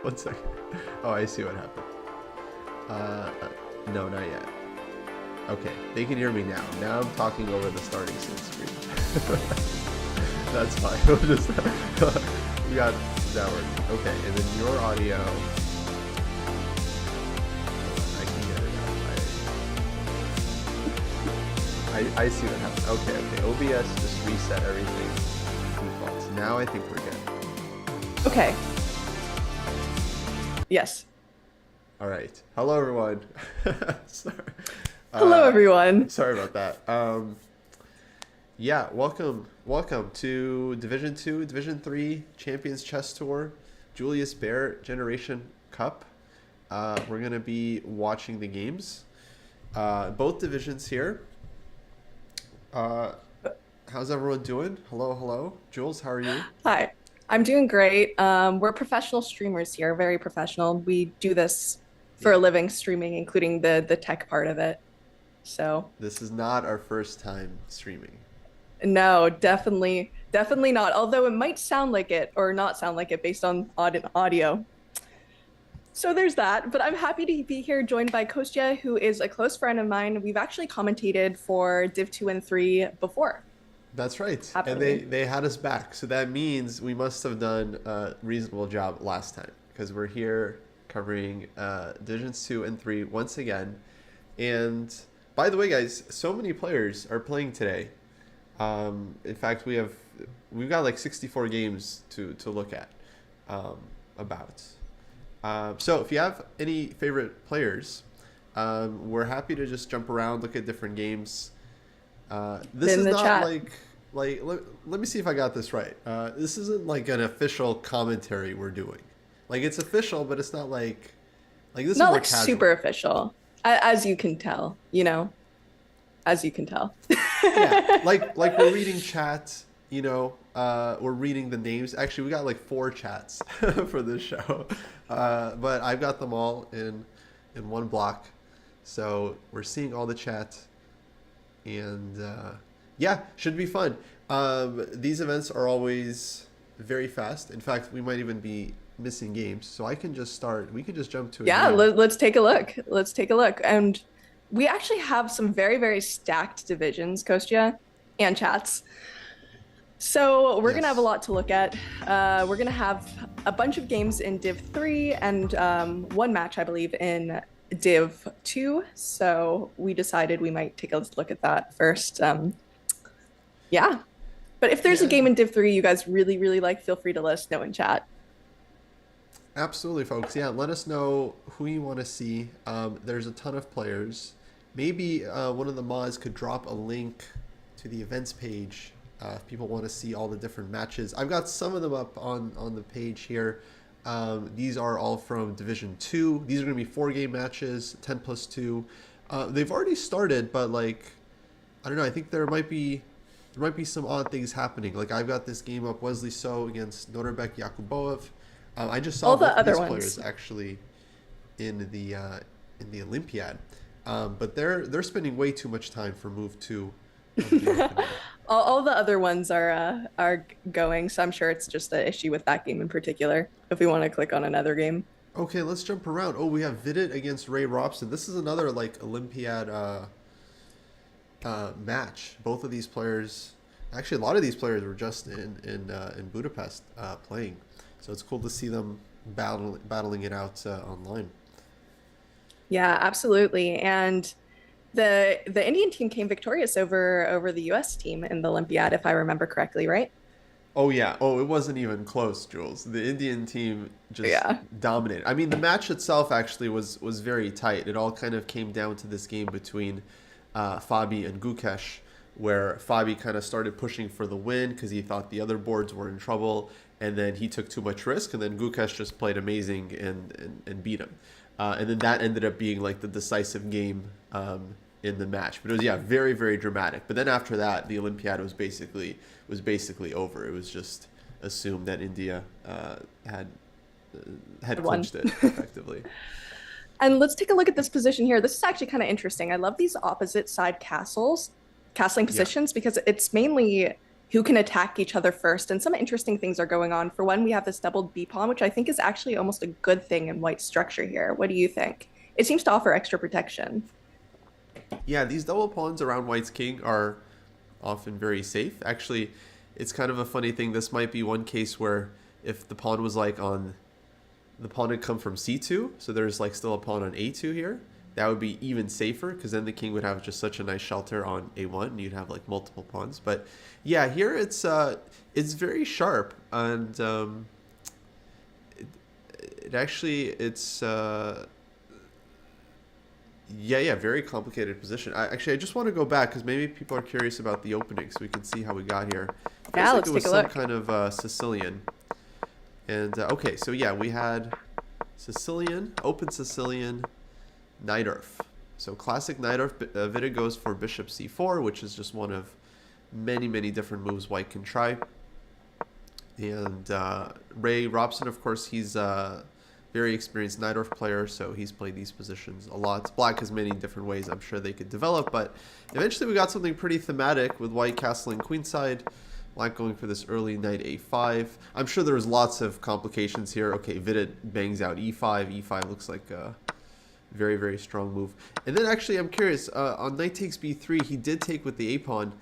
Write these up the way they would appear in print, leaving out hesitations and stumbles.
One second. Oh, I see what happened. No, not yet. Okay, they can hear me now. Now I'm talking over the starting screen. That's fine. We'll just we got that working. Okay, and then your audio. I can get it out. I see what happened. Okay. OBS just reset everything. Defaults. Now I think we're good. Okay. Yes. All right. Hello, everyone. Sorry. Hello, everyone. Sorry about that. Yeah, welcome to Division 2, Division 3 Champions Chess Tour, Julius Baer Generation Cup. We're going to be watching the games. Both divisions here. How's everyone doing? Hello. Jules, how are you? Hi. I'm doing great. We're professional streamers here, very professional. We do this for a living, streaming, including the tech part of it. So This is not our first time streaming. no, definitely not. Although it might sound like it or not sound like it based on audio. So there's that. But I'm happy to be here joined by Kostya, who is a close friend of mine. We've actually commentated for Div 2 and 3 before. That's right. Happily. And they had us back. So that means we must have done a reasonable job last time because we're here covering Divisions 2 and 3 once again. And by the way, guys, so many players are playing today. In fact, we've got like 64 games to look at about. So if you have any favorite players, we're happy to just jump around, look at different games. This In is the not chat. let me see if I got this right. This isn't like an official commentary we're doing. Like it's official, but it's not like this is Not more like casual. super official, as you can tell, as you can tell. Yeah, like we're reading chat, we're reading the names. Actually, we got like 4 chats for this show, but I've got them all in one block, so we're seeing all the chat, and yeah, should be fun. These events are always very fast. In fact, we might even be missing games, so I can just start. We can just jump to a Yeah, game. let's take a look. Let's take a look. And we actually have some very, very stacked divisions, Kostya, and chats. So we're gonna have a Yes. lot to look at. We're gonna have a bunch of games in Div 3 and one match, I believe, in Div 2. So we decided we might take a look at that first. Yeah. But if there's a Yeah. game in Div 3 you guys really, really like, feel free to let us know in chat. Absolutely, folks. Yeah, let us know who you want to see. There's a ton of players. Maybe one of the mods could drop a link to the events page if people want to see all the different matches. I've got some of them up on the page here. These are all from Division 2. These are going to be 4-game matches, 10 plus 2. They've already started, but I don't know. I think there might be some odd things happening. Like I've got this game up, Wesley So against Norbek Yakubov. I just saw All the both of other these ones. players actually in the Olympiad, but they're spending way too much time for move 2 of the opening. All the other ones are going, so I'm sure it's just the issue with that game in particular. If we want to click on another game. Okay, let's jump around. Oh, we have Vidit against Ray Robson. This is another Olympiad match. Both of these players, actually, a lot of these players were just in Budapest playing. So it's cool to see them battling it out online. Yeah, absolutely. And the Indian team came victorious over the US team in the Olympiad, if I remember correctly, right? Oh yeah. Oh, it wasn't even close, Jules. The Indian team just Yeah. dominated. I mean, the match itself actually was very tight. It all kind of came down to this game between Fabi and Gukesh, where Fabi kind of started pushing for the win because he thought the other boards were in trouble, and then he took too much risk, and then Gukesh just played amazing and beat him. And then that ended up being like the decisive game in the match. But it was, yeah, very, very dramatic. But then after that, the Olympiad was basically over. It was just assumed that India had Won. clinched it effectively. And let's take a look at this position here. This is actually kind of interesting. I love these opposite side castling positions because it's mainly who can attack each other first. And some interesting things are going on. For one, we have this doubled B pawn, which I think is actually almost a good thing in white structure here. What do you think? It seems to offer extra protection. Yeah, these double pawns around white's king are often very safe. Actually, it's kind of a funny thing. This might be one case where if the pawn was like on, the pawn had come from c2, so there's like still a pawn on a2 here, that would be even safer because then the king would have just such a nice shelter on a1 and you'd have like multiple pawns. But yeah, here it's very sharp, and it actually it's yeah, very complicated position. I just want to go back because maybe people are curious about the opening, so we can see how we got here. Yeah, like let's it was take a some look. kind of Sicilian. And okay, so yeah, we had Sicilian, open Sicilian, Najdorf. So classic Najdorf. Witte goes for bishop c4, which is just one of many different moves white can try. And Ray Robson, of course, he's very experienced Najdorf player, so he's played these positions a lot. Black has many different ways I'm sure they could develop, but eventually we got something pretty thematic with white castling queenside, black going for this early knight a5. I'm sure there was lots of complications here. Okay, Witte bangs out e5. E5 looks like a very strong move. And then actually I'm curious, on knight takes b3, he did take with the a pawn.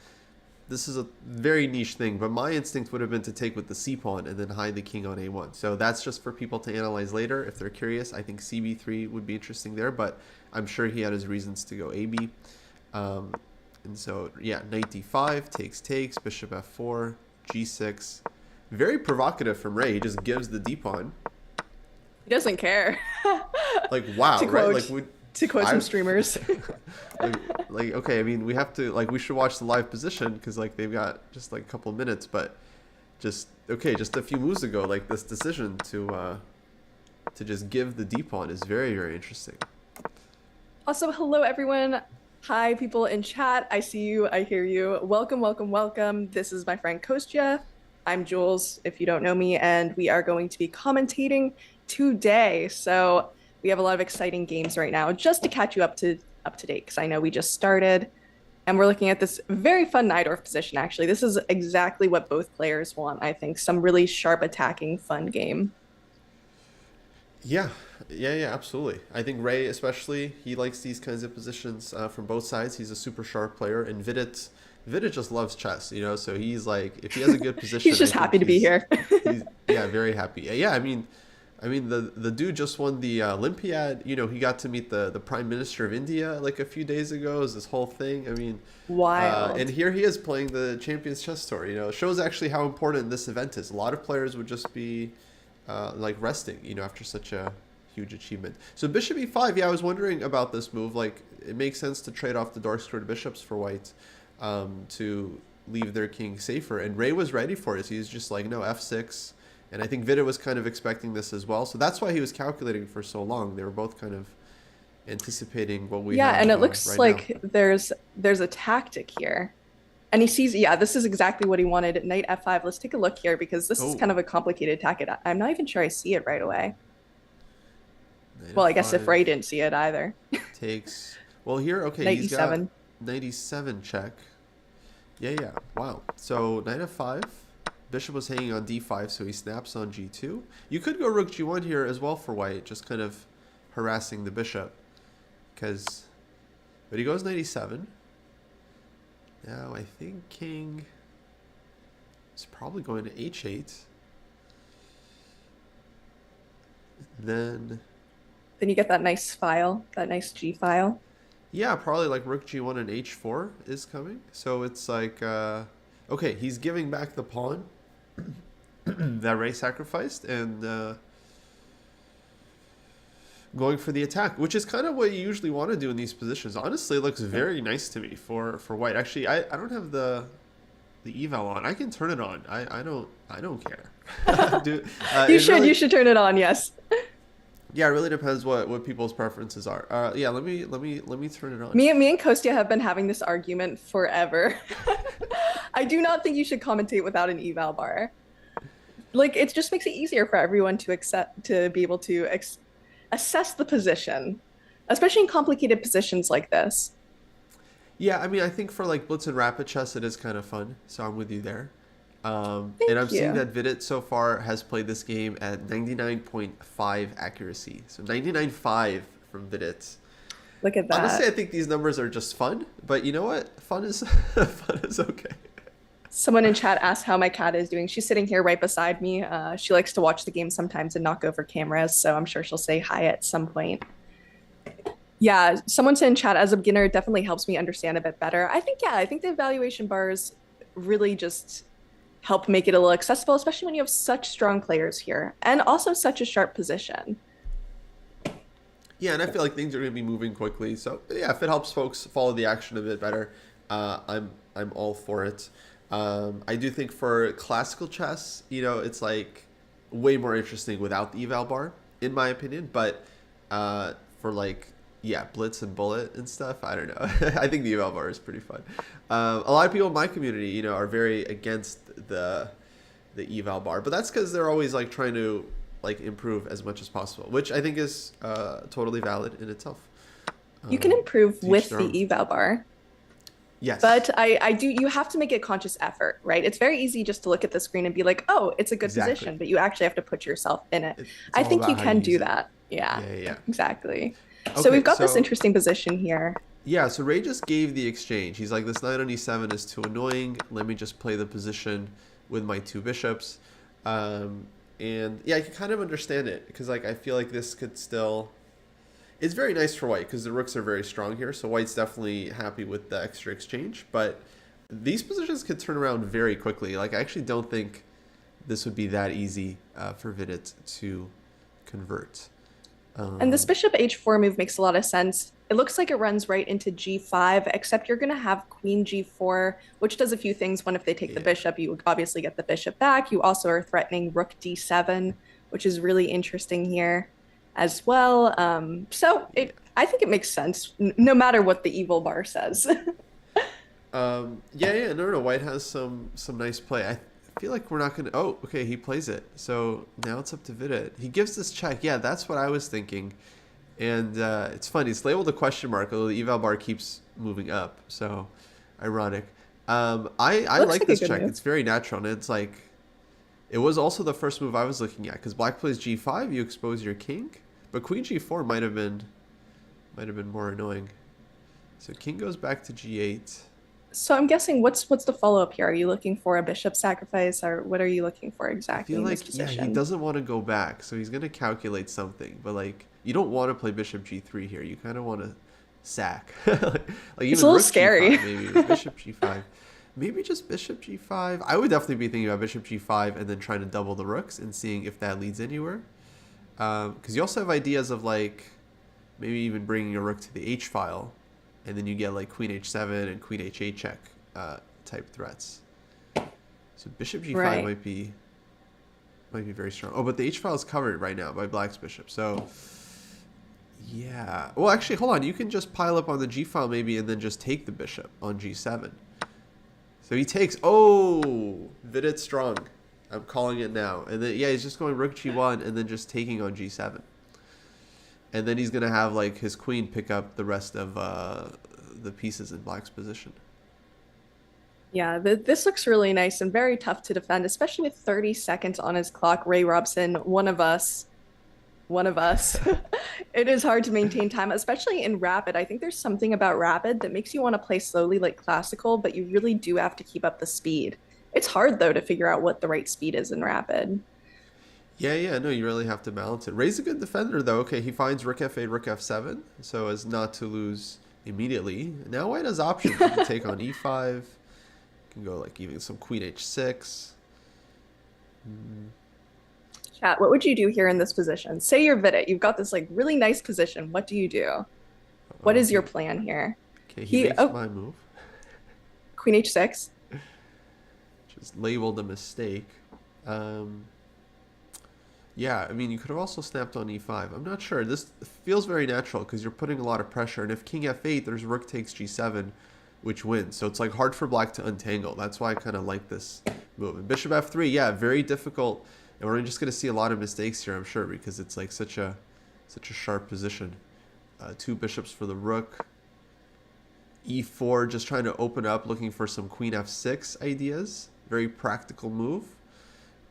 This is a very niche thing, but my instinct would have been to take with the c-pawn and then hide the king on a1. So that's just for people to analyze later if they're curious. I think cb3 would be interesting there, but I'm sure he had his reasons to go ab. And so, yeah, knight d5, takes, bishop f4, g6. Very provocative from Ray. He just gives the d-pawn. He doesn't care. Like, wow, to right? quote, Like, to quote some streamers. like, okay, I mean, we have to, like, we should watch the live position because, like, they've got just, like, a couple minutes, but just a few moves ago, like, this decision to just give the d-pawn is very interesting. Also, hello, everyone. Hi, people in chat. I see you. I hear you. Welcome. This is my friend Kostya. I'm Jules, if you don't know me, and we are going to be commentating today. So we have a lot of exciting games right now, just to catch you up to date, because I know we just started, and we're looking at this very fun Najdorf position. Actually, this is exactly what both players want. I think some really sharp attacking, fun game. Yeah, absolutely. I think Ray, especially, he likes these kinds of positions from both sides. He's a super sharp player, and Witte just loves chess, you know. So he's like, if he has a good position, he's just happy to be here. yeah, very happy. Yeah, I mean, the dude just won the Olympiad. You know, he got to meet the Prime Minister of India like a few days ago. It was this whole thing. I mean, wild. And here he is playing the Champions Chess Tour. You know, it shows actually how important this event is. A lot of players would just be like resting, you know, after such a huge achievement. So bishop e5. Yeah, I was wondering about this move. Like, it makes sense to trade off the dark squared bishops for white to leave their king safer. And Ray was ready for it. He's just like, no, f6. And I think Witte was kind of expecting this as well. So that's why he was calculating for so long. They were both kind of anticipating what we have, and it looks right like now. there's a tactic here. And he sees, yeah, this is exactly what he wanted. Knight f5. Let's take a look here because this is kind of a complicated tactic. I'm not even sure I see it right away. Knight well, I guess f5 if Ray didn't see it either. takes. Well, here, okay, Knight he's e7. got knight e7 check. Yeah. Wow. So knight f5. Bishop was hanging on d5, so he snaps on g2. You could go rook g1 here as well for white, just kind of harassing the bishop. But he goes knight e7. Now I think king is probably going to h8. Then you get that nice file, that nice G file. Yeah, probably like rook g1 and h4 is coming. So it's like, okay, he's giving back the pawn that Ray sacrificed and going for the attack, which is kind of what you usually want to do in these positions. Honestly, it looks very nice to me for white. Actually, I don't have the eval on. I can turn it on. I don't care. You should turn it on. Yes. Yeah, it really depends what people's preferences are. Yeah, let me turn it on. Me and Kostya have been having this argument forever. I do not think you should commentate without an eval bar. Like, it just makes it easier for everyone to be able to assess the position, especially in complicated positions like this. Yeah, I mean, I think for like blitz and rapid chess, it is kind of fun. So I'm with you there. And I'm Thank seeing you. that Vidit so far has played this game at 99.5 accuracy. So 99.5 from Vidit. Look at Honestly, that. I think these numbers are just fun, but you know what? Fun is fun is okay. Someone in chat asked how my cat is doing. She's sitting here right beside me. She likes to watch the game sometimes and knock over cameras, so I'm sure she'll say hi at some point. Yeah, someone said in chat as a beginner, it definitely helps me understand a bit better. I think, yeah, I think the evaluation bars really just help make it a little accessible, especially when you have such strong players here and also such a sharp position. Yeah, and I feel like things are going to be moving quickly. So yeah, if it helps folks follow the action a bit better, I'm all for it. I do think for classical chess, it's like way more interesting without the eval bar, in my opinion. But for like blitz and bullet and stuff, I don't know. I think the eval bar is pretty fun. A lot of people in my community, are very against the eval bar, but that's because they're always like trying to like improve as much as possible, which I think is totally valid in itself. You can improve To each with their own. the eval bar. Yes, But I do, you have to make a conscious effort, right? It's very easy just to look at the screen and be like, oh, it's a good exactly. position, but you actually have to put yourself in it. It's I all think you about how you can do use it. that. Yeah, Yeah, yeah, yeah. exactly. So we've Okay, got this so interesting position here. yeah, so Ray just gave the exchange. He's like, this knight on e7 is too annoying. Let me just play the position with my two bishops. And yeah, I can kind of understand it because like I feel like this could still. It's very nice for white because the rooks are very strong here. So white's definitely happy with the extra exchange. But these positions could turn around very quickly. Like I actually don't think this would be that easy for Vidit to convert. And this Um, bishop h4 move makes a lot of sense. It looks like it runs right into g5, except you're going to have queen g4, which does a few things. One, if they take the yeah. bishop, you obviously get the bishop back. You also are threatening rook d7, which is really interesting here as well. I think it makes sense, no matter what the evil bar says. Yeah. No. White has some nice play. I feel like we're not gonna. Oh, okay. He plays it. So now it's up to Vidit. He gives this check. Yeah, that's what I was thinking. And it's funny. It's labeled a question mark, although the eval bar keeps moving up. So ironic. I Looks like like a this good check. move. It's very natural, and it's like it was also the first move I was looking at because Black plays G5. You expose your king, but Queen G4 might have been more annoying. So king goes back to G8. So I'm guessing what's the follow-up here? Are you looking for a bishop sacrifice, or what are you looking for I exactly feel in this like, yeah, he position? doesn't want to go back, so he's going to calculate something. But, like, you don't want to play bishop g3 here. You kind of want to sack. like It's a even little rook scary. g5, maybe, with bishop g5. Maybe just bishop g5. I would definitely be thinking about bishop g5 and then trying to double the rooks and seeing if that leads anywhere. Because you also have ideas of, like, maybe even bringing a rook to the h file, and then you get, like, queen h7 and queen h8 check type threats. So bishop g5 Right. might be very strong. Oh, but the h file is covered right now by Black's bishop. So yeah. Well, actually, hold on. You can just pile up on the g file maybe, and then just take the bishop on g7. So he takes. Oh, Vidit's strong. I'm calling it now. And then yeah, he's just going rook g1 and then just taking on g7. And then he's gonna have like his queen pick up the rest of the pieces in Black's position. Yeah, this looks really nice and very tough to defend, especially with 30 seconds on his clock. Ray Robson, one of us, one of us. It is hard to maintain time, especially in rapid. I think there's something about rapid that makes you want to play slowly like classical, but you really do have to keep up the speed. It's hard though to figure out what the right speed is in rapid. Yeah, no, you really have to balance it. Ray's a good defender, though. Okay, he finds rook f8, rook f7, so as not to lose immediately. Now White has options. He can take on e5. Can go like even some queen h6. Chat, what would you do here in this position? Say you're Vidit. You've got this like really nice position. What do you do? What Oh, is your plan here? okay, he makes Oh, my move, Queen h6. which is labeled a mistake. Um, yeah, I mean, you could have also snapped on e5. I'm not sure. This feels very natural because you're putting a lot of pressure. And if king f8, there's rook takes g7, which wins. So it's like hard for Black to untangle. That's why I kind of like this move. And bishop f3, yeah, very difficult. And we're just going to see a lot of mistakes here, I'm sure, because it's like such a sharp position. Two bishops for the rook. E4, just trying to open up, looking for some queen f6 ideas. very practical move.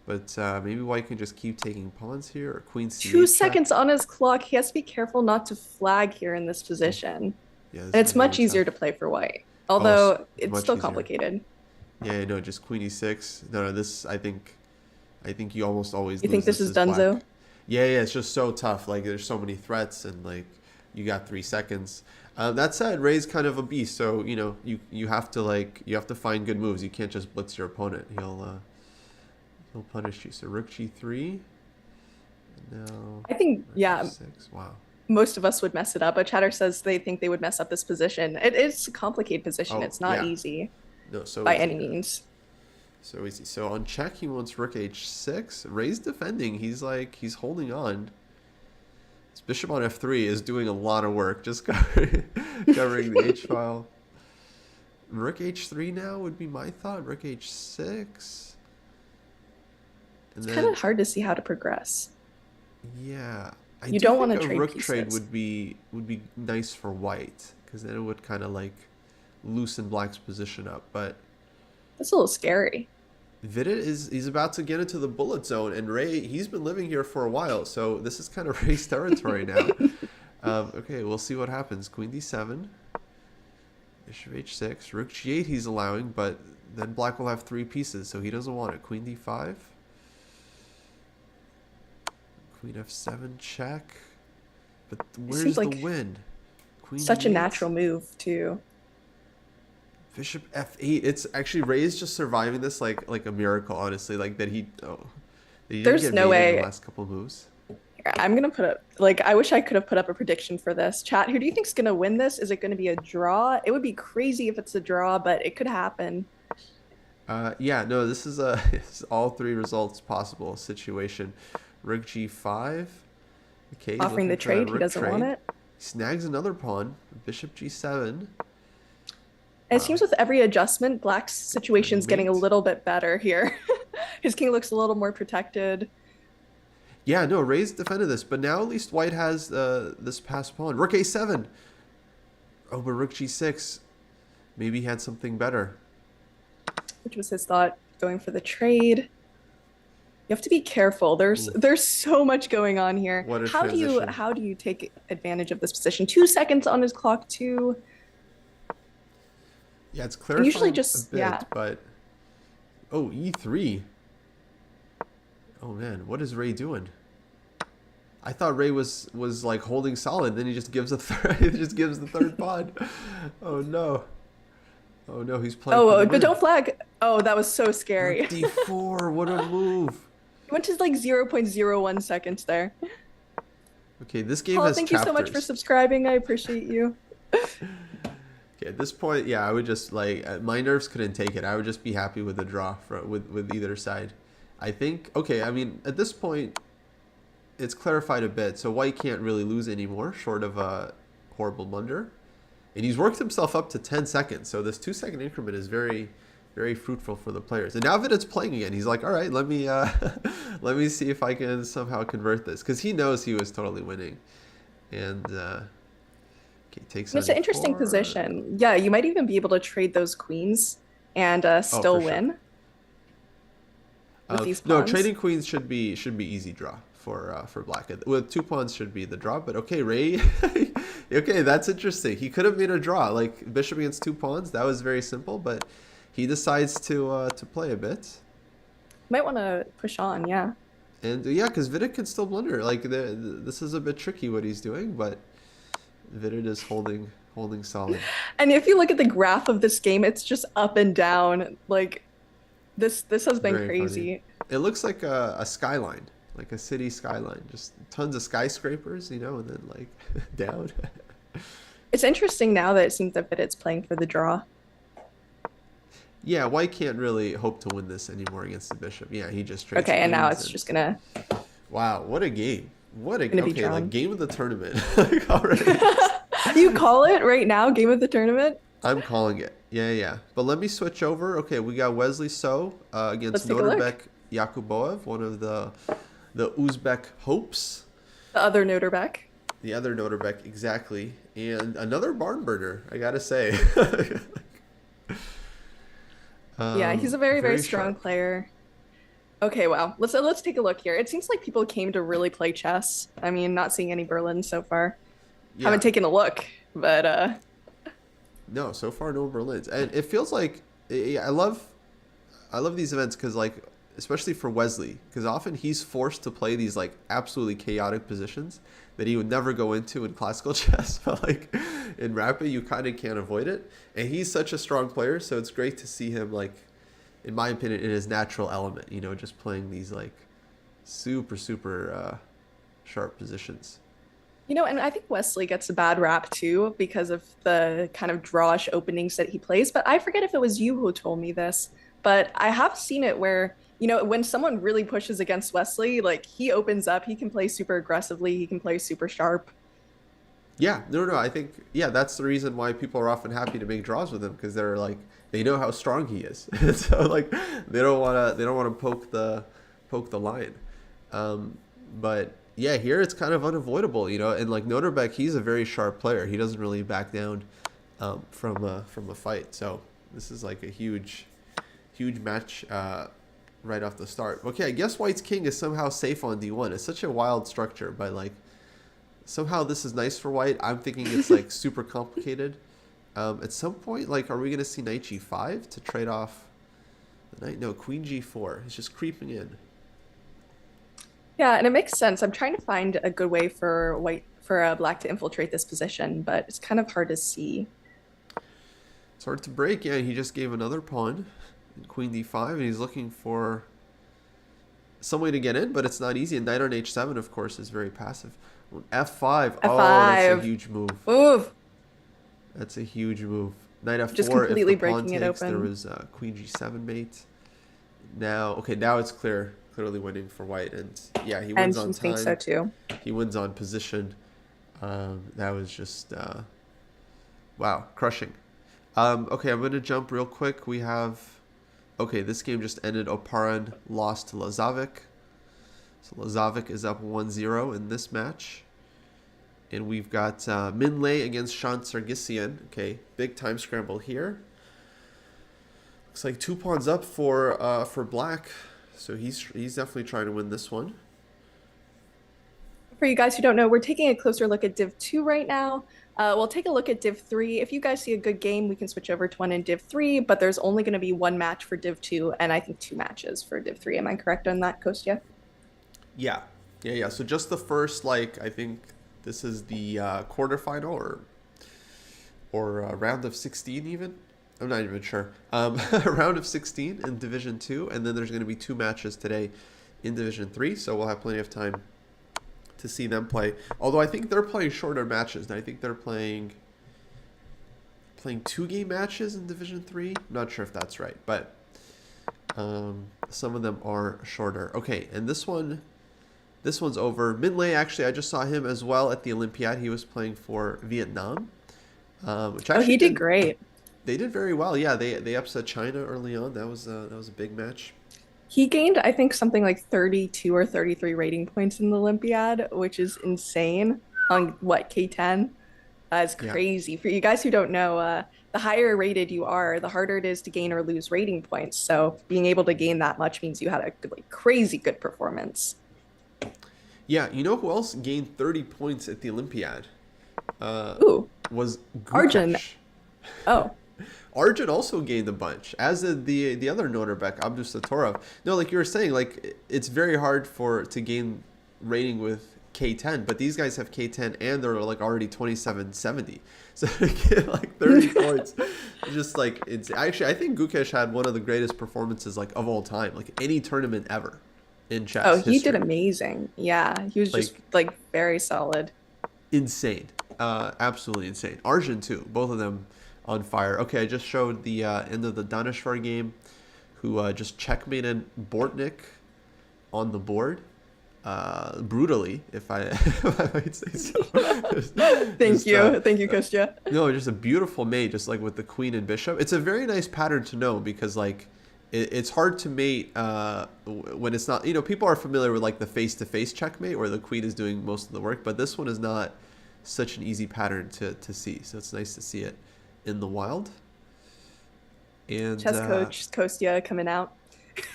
But maybe white can just keep taking pawns here, or queen c8 2 check. seconds on his clock. He has to be careful not to flag here in this position. Yeah, And this it's is much very easier to tough. play for white, Oh, it's although it's much still easier. complicated. Yeah, no, just queen e6. No, this I think you almost always You lose think this this is as black. Dunzo? Yeah, it's just so tough. Like there's so many threats, and like you got 3 seconds. That said, Ray's kind of a beast, so you have to find good moves. You can't just blitz your opponent. He'll punish you. So rook g3. No. I think, yeah, F6. Wow. most of us would mess it up. But Chatter says they think they would mess up this position. It's a complicated position. Oh, It's not yeah. easy No, so by easy. any means. So easy. So on check, he wants rook h6. Ray's defending. He's holding on. This bishop on f3 is doing a lot of work, just covering the h file. Rook h3 now would be my thought. Rook h6. And It's kind of hard to see how to progress. Yeah, You don't want to a trade rook pieces. trade would be nice for white, because then it would kind of like loosen black's position up. But That's a little scary. Vidit he's about to get into the bullet zone, and Ray, he's been living here for a while, so this is kind of Ray's territory now. Okay, we'll see what happens. Queen d7, bishop h6, rook g8 he's allowing, but then black will have 3 pieces, so he doesn't want it. Queen d5, queen f7 check, but where's seems the like win? Queen Such a d8. natural move, too. Bishop f8. It's actually Ray's just surviving this like a miracle, honestly. Like that he didn't There's get no mated in way. the last couple moves. Here, I'm going to put up, like, I wish I could have put up a prediction for this. Chat, who do you think's going to win this? Is it going to be a draw? It would be crazy if it's a draw, but it could happen. Yeah, no, this is it's all 3 results possible situation. Rook g5. Okay, he's Offering looking the for that trade, he rook doesn't want trade. it. He snags another pawn. Bishop g7. And it seems with every adjustment, Black's situation's getting a Mate. little bit better here. His king looks a little more protected. Yeah, no, Ray's defended this, but now at least white has this passed pawn. Rook a7. Oh, but rook g6. Maybe he had something better. Which was his thought, going for the trade. You have to be careful. There's so much going on here. What a how transition. do you take advantage of this position? 2 seconds on his clock too. Yeah, it's clarifying usually just- a bit, yeah. but oh, e3. Oh man, what is Ray doing? I thought Ray was like holding solid, then he just gives a third. He just gives the third pawn. Oh no. Oh no, he's playing. for the But win. don't flag. Oh, that was so scary. Rook d4. What a move. He went to like 0.01 seconds there. Okay, this game Paul, has thank chapters. you so much for subscribing. I appreciate you. Okay, at this point, yeah, I would just my nerves couldn't take it. I would just be happy with the draw with either side. I think okay. I mean, at this point, it's clarified a bit, so white can't really lose anymore, short of a horrible blunder, and he's worked himself up to 10 seconds. So this 2-second increment is very, very fruitful for the players. And now that it's playing again, he's like, all right, let me let me see if I can somehow convert this, because he knows he was totally winning, and. Okay, takes It's an interesting 94. position. Yeah, you might even be able to trade those queens and still for sure. win. With these No, pawns. trading queens should be easy draw for black. With 2 pawns should be the draw, but okay, Ray. Okay, that's interesting. He could have made a draw, like bishop against 2 pawns. That was very simple, but he decides to play a bit. Might want to push on, yeah. And yeah, because Vidit can still blunder. Like this is a bit tricky what he's doing, but Vidit is holding solid. And if you look at the graph of this game, it's just up and down. Like this has been Very crazy. funny. It looks like a skyline, like a city skyline, just tons of skyscrapers, and then like down. It's interesting now that it seems that it's playing for the draw. Yeah, white can't really hope to win this anymore against the bishop. Yeah, he just trades. Okay, and now queens it's just gonna Wow, what a game! What a Gonna be okay, drawn. like game of the tournament. Like, already. You call it right now, game of the tournament? I'm calling it. Yeah. But let me switch over. Okay, we got Wesley So against Let's take a look. Noterbek Yakuboev, one of the Uzbek hopes. The other Noterbek. The other Noterbek, exactly. And another barn burner, I gotta say. Yeah, he's a very, very Very strong sharp. player. Okay, well, let's take a look here. It seems like people came to really play chess. I mean, not seeing any Berlin so far. Haven't Yeah. taken a look, but No, so far no Berlins, and it feels like I love these events because like especially for Wesley because often he's forced to play these like absolutely chaotic positions that he would never go into in classical chess, but like in rapid you kind of can't avoid it, and he's such a strong player, so it's great to see him like, in my opinion, in his natural element. You know, just playing these like super sharp positions. and I think Wesley gets a bad rap too because of the kind of drawish openings that he plays. But I forget if it was you who told me this, but I have seen it where, when someone really pushes against Wesley, like he opens up, he can play super aggressively, he can play super sharp. Yeah, no, I think yeah, that's the reason why people are often happy to make draws with him because they're like they know how strong he is, so like they don't wanna poke the line, um, but yeah, here it's kind of unavoidable, you know, and like Noterbeck, he's a very sharp player. He doesn't really back down from a fight, so this is like a huge match right off the start. Okay, I guess White's king is somehow safe on d1. It's such a wild structure, but like somehow this is nice for white. I'm thinking it's like super complicated. At some point, like, are we gonna see knight g5 to trade off the knight? No, queen g4. It's just creeping in. Yeah, and it makes sense. I'm trying to find a good way for black to infiltrate this position, but it's kind of hard to see. It's hard to break. Yeah, he just gave another pawn, queen d5, and he's looking for some way to get in, but it's not easy. And knight on h7, of course, is very passive. F5. Oh, that's a F5. huge move. Oof. That's a huge move. Knight Just f4. If completely the pawn breaking it takes, there open. was queen g7 mate. Now, okay, now it's clearly winning for white, and yeah, he And wins on he thinks so time. too. He wins on position. That was just wow, crushing. Okay, I'm gonna jump real quick. We have okay, this game just ended. Oparin lost to Lazovic, so Lazovic is up 1-0 in this match. And we've got Min Lei against Shan Sargisian. Okay, big time scramble here. Looks like two pawns up for black, so he's definitely trying to win this one. For you guys who don't know, we're taking a closer look at Div 2 right now. We'll take a look at Div 3. If you guys see a good game, we can switch over to one in Div 3, but there's only going to be one match for Div 2, and I think two matches for Div 3. Am I correct on that, Kostya? Yeah, yeah. So just the first, like, I think this is the quarterfinal or round of 16 even. I'm not even sure. Round of 16 in Division 2, and then there's going to be two matches today in Division 3, so we'll have plenty of time to see them play. Although I think they're playing shorter matches, and I think they're playing 2-game matches in Division 3. I'm not sure if that's right, but some of them are shorter. Okay, and this one's over. Min Lei, actually, I just saw him as well at the Olympiad. He was playing for Vietnam, which Oh, actually he did great. they did very well. Yeah, they upset China early on. That was a big match. He gained, I think, something like 32 or 33 rating points in the Olympiad, which is insane on what, K10? That's Yeah. crazy. For you guys who don't know, the higher rated you are, the harder it is to gain or lose rating points. So being able to gain that much means you had a like crazy good performance. Yeah, you know who else gained 30 points at the Olympiad? Uh, Ooh, was Arjun. Gukesh. Oh, Arjun also gained a bunch, as did the other Noterbeck, Abdus Satorov. No, like you were saying, like it's very hard to gain rating with K10, but these guys have K10 and they're like already 2770. So to get like 30 points, just like it's actually I think Gukesh had one of the greatest performances like of all time, like any tournament ever in oh, chess he did history. amazing. Yeah, he was just Like like very solid. insane, absolutely insane. Arjun too, both of them on fire. Okay, I just showed the end of the Danishvar game, who just checkmated Bortnik on the board, brutally, if I, if I might say so. Thank Just, you. Thank you, Kostya. no, just a beautiful mate, just like with the queen and bishop. It's a very nice pattern to know because like it's hard to mate when it's not, you know, people are familiar with like the face-to-face checkmate where the queen is doing most of the work, but this one is not such an easy pattern to see. So it's nice to see it in the wild. And Chess coach Kostya coming out.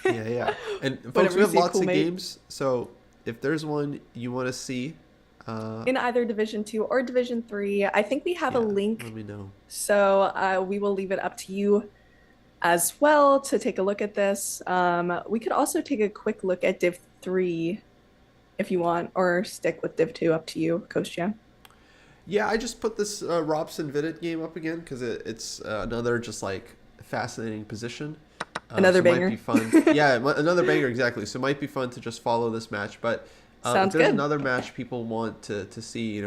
yeah. And folks, Whenever we you have see a lots cool of mate. games. So if there's one you want to see, In either Division 2 or Division 3. I think we have a yeah, let link, me know. so we will leave it up to you as well to take a look at this. We could also take a quick look at Div 3 if you want, or stick with Div 2, up to you, Kostya. Yeah, I just put this Robson Vidit game up again because it's another just like fascinating position. Another So it might be banger. fun. Yeah, another banger exactly. So it might be fun to just follow this match. But if Sounds there's good. another match people want to see,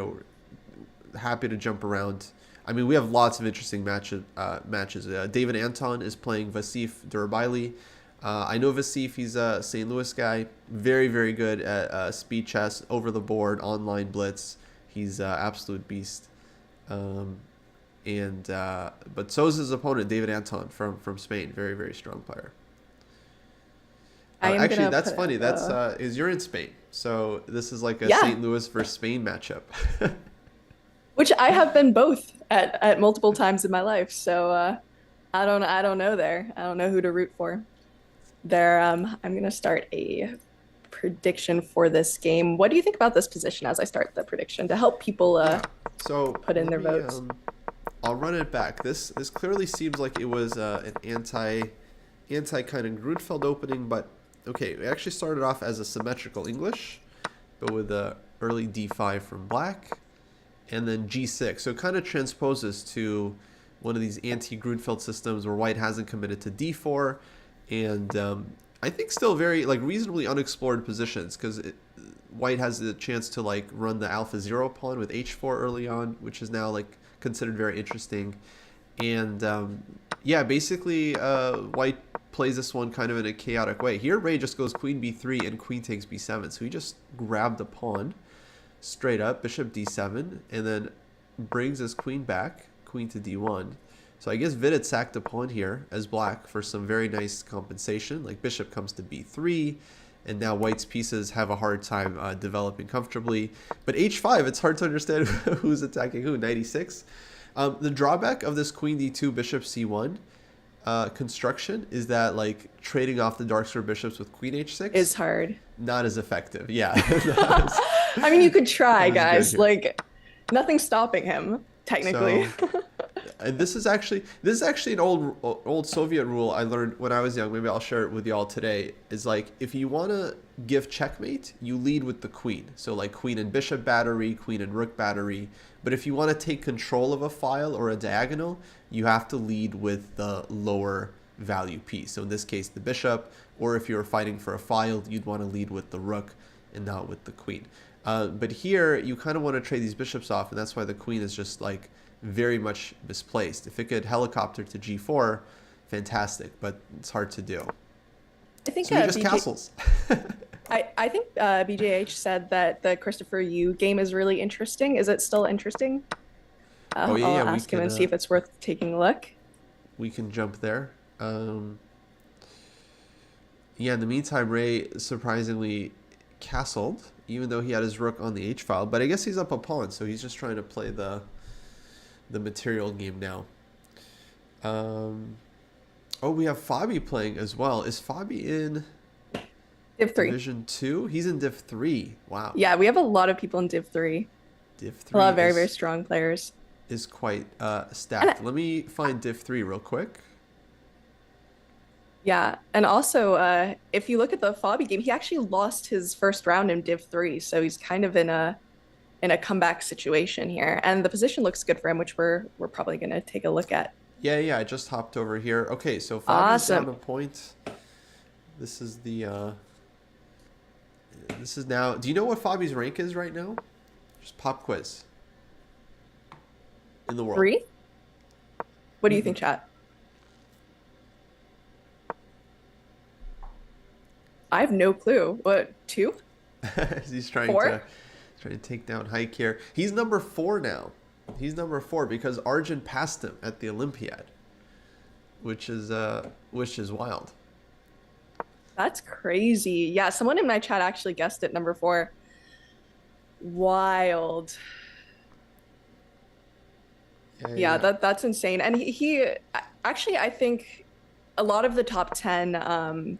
happy to jump around. I mean, we have lots of interesting matches. David Anton is playing Vasif Durabaili. I know Vasif, he's a St. Louis guy. Very, very good at speed chess, over the board, online blitz. He's absolute beast. But so is his opponent, David Anton from Spain. Very, very strong player. I am Actually, gonna that's put funny. Is you're in Spain, so this is like a yeah, St. Louis versus Spain matchup. which I have been both at multiple times in my life. So I don't know there. I don't know who to root for. There, I'm gonna start a prediction for this game. What do you think about this position as I start the prediction to help people Yeah. So put in let their me. votes? I'll run it back. This clearly seems like it was an anti kind of Grunfeld opening, but okay. It actually started off as a symmetrical English, but with a early d5 from black, and then g6. So it kind of transposes to one of these anti-Grunfeld systems where white hasn't committed to d4, and I think still very like reasonably unexplored positions because white has the chance to like run the alpha 0 pawn with h4 early on, which is now like considered very interesting. And yeah, basically white plays this one kind of in a chaotic way. Here Ray just goes queen b3 and queen takes b7, so he just grabbed a pawn straight up, bishop d7, and then brings his queen back, queen to d1. So I guess Vidit sacked a pawn here as black for some very nice compensation. Like bishop comes to b3, and now white's pieces have a hard time developing comfortably. But h5, it's hard to understand who's attacking who. Knight e6. The drawback of this queen d2, bishop c1 construction is that like trading off the dark square bishops with queen h6 Is hard. not as effective. Yeah. I mean, you could try, Not as good guys. here. Like, nothing's stopping him, technically. So, and this is actually an old Soviet rule I learned when I was young. Maybe I'll share it with y'all today. Is like if you want to give checkmate, you lead with the queen. So like queen and bishop battery, queen and rook battery. But if you want to take control of a file or a diagonal, you have to lead with the lower value piece. So in this case, the bishop. Or if you're fighting for a file, you'd want to lead with the rook and not with the queen. But here, you kind of want to trade these bishops off, and that's why the queen is just like very much misplaced. If it could helicopter to g4, fantastic, but it's hard to do. I think So he just castles. I think BJH said that the Christopher Yu game is really interesting. Is it still interesting? Oh yeah, I'll yeah. ask him and see if it's worth taking a look. We can jump there. Yeah. In the meantime, Ray surprisingly castled, even though he had his rook on the h file. But I guess he's up a pawn, so he's just trying to play the material game now. Oh, we have Fabi playing as well. Is Fabi in Div 3. Division 2? He's in Div 3. Wow. Yeah, we have a lot of people in Div 3. Div A 3 lot of very, very strong players. is quite stacked. Let me find Div 3 real quick. Yeah, and also, if you look at the Fabi game, he actually lost his first round in Div 3, so he's kind of in a comeback situation here. And the position looks good for him, which we're probably going to take a look at. Yeah, I just hopped over here. Okay, so Fabi's Awesome. down a point. This is the this is now. Do you know what Fabi's rank is right now? Just pop quiz. In the world. 3? What do you think, chat? I have no clue. What, 2? He's trying 4? to take down Hike here. He's number 4 now. He's number 4 because Arjun passed him at the Olympiad, which is wild. That's crazy. Yeah, someone in my chat actually guessed it, number 4. Wild. Yeah, that's insane. And he actually, I think a lot of the top 10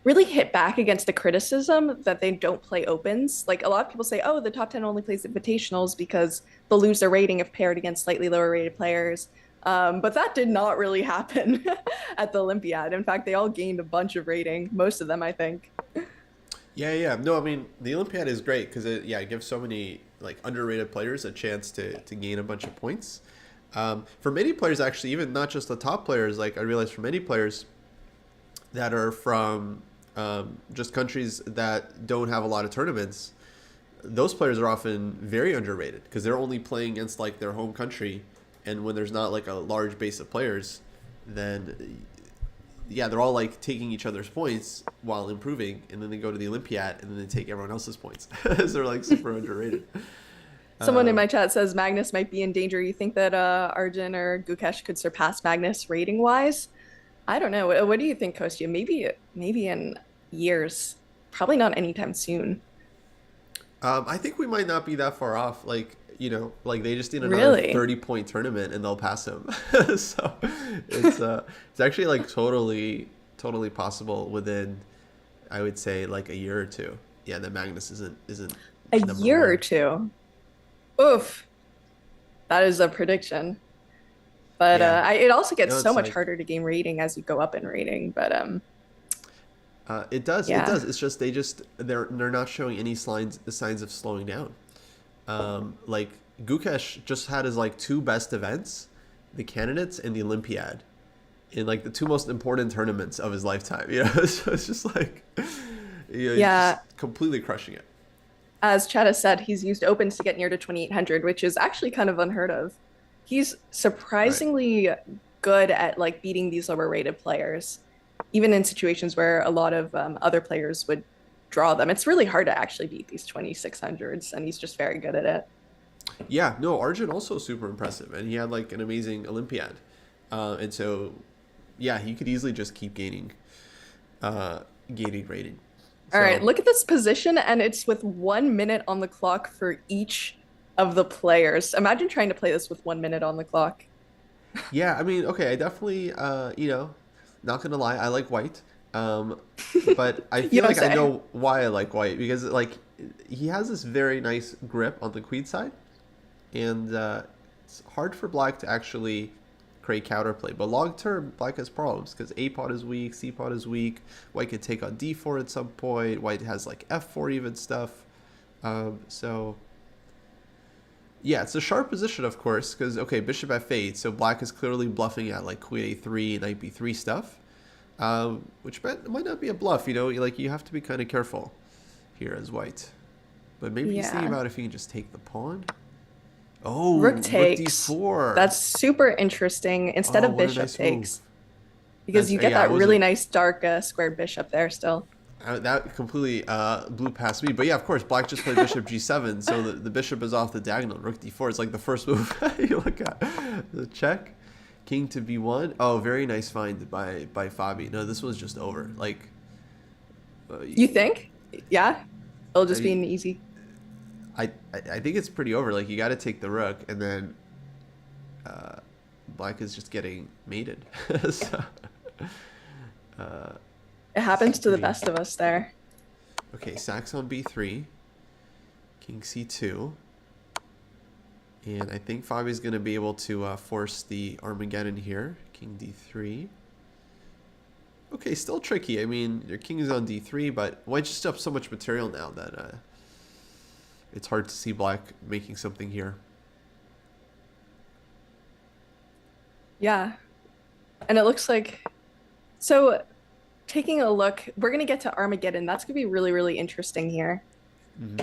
really hit back against the criticism that they don't play opens. Like a lot of people say, oh, the top 10 only plays invitationals because they'll lose their rating if paired against slightly lower rated players. But that did not really happen at the Olympiad. In fact, they all gained a bunch of rating, most of them, I think. Yeah, yeah. No, I mean the Olympiad is great because it gives so many like underrated players a chance to gain a bunch of points. For many players, actually, even not just the top players, like I realize for many players that are from just countries that don't have a lot of tournaments, those players are often very underrated because they're only playing against like their home country, and when there's not like a large base of players, then yeah, they're all like taking each other's points while improving, and then they go to the Olympiad and then they take everyone else's points. So they're like super underrated. Someone in my chat says Magnus might be in danger. You think that Arjun or Gukesh could surpass Magnus rating wise? I don't know. What do you think, Kostya? Maybe in years. Probably not anytime soon. I think we might not be that far off. Like, like they just need another Really? 30-point tournament and they'll pass him. So it's actually like totally possible within, I would say, like a year or two. Yeah, that Magnus isn't A number year or one. two. Oof. That is a prediction. But Yeah. it also gets so It's much like harder to gain rating as you go up in rating. But it does. It yeah. does. It's just they're not showing any signs of slowing down. Like Gukesh just had his like two best events, the candidates and the Olympiad, in like the two most important tournaments of his lifetime. So it's just like he's Yeah. just completely crushing it. As Chad has said, he's used opens to get near to 2800, which is actually kind of unheard of. He's Right. surprisingly good at like beating these lower rated players, even in situations where a lot of other players would draw them. It's really hard to actually beat these 2600s, and he's just very good at it. Yeah. No, Arjun also super impressive, and he had like an amazing Olympiad, and so yeah, he could easily just keep gaining rating. All right, So look at this position, and it's with 1 minute on the clock for each of the players. Imagine trying to play this with 1 minute on the clock. yeah, I mean, okay, I definitely, not gonna lie, I like white. Um, but I You feel don't like I say. know why I like white because like he has this very nice grip on the queen side, and it's hard for black to actually create counterplay. But long term, black has problems because A pot is weak, C pot is weak. White could take on D4 at some point. White has like F4 even stuff. So yeah, it's a sharp position, of course, because, okay, bishop f8, so black is clearly bluffing at, like, queen a3, knight b3 stuff, which might not be a bluff, like, you have to be kind of careful here as white. But maybe he's thinking Yeah. about if he can just take the pawn. Oh, Rook rook takes. d4. That's super interesting instead Oh, of what a bishop nice move. takes, because you get Yeah, I that really wasn't, nice dark squared bishop there still. that completely blew past me. But yeah, of course, black just played bishop g7, so the bishop is off the diagonal. Rook d4 is like the first move you look at. The check, king to b1. Oh, very nice find by Fabi. No, this was just over. Like, You think? Yeah, it'll just be I, an easy. I think it's pretty over. Like, you got to take the rook, and then black is just getting mated. So, uh, It this is happens to the pretty. best of us there. Okay, Sax on b3, king c2. And I think Fabi's going to be able to force the Armageddon here. King d3. Okay, still tricky. I mean, your king is on d3, but white just up so much material now that it's hard to see black making something here. Yeah, and it looks like so. Taking a look, we're gonna get to Armageddon. That's gonna be really, really interesting here. Hmm.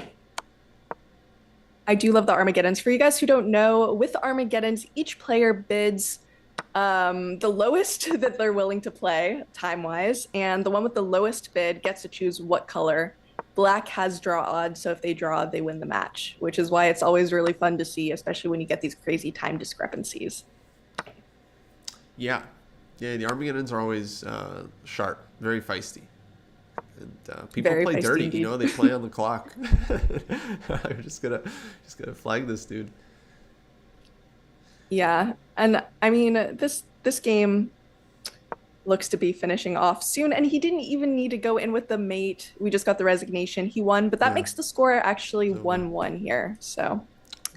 I do love the Armageddons. For you guys who don't know, with Armageddons, each player bids the lowest that they're willing to play time-wise, and the one with the lowest bid gets to choose what color. Black has draw odds, so if they draw, they win the match, which is why it's always really fun to see, especially when you get these crazy time discrepancies. Yeah. Yeah, the Armageddons are always sharp, very feisty. And people Very play feisty dirty, indeed. they play on the clock. I'm just gonna flag this dude. Yeah, and I mean this game looks to be finishing off soon. And he didn't even need to go in with the mate. We just got the resignation. He won, but that Yeah. makes the score actually It's over. 1-1 here. So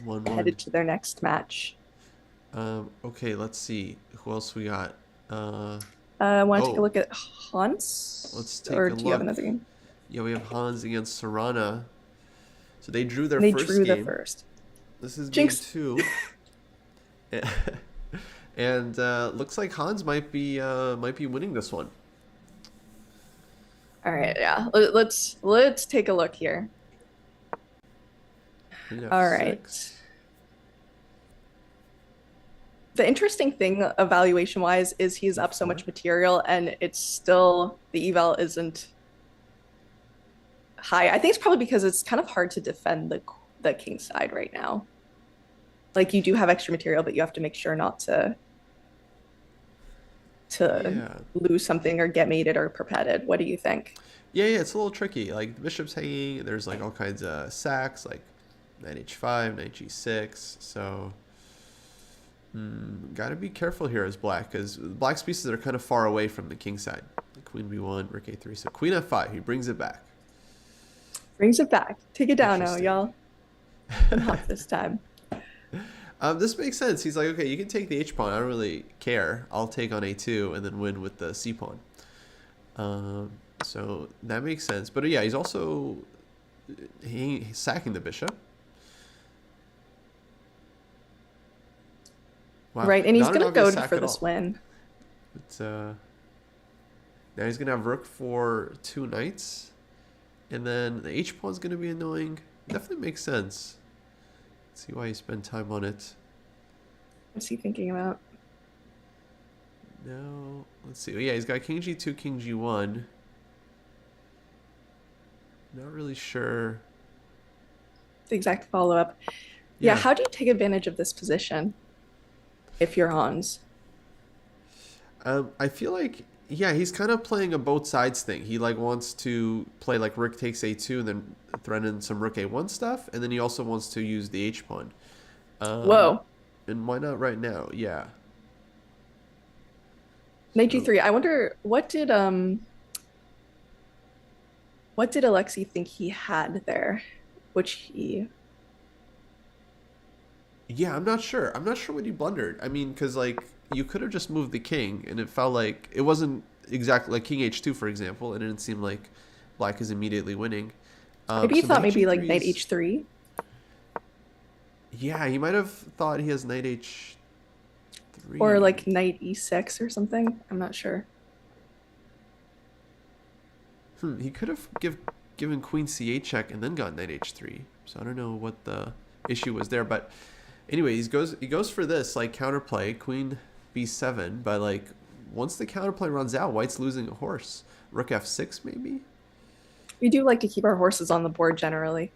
1-1. headed to their next match. Okay, let's see. Who else we got? I want to take a Oh, look at Hans. let's take Or a do you have look. another game? Yeah, we have Hans against Caruana. So they drew their They first drew the game. first. This is game Jinx. 2. And looks like Hans might be winning this one. All right, yeah. Let's take a look here. Queen All F6. right. The interesting thing evaluation wise is he's up so much material and it's still the eval isn't high. I think it's probably because it's kind of hard to defend the king side right now. Like you do have extra material, but you have to make sure not to Yeah. lose something or get mated or perpeted. What do you think? Yeah, it's a little tricky. Like the bishop's hanging. There's like all kinds of sacks, like knight h5, knight g6. So, gotta be careful here as black, because black's pieces are kind of far away from the king side. Queen b1, rook a3. So queen f5. He brings it back. Brings it back. Take it down now, Interesting. y'all. Not this time. This makes sense. He's like, okay, you can take the h pawn. I don't really care. I'll take on a2 and then win with the c pawn. So that makes sense. But yeah, he's also he's sacking the bishop. Wow. Right, and he's Not an gonna obvious go sack for at this all. win. It's now he's gonna have rook for 2 knights, and then the h pawn's gonna be annoying. Definitely makes sense. Let's see why he spent time on it. What's he thinking about? No, let's see. Yeah, he's got king g2, king g1. Not really sure. The exact follow-up. Yeah, how do you take advantage of this position if you're Hans? I feel like, yeah, he's kind of playing a both sides thing. He like wants to play like rook takes a2 and then threaten some rook a1 stuff, and then he also wants to use the h pawn. Whoa. And why not right now? Yeah. Knight So, g3. I wonder what did Alexei think he had there? Which he yeah, I'm not sure. I'm not sure what he blundered. I mean, because like you could have just moved the king, and it felt like it wasn't exactly like king h2, for example. It didn't seem like black is immediately winning. maybe he So thought knight maybe like g3 knight is, h3 yeah, he might have thought he has knight h3. or like knight e6 or something. I'm not sure. He could have given queen c8 check and then got knight h3. So I don't know what the issue was there, but anyway, he goes for this like counterplay, queen b7, but like once the counterplay runs out, white's losing a horse. Rook f6 maybe? We do like to keep our horses on the board generally.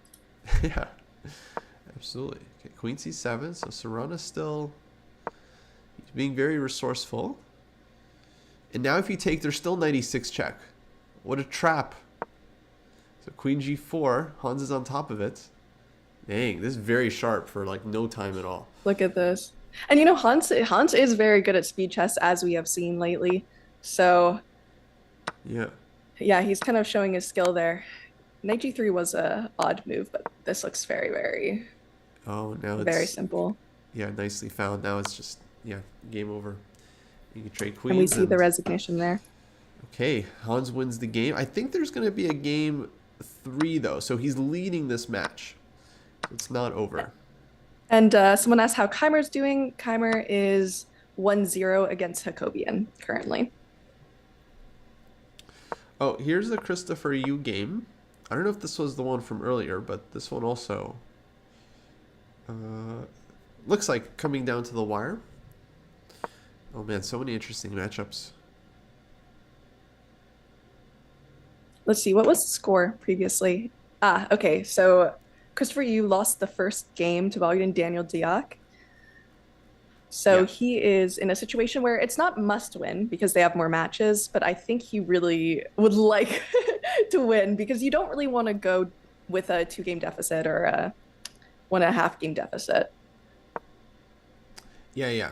Yeah. Absolutely. Okay, queen c7, so Serrana's still he's being very resourceful. And now if you take, there's still knight e6 check. What a trap. So queen g4, Hans is on top of it. Dang, this is very sharp for like no time at all. Look at this. And you know, Hans is very good at speed chess, as we have seen lately. So Yeah. yeah, he's kind of showing his skill there. Knight g3 was a odd move, but this looks very, very, Oh, now it's very simple. yeah, nicely found. Now it's just game over. You can trade And we queens. see the resignation there. Okay, Hans wins the game. I think there's going to be a game 3 though, so he's leading this match. It's not over. And someone asked how Keimer's doing. Keimer is 1-0 against Jacobian currently. Oh, here's the Christopher Yu game. I don't know if this was the one from earlier, but this one also looks like coming down to the wire. Oh man, so many interesting matchups. Let's see, what was the score previously? Okay, so Christopher Yu lost the first game to Bogdan Daniel Diak. So Yeah. he is in a situation where it's not must win because they have more matches, but I think he really would like to win because you don't really want to go with a 2-game deficit or a 1.5 game deficit. Yeah,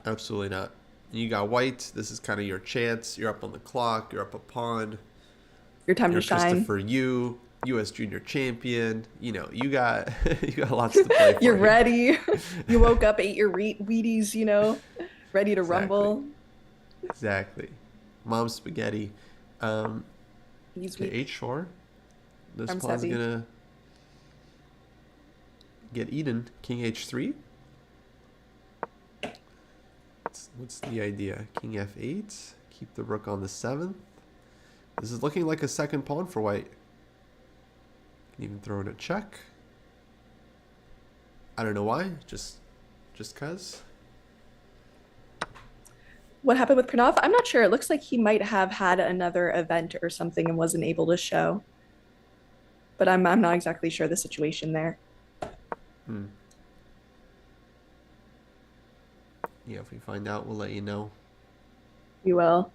absolutely not. And you got white. This is kind of your chance. You're up on the clock. You're up a pawn. Your time You're to shine. Christopher Yu, U.S. Junior Champion. You know, you got you got lots to play for. You're here. ready. You woke up, ate your Wheaties, you know, ready to Exactly. rumble. Exactly. Mom's spaghetti. He's Okay, weak. H4. This Arms pawn's heavy. gonna get eaten. King H3. What's the idea? King F8. Keep the rook on the 7th. This is looking like a second pawn for white. Can even throw in a check. I don't know why. Just cause. What happened with Pranav? I'm not sure. It looks like he might have had another event or something and wasn't able to show. But I'm not exactly sure the situation there. Yeah, if we find out, we'll let you know. We will.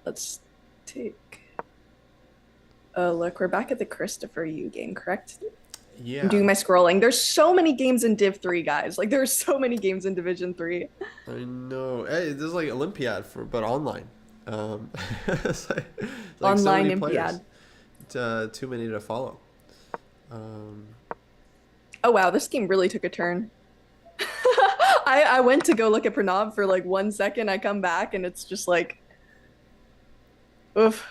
Let's take a look. We're back at the Christopher Yu game, correct? Yeah. I'm doing my scrolling. There's so many games in Div 3, guys. Like, there's so many games in Division 3. I know. Hey, this is like Olympiad but online. It's like Online so many Olympiad. players. Too many to follow. Oh, wow. This game really took a turn. I went to go look at Pranav for like 1 second. I come back and it's just like, oof.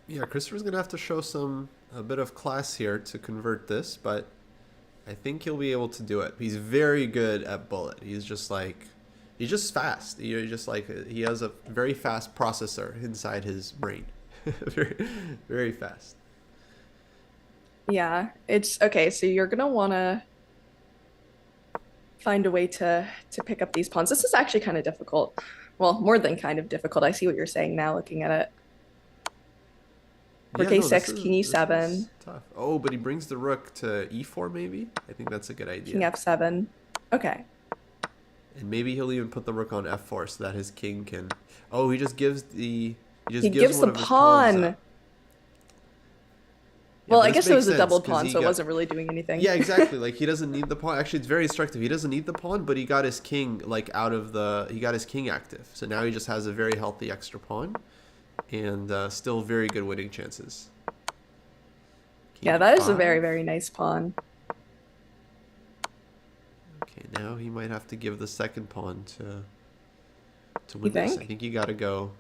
Yeah, Christopher's gonna have to show a bit of class here to convert this, but I think he'll be able to do it. He's very good at bullet. He's just fast. You're just like he has a very fast processor inside his brain. very, very fast. Yeah, it's okay. So you're gonna wanna find a way to pick up these pawns. This is actually kind of difficult. Well, more than kind of difficult. I see what you're saying now, looking at it. Rook A6, King E7. Tough. Oh, but he brings the rook to E4 maybe? I think that's a good idea. King F7. Okay. And maybe he'll even put the rook on F4 so that his king can... Oh, he just gives the... He gives the pawn. Well, I guess it was a doubled pawn, so it wasn't really doing anything. Yeah, exactly. Like, he doesn't need the pawn. Actually, it's very instructive. He doesn't need the pawn, but he got his king, like, he got his king active. So now he just has a very healthy extra pawn. And still very good winning chances. Yeah, that is a very, very nice pawn. Okay, now he might have to give the second pawn to win this. I think you got to go...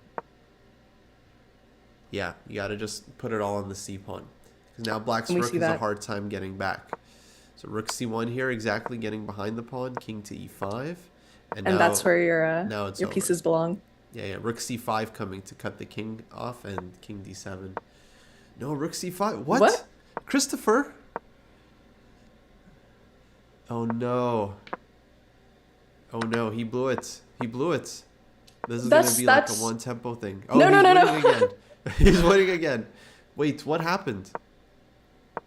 Yeah, you got to just put it all on the C pawn. Because now black's rook has a hard time getting back. So rook C1 here, exactly getting behind the pawn. King to E5. And now, that's where your pieces belong. Yeah, rook C5 coming to cut the king off, and king D7. No, rook C5. What? Christopher? Oh, no. Oh, no, he blew it. He blew it. This is going to be like a one-tempo thing. Oh, no. Again. He's winning again. Wait, what happened?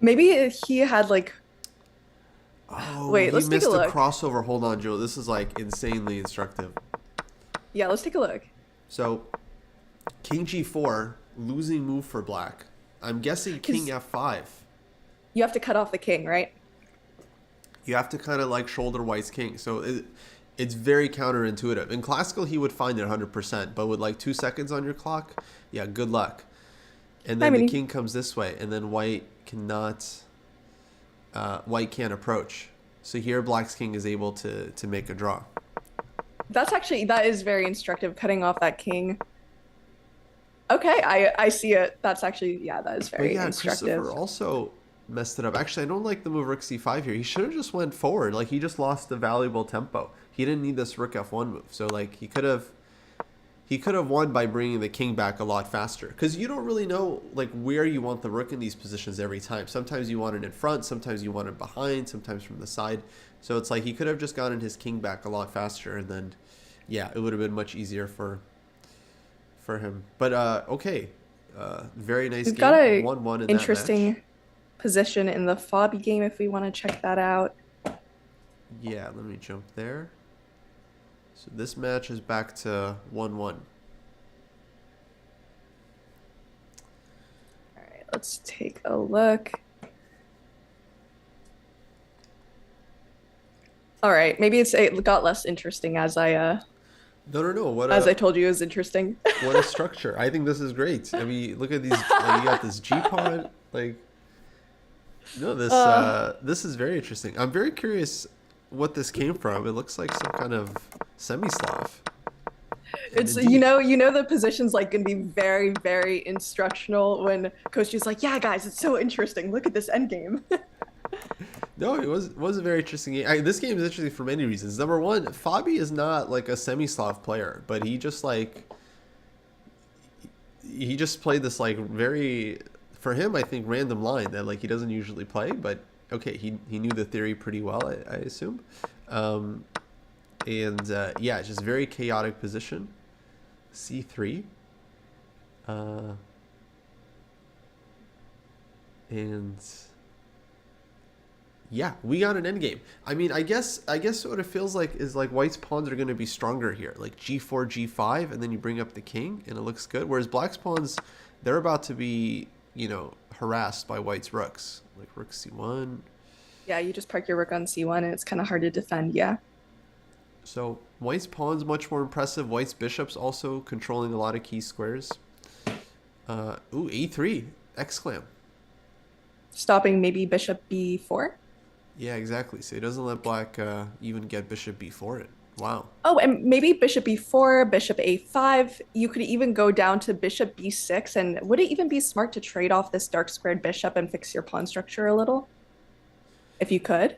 Maybe he had like... Oh, wait, let's take a look. He missed a crossover. Hold on, Joe. This is like insanely instructive. Yeah, let's take a look. So, king G4, losing move for black. I'm guessing king F5. You have to cut off the king, right? You have to kind of like shoulder white's king. So it's very counterintuitive. In classical, he would find it 100%, but with like 2 seconds on your clock, yeah, good luck. And then the king comes this way, and then white can't approach. So here, black's king is able to make a draw. That is very instructive, cutting off that king. Okay, I see it. That's actually, yeah, that is very instructive. Christopher also messed it up. Actually, I don't like the move rook c5 here. He should have just went forward. Like, he just lost the valuable tempo. He didn't need this rook f1 move. So, like, he could have won by bringing the king back a lot faster. Because you don't really know, like, where you want the rook in these positions every time. Sometimes you want it in front. Sometimes you want it behind. Sometimes from the side. So it's like he could have just gotten his king back a lot faster. And then, yeah, it would have been much easier for him. But, okay. Very nice game. We've got a 1-1 in interesting that match. Position in the Fabi game if we want to check that out. Yeah, let me jump there. So this match is back to 1-1. All right, let's take a look. All right, maybe it got less interesting No, no, no. as I told you it was interesting. What a structure. I think this is great. I mean, look at these. Like, you got this G pod. Like, no, uh, this is very interesting. I'm very curious what this came from. It looks like some kind of semi-Slav. And it's indeed, the position's like gonna be very, very instructional when Coach is like, yeah, guys, it's so interesting. Look at this endgame. no, it was a very interesting game. This game is interesting for many reasons. Number one, Fabi is not like a semi-Slav player, but he just played this like very, for him, I think, random line that like he doesn't usually play. But okay, he knew the theory pretty well, I assume. Um, yeah, it's just very chaotic position. C3. Uh, and yeah, we got an endgame. I mean, I guess what it feels like is like White's pawns are going to be stronger here, like G4, G5, and then you bring up the king, and it looks good. Whereas Black's pawns, they're about to be, harassed by White's rooks, like Rook C1. Yeah, you just park your rook on c1 and it's kind of hard to defend. Yeah. So White's pawn's much more impressive. White's bishop's also controlling a lot of key squares. Ooh, A3, exclam. Stopping maybe bishop b4. Yeah, exactly. So he doesn't let Black even get bishop B4 it. Wow. Oh, and maybe bishop b4, bishop a5. You could even go down to bishop b6. And would it even be smart to trade off this dark squared bishop and fix your pawn structure a little? If you could.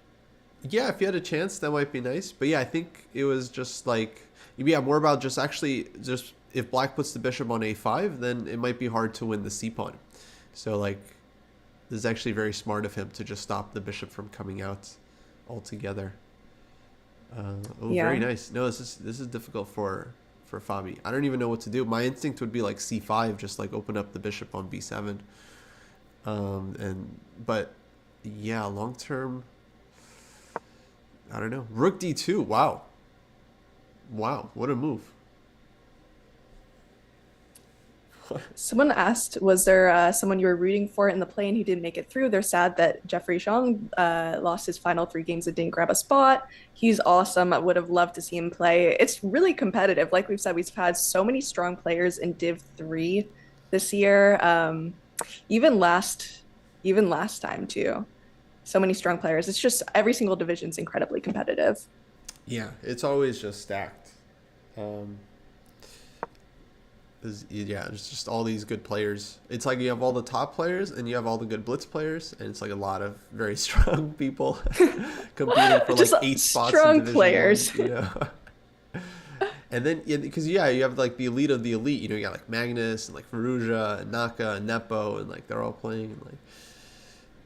Yeah, if you had a chance, that might be nice. But yeah, I think it was just like, yeah, more about just if Black puts the bishop on A5, then it might be hard to win the C pawn. So like, this is actually very smart of him to just stop the bishop from coming out altogether. Oh, Yeah. very nice. No, this is difficult for Fabi. I don't even know what to do. My instinct would be like C5, just like open up the bishop on B7. But yeah, long term, I don't know. Rook D2. Wow. Wow, what a move. Someone asked, was there someone you were rooting for in the play and who didn't make it through? They're sad that Jeffrey Zhang lost his final 3 games and didn't grab a spot. He's awesome. I would have loved to see him play. It's really competitive. Like we've said, we've had so many strong players in Div 3 this year. Even last time too. So many strong players. It's just every single division's incredibly competitive. Yeah, it's always just stacked. Um, yeah, it's just all these good players. It's like you have all the top players and you have all the good blitz players, and it's like a lot of very strong people competing for like Just 8 spots in strong Division players. 1. And then, because yeah, you have like the elite of the elite. You got like Magnus and like Faruja and Naka and Nepo, and like they're all playing, and like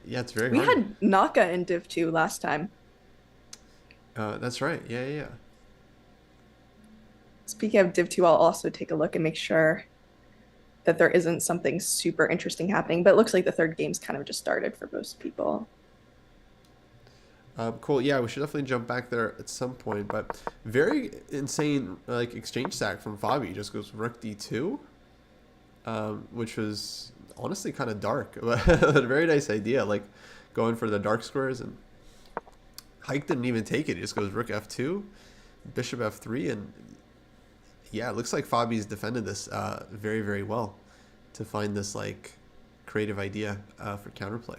yeah, it's very We hard. had Naka in Div 2 last time. That's right. Yeah, yeah, yeah. Speaking of Div 2, I'll also take a look and make sure that there isn't something super interesting happening. But it looks like the third game's kind of just started for most people. Cool. Yeah, we should definitely jump back there at some point. But very insane like exchange stack from Fabi. He just goes Rook D2, which was honestly kind of dark, but a very nice idea. Like going for the dark squares, and Hike didn't even take it. He just goes Rook F2, Bishop F3, and yeah, it looks like Fabi's defended this very, very well to find this like creative idea for counterplay.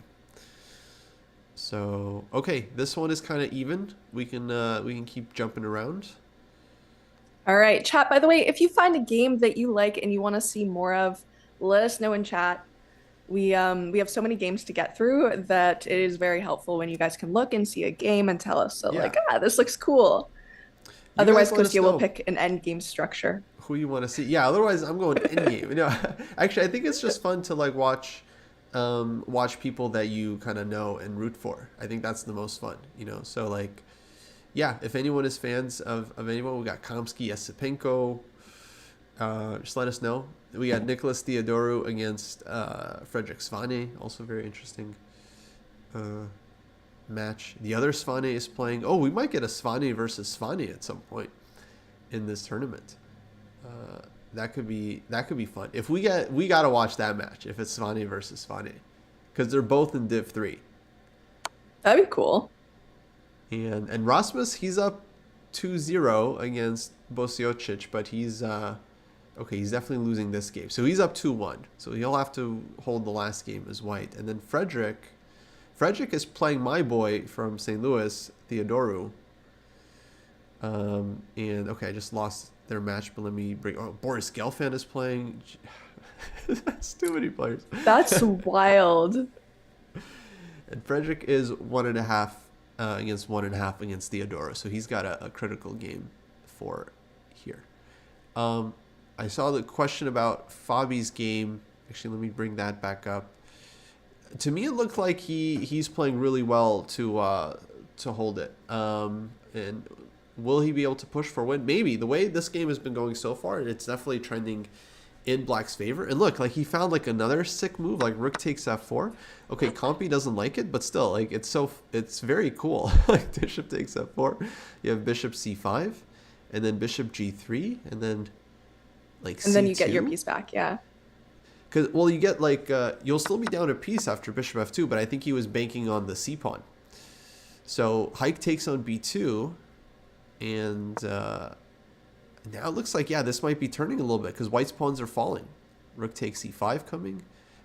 So okay, this one is kind of even. We can keep jumping around. All right, chat. By the way, if you find a game that you like and you want to see more of, let us know in chat. We have so many games to get through that it is very helpful when you guys can look and see a game and tell us. So Yeah. like, this looks cool. You Otherwise, guys let us Kostya will know pick an end game structure. who you want to see. Yeah, otherwise I'm going in game. Actually, I think it's just fun to like watch people that you kind of know and root for. I think that's the most fun. So like, yeah, if anyone is fans of anyone, we got Kamsky, Yesipenko. Just let us know. We got Nicholas Theodoru against Frederick Svane, also very interesting match. The other Svane is playing. Oh, we might get a Svane versus Svane at some point in this tournament. That could be fun. If we gotta watch that match if it's Svane versus Svane, because they're both in Div 3. That'd be cool. And Rasmus, he's up 2-0 against Bosiocic, but he's okay, he's definitely losing this game. So he's up 2-1. So he'll have to hold the last game as white. And then Frederick is playing my boy from St. Louis, Theodoru. And okay, I just lost their match, but let me bring. Oh, Boris Gelfand is playing. That's too many players. That's wild. And Frederick is 1.5 against 1.5 against Theodora, so he's got a critical game for here. I saw the question about Fabi's game. Actually, let me bring that back up. To me, it looked like he's playing really well to hold it. And will he be able to push for a win? Maybe. The way this game has been going so far, it's definitely trending in Black's favor. And look, like he found like another sick move, like Rook takes F4. Okay, Compy doesn't like it, but still, like it's very cool. Like Bishop takes F4. You have Bishop C5, and then Bishop G3, and then like and C2. then you get your piece back, yeah. Because well, you get like you'll still be down a piece after Bishop F2, but I think he was banking on the C pawn. So Hike takes on B2, and now it looks like, yeah, this might be turning a little bit because White's pawns are falling. Rook takes C5 coming.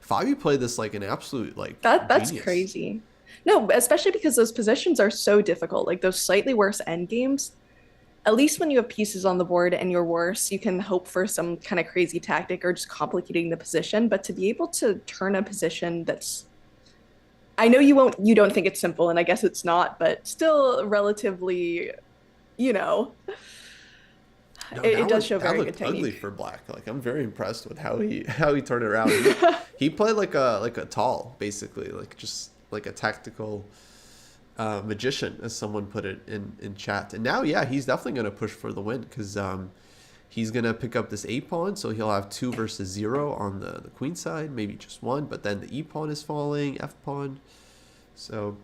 Fabi played this like an absolute like That's genius. crazy. No, especially because those positions are so difficult. Like those slightly worse endgames. At least when you have pieces on the board and you're worse, you can hope for some kind of crazy tactic or just complicating the position. But to be able to turn a position that's, I know you don't think it's simple, and I guess it's not, but still relatively, you know, No, it does show very good technique. Ugly for Black. Like I'm very impressed with how he turned it around. He played like a tall, basically, like just like a tactical magician, as someone put it in chat. And now, yeah, he's definitely going to push for the win because he's going to pick up this A pawn, so he'll have 2 versus 0 on the queen side, maybe just 1, but then the E pawn is falling, F pawn. So,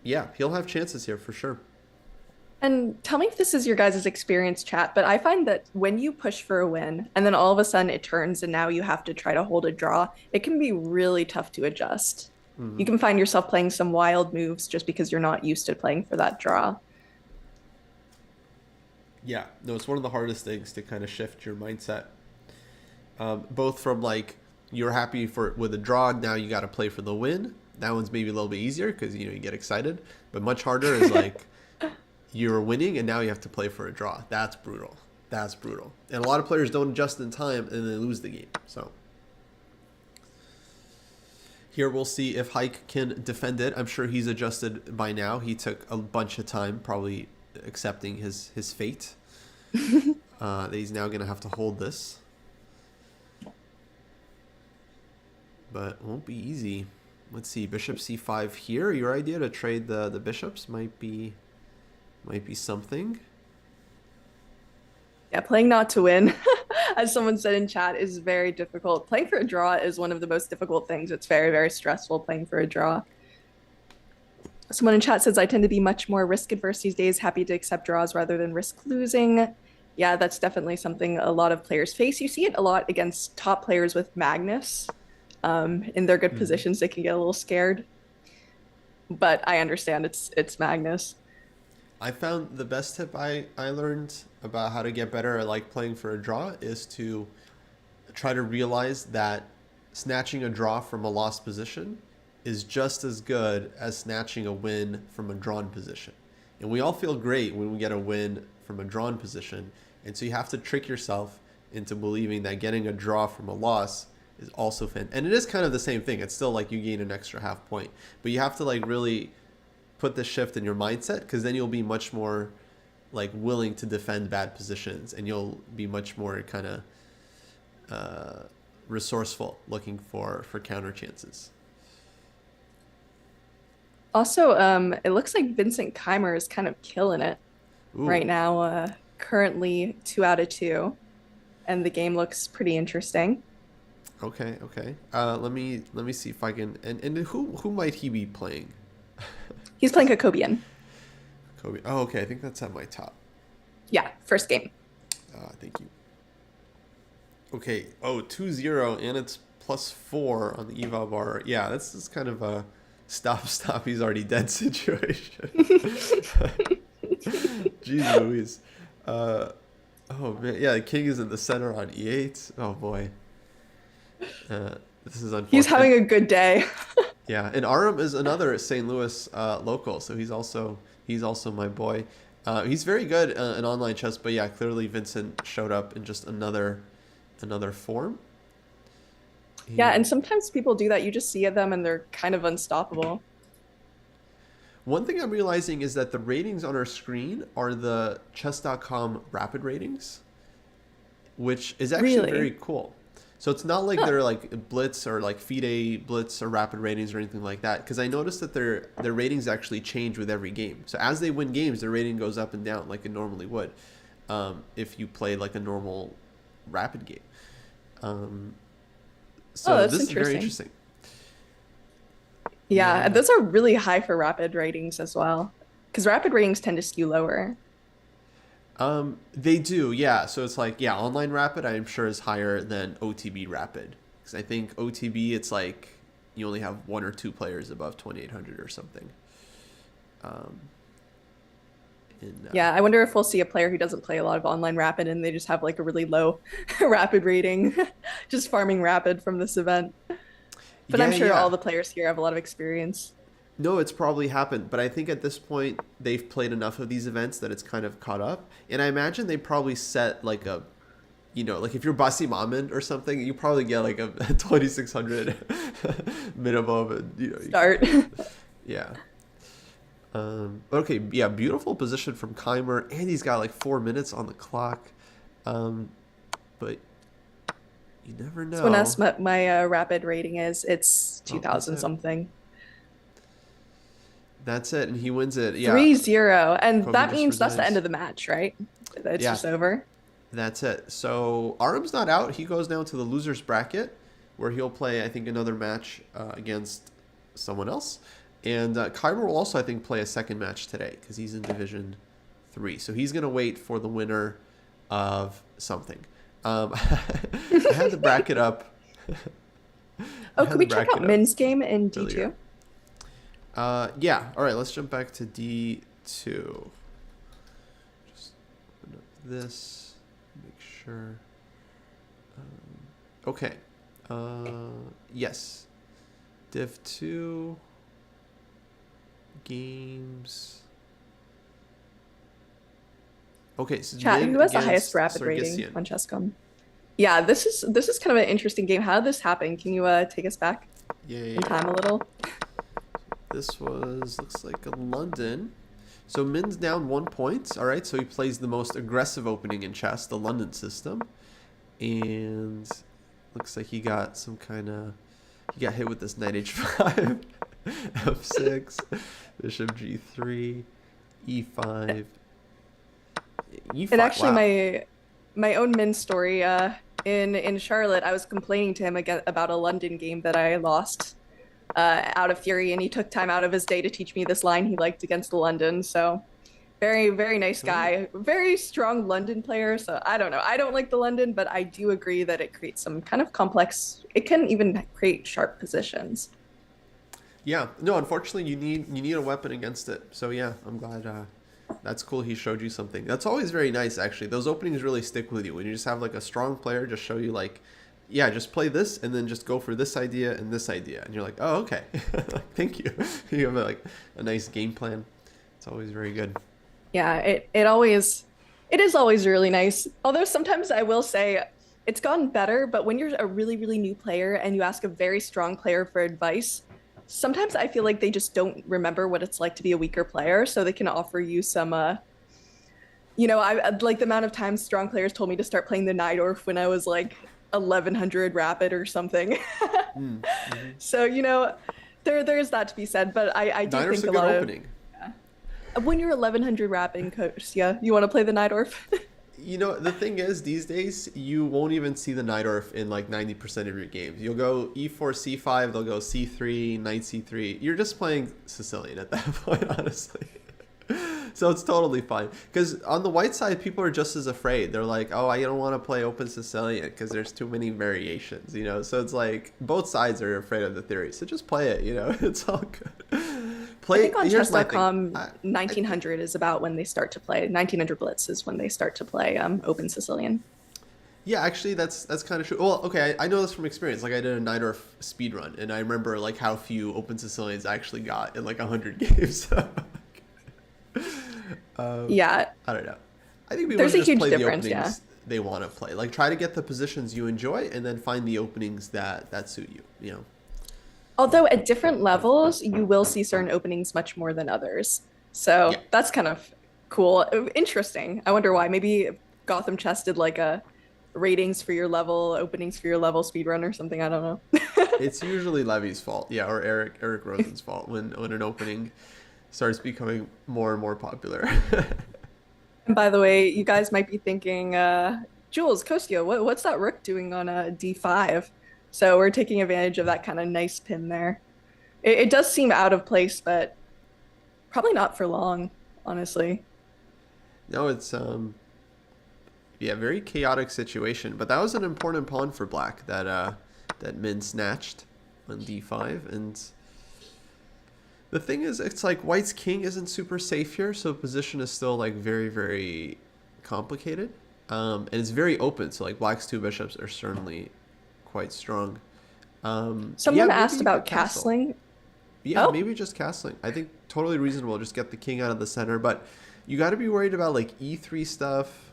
yeah, he'll have chances here for sure. And tell me if this is your guys' experience, chat, but I find that when you push for a win and then all of a sudden it turns and now you have to try to hold a draw, it can be really tough to adjust. Mm-hmm. You can find yourself playing some wild moves just because you're not used to playing for that draw. Yeah, no, it's one of the hardest things to kind of shift your mindset. Both from like you're happy with a draw, now you got to play for the win. That one's maybe a little bit easier because you get excited, but much harder is like you're winning and now you have to play for a draw. That's brutal. That's brutal. And a lot of players don't adjust in time and they lose the game. So here we'll see if Hike can defend it. I'm sure he's adjusted by now. He took a bunch of time probably accepting his fate. That he's now going to have to hold this. But it won't be easy. Let's see, Bishop C5 here. Your idea to trade the bishops might be something. Yeah, playing not to win, as someone said in chat, is very difficult. Playing for a draw is one of the most difficult things. It's very, very stressful playing for a draw. Someone in chat says, I tend to be much more risk adverse these days, happy to accept draws rather than risk losing. Yeah, that's definitely something a lot of players face. You see it a lot against top players with Magnus. In their good positions, they can get a little scared. But I understand it's Magnus. I found the best tip I learned about how to get better at like playing for a draw is to try to realize that snatching a draw from a lost position is just as good as snatching a win from a drawn position. And we all feel great when we get a win from a drawn position. And so you have to trick yourself into believing that getting a draw from a loss is also fun. And it is kind of the same thing. It's still like you gain an extra half point. But you have to like really put the shift in your mindset, because then you'll be much more like willing to defend bad positions, and you'll be much more kind of resourceful looking for counter chances. Also, it looks like Vincent Keimer is kind of killing it right now. Currently 2 out of 2, and the game looks pretty interesting. Okay. Let me see if I can. And who might he be playing? He's playing Kobe. Oh, okay. I think that's at my top. Yeah, first game. Thank you. Okay. Oh, 2-0, and it's +4 on the eval bar. Yeah, that's kind of stop, he's already dead situation. Jeez Louise. Oh man, yeah, the king is in the center on e8. Oh boy. This is unfortunate. He's having a good day. Yeah, and Aram is another St. Louis local, so he's also my boy. He's very good in online chess, but yeah, clearly Vincent showed up in just another form. Yeah, and sometimes people do that. You just see them and they're kind of unstoppable. One thing I'm realizing is that the ratings on our screen are the chess.com rapid ratings, which is actually Really? very cool. So it's not like they're like Blitz or like FIDE Blitz or rapid ratings or anything like that. Because I noticed that their ratings actually change with every game. So as they win games, their rating goes up and down like it normally would, if you play like a normal rapid game. So That's this is very interesting. interesting. Yeah, Yeah. and those are really high for rapid ratings as well. Because rapid ratings tend to skew lower. They do, yeah. So it's like, yeah, online rapid I'm sure is higher than OTB rapid. Because I think OTB it's like you only have one or two players above 2800 or something. Um, Yeah, I wonder if we'll see a player who doesn't play a lot of online rapid and they just have like a really low rapid rating, just farming rapid from this event. But yeah, I'm sure all yeah. the players here have a lot of experience. No, it's probably happened, but I think at this point they've played enough of these events that it's kind of caught up. And I imagine they probably set like a, like if you're Basi Mamin or something, you probably get like a 2600 minimum. And, Start. yeah. Okay, yeah, beautiful position from Keimer, and he's got like 4 minutes on the clock. But you never Someone know. asked my rapid rating is. It's Oh, that's 2000 it. something. That's it, and he wins it. Yeah, 3-0. And Kobe that just means that's the end resigns. of the match, right? It's Yeah, just over. that's it. So Aram's not out. He goes down to the losers bracket, where he'll play, I think, another match against someone else. And Keimer will also, I think, play a second match today because he's in Division 3. So he's going to wait for the winner of something. I had the bracket up. I Oh, had could the we check bracket out up Min's game in earlier. D2? Yeah. All right. Let's jump back to D2. Just open up this. Make sure. Okay. Yes. Div 2. Games. Okay. So Chat, Min who has the highest against rapid rating Sargsyan. on Chess.com? Yeah, this is kind of an interesting game. How did this happen? Can you take us back Yeah, yeah, in yeah. time a little? This looks like a London. So Min's down 1 point. All right. So he plays the most aggressive opening in chess, the London system. And looks like he got he got hit with this knight h5, f6, bishop g3, e5, e5. And actually, Wow. my own Min story. In Charlotte, I was complaining to him again about a London game that I lost out of fury, and he took time out of his day to teach me this line he liked against the London. So very, very nice Oh, guy, very strong London player. So I don't know. I don't like the London, but I do agree that it creates some kind of complex. It can even create sharp positions. yeah. No, unfortunately, you need a weapon against it. So yeah, I'm glad. That's cool. He showed you something. That's always very nice, actually. Those openings really stick with you when you just have like a strong player just show you like, yeah, just play this and then just go for this idea and this idea, and you're like, oh, okay, thank you. You have like a nice game plan. It's always very good. Yeah, it is always really nice. Although sometimes I will say it's gotten better, but when you're a really, really new player and you ask a very strong player for advice, sometimes I feel like they just don't remember what it's like to be a weaker player, so they can offer you some I like the amount of times strong players told me to start playing the Najdorf when I was like 1100 rapid or something. Mm, hmm. So, there's that to be said, but I do Niners think a a good lot of opening. when you're 1100 rapping, coach, yeah, you want to play the Najdorf? The thing is, these days, you won't even see the Najdorf in like 90% of your games. You'll go e4, c5, they'll go c3, knight c3. You're just playing Sicilian at that point, honestly. So it's totally fine. Because on the white side, people are just as afraid. They're like, oh, I don't want to play open Sicilian because there's too many variations, you know? So it's like both sides are afraid of the theory. So just play it, you know? It's all good. I Play. think on Here's my thing. chess.com, I, 1900 is about when they start to play. 1900 Blitz is when they start to play Open Sicilian. Yeah, actually, that's kind of true. Well, okay, I know this from experience. Like, I did a Najdorf speed run, and I remember like how few Open Sicilians I actually got in like 100 games. Yeah, I don't know. I think people there's should a just huge play the difference. Yeah. openings they want to play. Like, try to get the positions you enjoy, and then find the openings that suit you. You know. Although at different levels, you will see certain openings much more than others. So Yeah. that's kind of cool. Interesting. I wonder why. Maybe Gotham Chess did like a ratings for your level, openings for your level speedrun or something. I don't know. It's usually Levy's fault, yeah, or Eric Rosen's fault when an opening starts becoming more and more popular. And by the way, you guys might be thinking, Jules, Kostya, what's that rook doing on a d5? So we're taking advantage of that kind of nice pin there. It does seem out of place, but probably not for long, honestly. No, it's yeah, very chaotic situation. But that was an important pawn for black that Min snatched on d5. And the thing is, it's like white's king isn't super safe here, so position is still like very, very complicated. And it's very open, so like black's two bishops are certainly quite strong. Someone yeah, asked maybe about castle. castling. Yeah, Oh, maybe just castling. I think totally reasonable. Just get the king out of the center, but you got to be worried about like e3 stuff,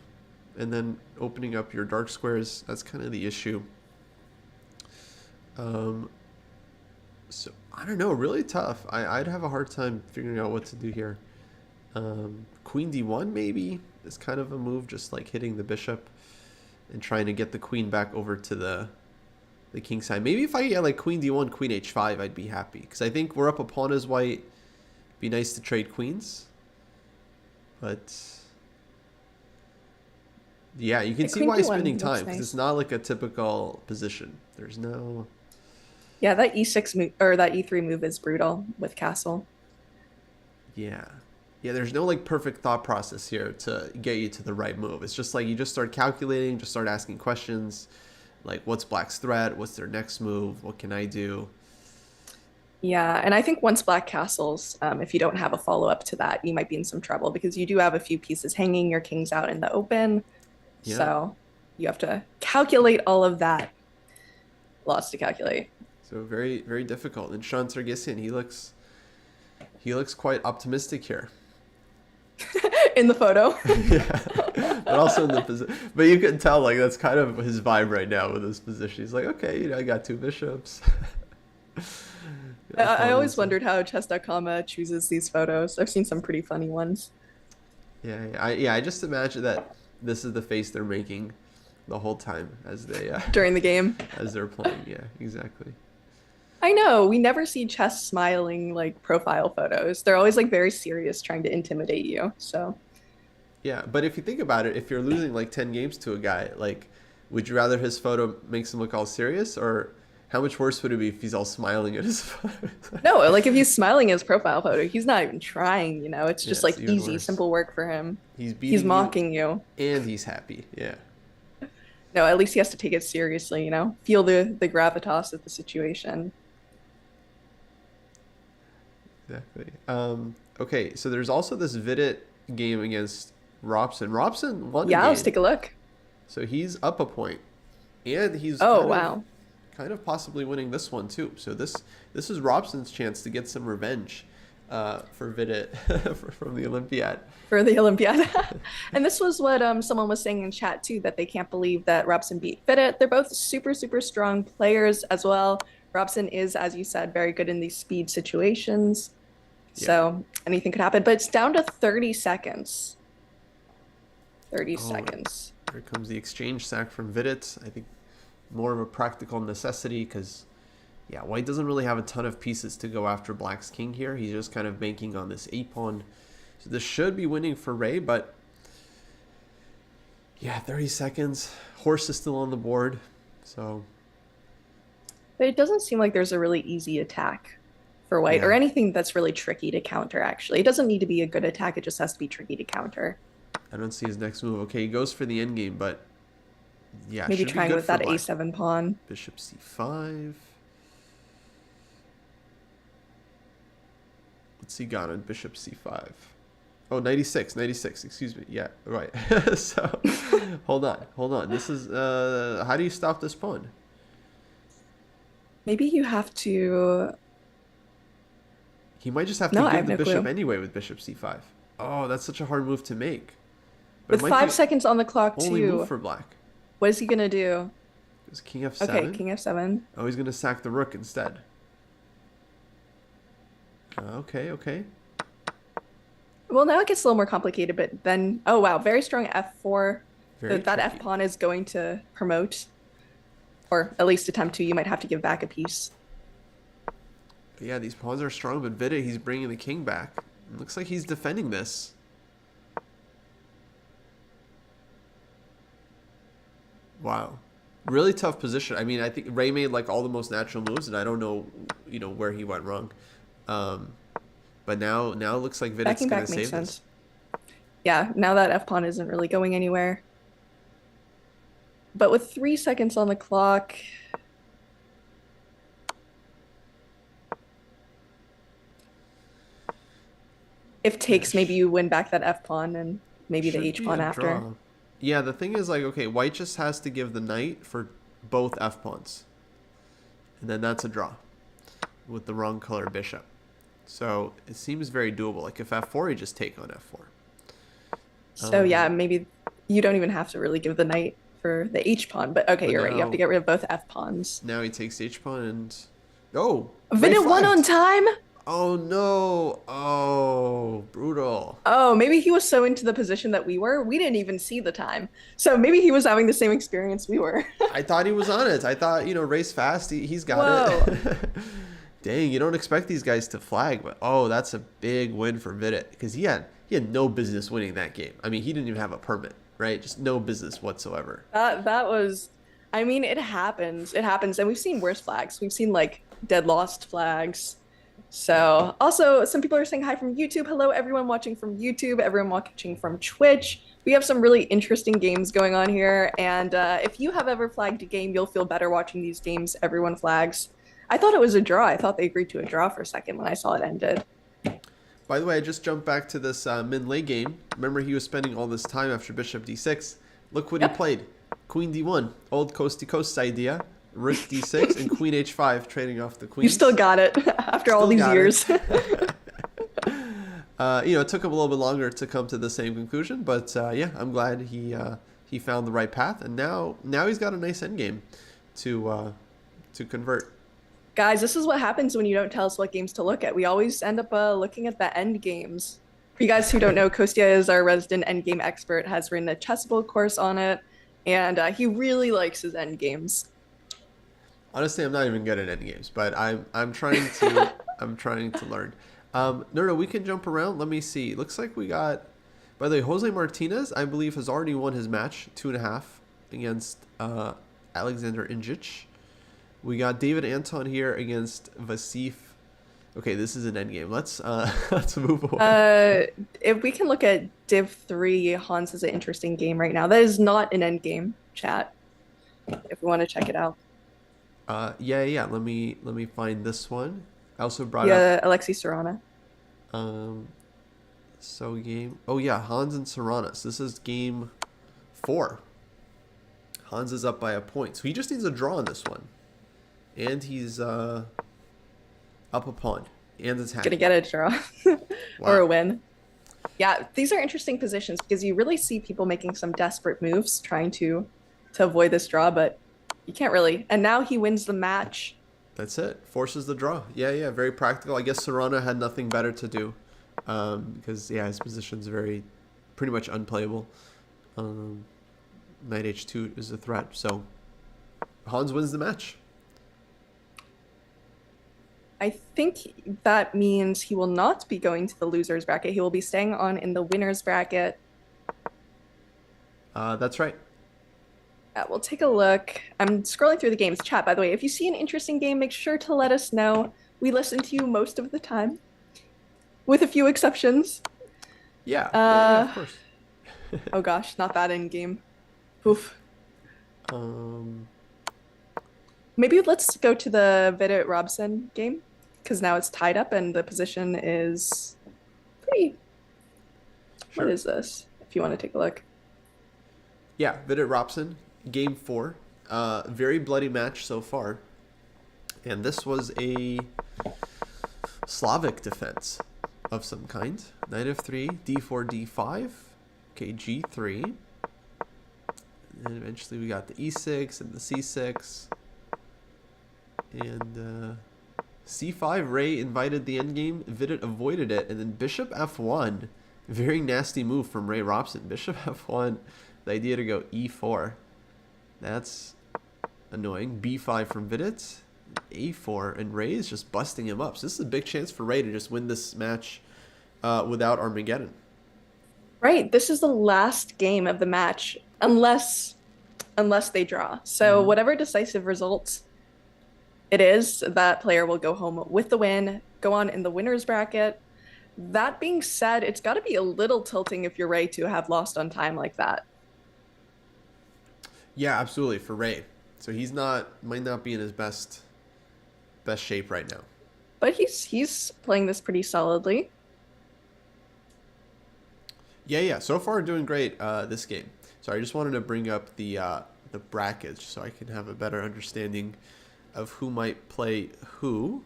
and then opening up your dark squares. That's kind of the issue. So I don't know. Really tough. I'd have a hard time figuring out what to do here. Queen d1 maybe is kind of a move, just like hitting the bishop and trying to get the queen back over to the king side. Maybe if I get like queen d1, queen h5, I'd be happy. Because I think we're up a pawn as white. Be nice to trade queens. But yeah, you can see queen why d1 spending looks time. Because nice. it's not like a typical position. There's no... Yeah, that e6 move or that e3 move is brutal with castle. Yeah. Yeah, there's no like perfect thought process here to get you to the right move. It's just like you just start calculating, just start asking questions. Like, what's black's threat? What's their next move? What can I do? Yeah, and I think once black castles, if you don't have a follow-up to that, you might be in some trouble because you do have a few pieces hanging, your king's out in the open. Yeah. So you have to calculate all of that. Lots to calculate. So very, very difficult. And Sean Sargsyan, he looks quite optimistic here. In the photo. Yeah. But also in the position. But you can tell like that's kind of his vibe right now with his position. He's like, okay, you know, I got two bishops. I always wondered how chess.com chooses these photos. I've seen some pretty funny ones. Yeah, I just imagine that this is the face they're making the whole time as they During the game. as they're playing. Yeah, exactly. I know, we never see chess smiling like profile photos. They're always like very serious trying to intimidate you. So Yeah, but if you think about it, if you're losing like 10 games to a guy, like, would you rather his photo makes him look all serious, or how much worse would it be if he's all smiling at his photo? no, like if he's smiling at his profile photo, he's not even trying, you know. It's just Yeah, like it's even easy, worse. simple work for him. He's beating He's mocking you. and he's happy. Yeah, No, at least he has to take it seriously, you know. Feel the gravitas of the situation. exactly. Okay, so there's also this Vidit game against Robson. Robson won a Yeah, game, let's take a look. so he's up a point, and he's Oh, wow. kind of possibly winning this one too. So this is Robson's chance to get some revenge for Vidit from the Olympiad. For the Olympiad. And this was what someone was saying in chat too, that they can't believe that Robson beat Fidit. They're both super, super strong players as well. Robson is, as you said, very good in these speed situations. Yeah. So anything could happen, but it's down to 30 seconds. 30 Oh, seconds. Here comes the exchange sack from Vidit. I think more of a practical necessity because, yeah, white doesn't really have a ton of pieces to go after black's king here. He's just kind of banking on this 8-pawn. So this should be winning for Ray, but yeah, 30 seconds. Horse is still on the board, so But it doesn't seem like there's a really easy attack for white, or Yeah. anything that's really tricky to counter, actually. It doesn't need to be a good attack, it just has to be tricky to counter. I don't see his next move. Okay, he goes for the endgame, but yeah, Maybe should be trying good with for that black. a7 pawn. Bishop c5. What's he got on bishop c5? Oh, 96, 96, excuse me. Yeah, right. So, hold on. This is, how do you stop this pawn? Maybe you have to... He might just have to No, I give have the no bishop clue. anyway with bishop c5. Oh, that's such a hard move to make. But it With might be 5 seconds on the clock, only move too. for black. What is he gonna do? Is king Okay, f7? king f7. Oh, he's going to sack the rook instead. Okay. Well, now it gets a little more complicated, but then... Oh, wow, very strong f4. Very That tricky. f pawn is going to promote, or at least attempt to. You might have to give back a piece. But yeah, these pawns are strong, but Vida, he's bringing the king back. It looks like he's defending this. Wow. Really tough position. I mean, I think Ray made like all the most natural moves, and I don't know, where he went wrong. But now it looks like Vidit's Backing going back to makes save this. sense. Yeah, now that f pawn isn't really going anywhere. But with 3 seconds on the clock, if takes, maybe you win back that f pawn and maybe the Should h be pawn a after. draw. Yeah, the thing is, like, okay, white just has to give the knight for both f pawns, and then that's a draw with the wrong color bishop. So it seems very doable. Like if f4, you just take on f4. So yeah, maybe you don't even have to really give the knight for the h pawn. But okay, But you're right. You have now- to get rid of both f pawns. Now he takes h pawn and Ray Vidit won on flagged. time. Oh no! Oh, brutal. Oh, maybe he was so into the position that we were. We didn't even see the time. So maybe he was having the same experience we were. I thought he was on it. I thought, race fast. He's got Whoa. it. Dang, you don't expect these guys to flag, but oh, that's a big win for Vidit because he had no business winning that game. I mean, he didn't even have a permit, right? Just no business whatsoever. That was, I mean, it happens. It happens, and we've seen worse flags. We've seen like dead lost flags. So also, some people are saying hi from YouTube. Hello, everyone watching from YouTube, everyone watching from Twitch. We have some really interesting games going on here, and if you have ever flagged a game, you'll feel better watching these games. Everyone flags. I thought it was a draw. I thought they agreed to a draw for a second when I saw it ended. By the way, I just jumped back to this Min Lei game. Remember, he was spending all this time after bishop d6. Look what he played. Queen d1, old coast to coast idea. Rook d6 and queen h5, trading off the queen. You still got it after all Still these got years. It took him a little bit longer to come to the same conclusion, but yeah, I'm glad he found the right path, and now he's got a nice endgame to convert. Guys, this is what happens when you don't tell us what games to look at. We always end up looking at the end games. For you guys who don't know, Kostya is our resident endgame expert, has written a chessable course on it, and he really likes his end games. Honestly, I'm not even good at endgames, but I'm trying to I'm trying to learn. No, we can jump around. Let me see. Looks like we got. By the way, Jose Martinez, I believe, has already won his match 2.5 against Alexander Ingic. We got David Anton here against Vasif. Okay, this is an endgame. Let's move away. If we can look at Div 3, Hans is an interesting game right now. That is not an endgame, chat. If we want to check it out. Yeah. Let me find this one. I also brought Yeah, Alexei Serrana. So game. Oh yeah, Hans and Serranos. This is game 4. Hans is up by a point, so he just needs a draw on this one, and he's up a pawn and attacking. Gonna get a draw or a win. Yeah, these are interesting positions because you really see people making some desperate moves trying to avoid this draw, but you can't really. And now he wins the match. That's it. Forces the draw. Yeah. Very practical. I guess Serrano had nothing better to do because his position's pretty much unplayable. Knight h2 is a threat, so Hans wins the match. I think that means he will not be going to the loser's bracket. He will be staying on in the winner's bracket. That's right. We'll take a look. I'm scrolling through the games. Chat, by the way, if you see an interesting game, make sure to let us know. We listen to you most of the time, with a few exceptions. Yeah, of course. Oh gosh, not that in game. Oof. Um, Maybe let's go to the Vidit Robson game because now it's tied up and the position is pretty. What sure. is this? If you want to take a look. Yeah, Vidit Robson, game 4. Very bloody match so far. And this was a Slavic defense of some kind. Knight of 3, d4, d5. Okay, g3. And eventually we got the e6 and the c6. And c5, Ray invited the endgame. Vidit avoided it. And then bishop f1. Very nasty move from Ray Robson. Bishop f1. The idea to go e4. That's annoying. b5 from Vidit. a4. And Ray is just busting him up. So this is a big chance for Ray to just win this match without Armageddon. Right, this is the last game of the match, unless they draw. So whatever decisive results it is, that player will go home with the win, go on in the winner's bracket. That being said, it's got to be a little tilting if you're Ray to have lost on time like that. Yeah, absolutely, for Ray. So might not be in his best shape right now. But he's playing this pretty solidly. Yeah. So far, doing great this game. So I just wanted to bring up the brackets so I can have a better understanding of who might play who.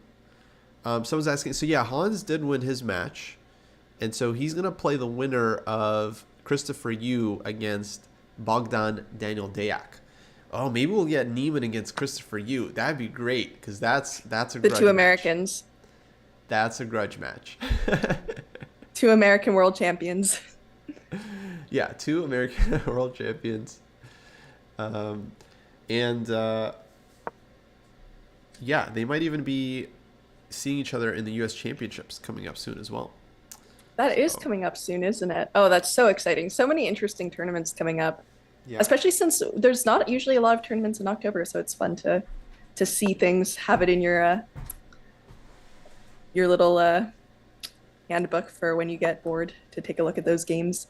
Someone's asking. So yeah, Hans did win his match, and so he's gonna play the winner of Christopher Yu against Bogdan Daniel Dayak. Oh, maybe we'll get Neiman against Christopher Yu. That'd be great because that's a The grudge two match. Americans. That's a grudge match. Two American world champions. Yeah, two American world champions. And yeah, they might even be seeing each other in the U.S. Championships coming up soon as well. That is coming up soon, isn't it? Oh, that's so exciting. So many interesting tournaments coming up. Yeah. Especially since there's not usually a lot of tournaments in October, so it's fun to see things, have it in your little handbook for when you get bored to take a look at those games.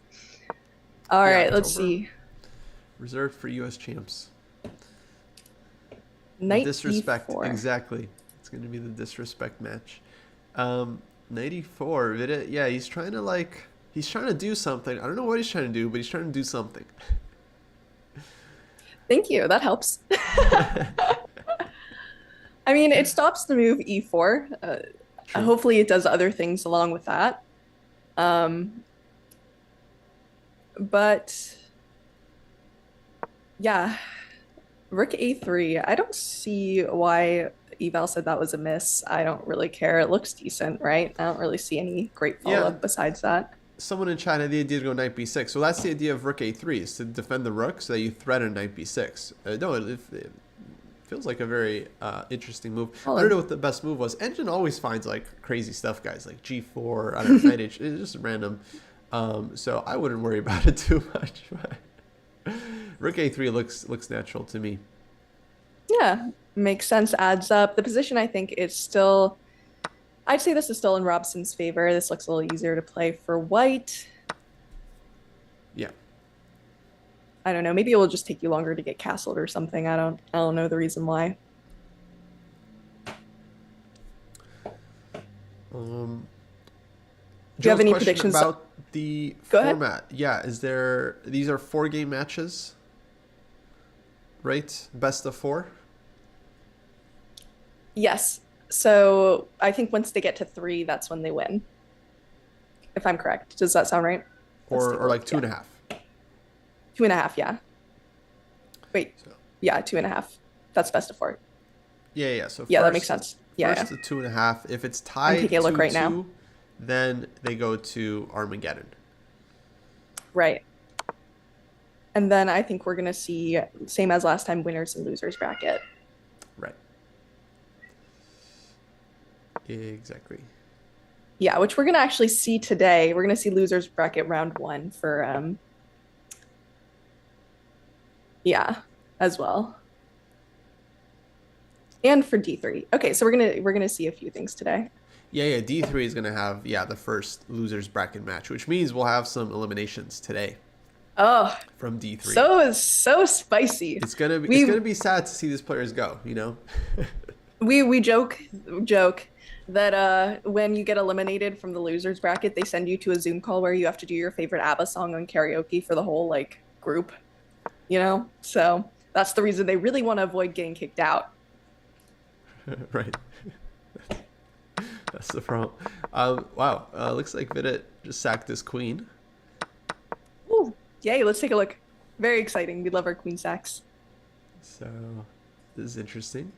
All right, let's see. Reserved for U.S. champs. Knight disrespect, E4. exactly. It's going to be the disrespect match. Knight E4, yeah, he's trying to do something. I don't know what he's trying to do, but he's trying to do something. Thank you. That helps. I mean, it stops the move E4. Hopefully it does other things along with that. But yeah, Rook A3. I don't see why Eval said that was a miss. I don't really care. It looks decent, right? I don't really see any great follow-up besides that. Someone in chat had the idea to go Knight B6. So that's the idea of Rook A3, is to defend the rook so that you threaten Knight B6. No, it feels like a very interesting move. I don't know what the best move was. Engine always finds like crazy stuff, guys, like G4, I don't know, Knight H. It's just random. So I wouldn't worry about it too much. Rook A3 looks natural to me. Yeah, makes sense, adds up. The position, I think, is still... I'd say this is still in Robson's favor. This looks a little easier to play for white. Yeah. I don't know. Maybe it will just take you longer to get castled or something. I don't know the reason why. Do you have any predictions about the format? Yeah, these are 4-game matches, right? Best of 4? Yes. So I think once they get to 3, that's when they win. If I'm correct. Does that sound right? Or like 2.5? 2.5, yeah. Wait. So. Yeah, 2.5. That's best of 4. Yeah. So yeah, that makes sense. Yeah. First to 2.5. If it's tied I'm taking a look right 2, now. Then they go to Armageddon. Right. And then I think we're gonna see, same as last time, winners and losers bracket. Right. Exactly. Yeah, which we're gonna actually see today. We're gonna see losers bracket round 1 for yeah, as well. And for D3. Okay, so we're gonna see a few things today. Yeah, D3 is going to have, the first losers bracket match, which means we'll have some eliminations today Oh, from D3. so spicy. It's gonna be sad to see these players go, you know? We joke that when you get eliminated from the losers bracket, they send you to a Zoom call where you have to do your favorite ABBA song on karaoke for the whole like group, you know? So that's the reason they really want to avoid getting kicked out. Right. That's the problem. Wow. Looks like Vidit just sacked his queen. Ooh, yay, let's take a look. Very exciting. We love our queen sacks. So this is interesting.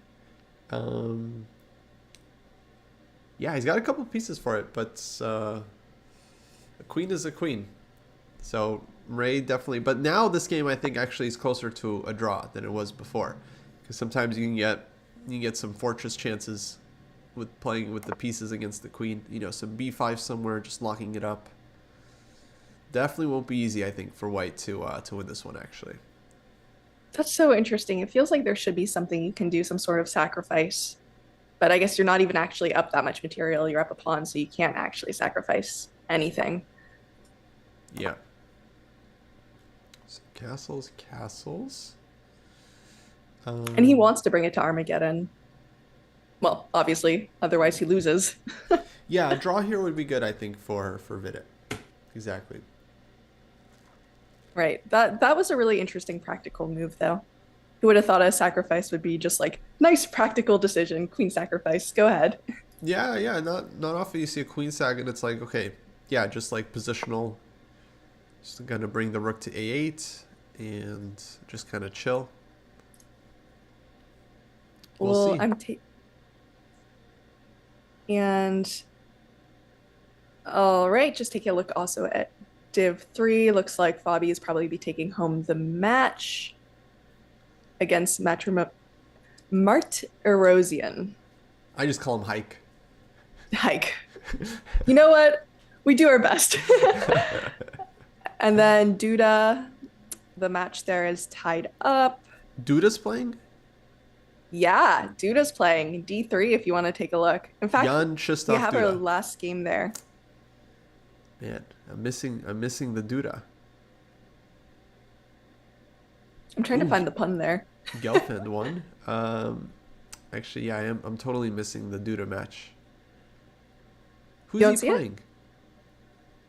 Yeah, he's got a couple pieces for it, but a queen is a queen. So Ray definitely, but now this game I think actually is closer to a draw than it was before, because sometimes you can get some fortress chances with playing with the pieces against the queen. You know, some b5 somewhere, just locking it up. Definitely won't be easy, I think, for white to win this one actually. That's so interesting. It feels like there should be something you can do, some sort of sacrifice. But I guess you're not even actually up that much material. You're up a pawn, so you can't actually sacrifice anything. Yeah. So castles. And he wants to bring it to Armageddon. Well, obviously, otherwise he loses. Yeah, a draw here would be good, I think, for Vidit. Exactly. Right. That was a really interesting practical move, though. Who would have thought a sacrifice would be just like nice practical decision, queen sacrifice. Go ahead. Yeah. Not often you see a queen sack and it's like, okay, yeah, just like positional. Just gonna bring the rook to a8 and just kind of chill. We'll see. And all right, just taking a look also at Div 3. Looks like Fabi is probably be taking home the match against Mart Erosian. I just call him Hike. Hike. You know what? We do our best. And then Duda, the match there is tied up. Duda's playing? Yeah, Duda's playing D3 if you want to take a look. In fact, we have Duda. our last game there. Man, I'm missing the Duda. I'm trying to find the pun there. Gelfand won. Actually, yeah, I'm totally missing the Duda match. Who's he playing?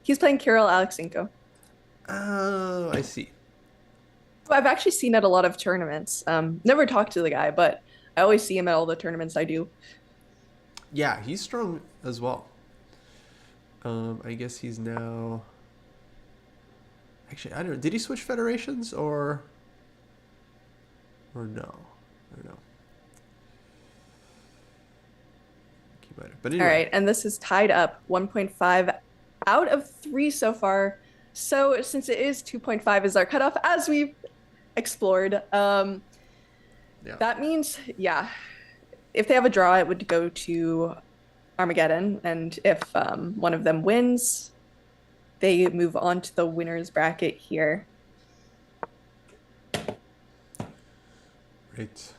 He's playing Kirill Alexenko. Oh, I see. I've actually seen at a lot of tournaments. Never talked to the guy, but I always see him at all the tournaments I do. Yeah, he's strong as well. I guess he's now... Actually, I don't know. Did he switch federations or no? I don't know. But anyway. All right, and this is tied up 1.5 out of 3 so far. So since it is 2.5 is our cutoff, as we've explored, that means, if they have a draw, it would go to Armageddon, and if one of them wins, they move on to the winner's bracket here. Right.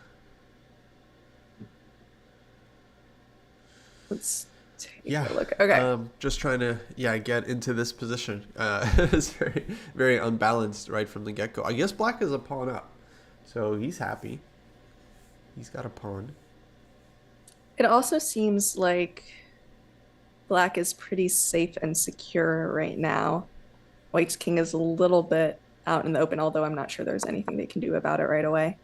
Let's take a look. Okay. Just trying to get into this position. It's very, very unbalanced right from the get-go. I guess black is a pawn up, so he's happy. He's got a pawn. It also seems like black is pretty safe and secure right now. White's king is a little bit out in the open, although I'm not sure there's anything they can do about it right away.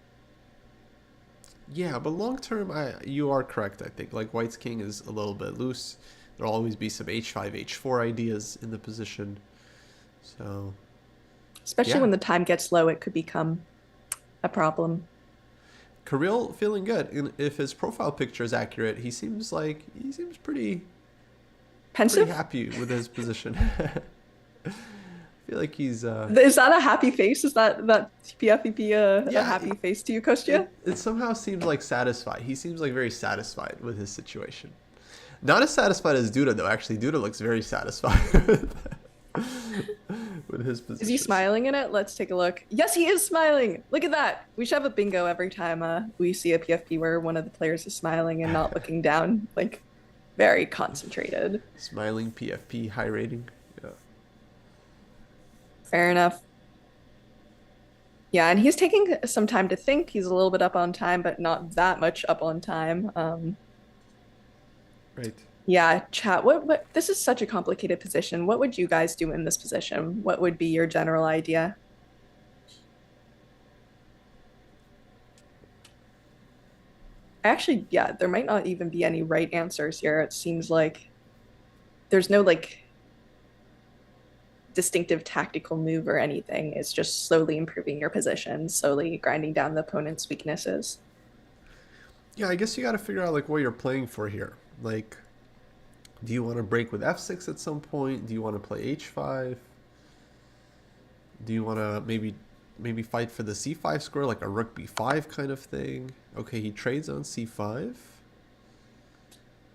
Yeah, but long term, you are correct, I think. Like, white's king is a little bit loose. There'll always be some h5, h4 ideas in the position. So, especially when the time gets low, it could become a problem. Kirill feeling good. And if his profile picture is accurate, he seems pretty pensive, pretty happy with his position. I feel like he's... Is that a happy face? Is that PFEP a happy face to you, Kostya? It somehow seems like satisfied. He seems like very satisfied with his situation. Not as satisfied as Duda, though. Actually, Duda looks very satisfied. with his position. Is he smiling in it? Let's take a look. Yes, he is smiling. Look at that. We should have a bingo every time we see a PFP where one of the players is smiling and not looking down, like very concentrated. Smiling PFP, high rating. Yeah. Fair enough. Yeah, and he's taking some time to think. He's a little bit up on time, but not that much up on time. Right. Yeah, chat. What? This is such a complicated position. What would you guys do in this position? What would be your general idea? Actually, yeah, there might not even be any right answers here. It seems like there's no like distinctive tactical move or anything. It's just slowly improving your position, slowly grinding down the opponent's weaknesses. Yeah, I guess you got to figure out like what you're playing for here. Like, do you want to break with f6 at some point? Do you want to play h5? Do you want to maybe fight for the c5 square, like a rook b5 kind of thing? Okay, he trades on c5.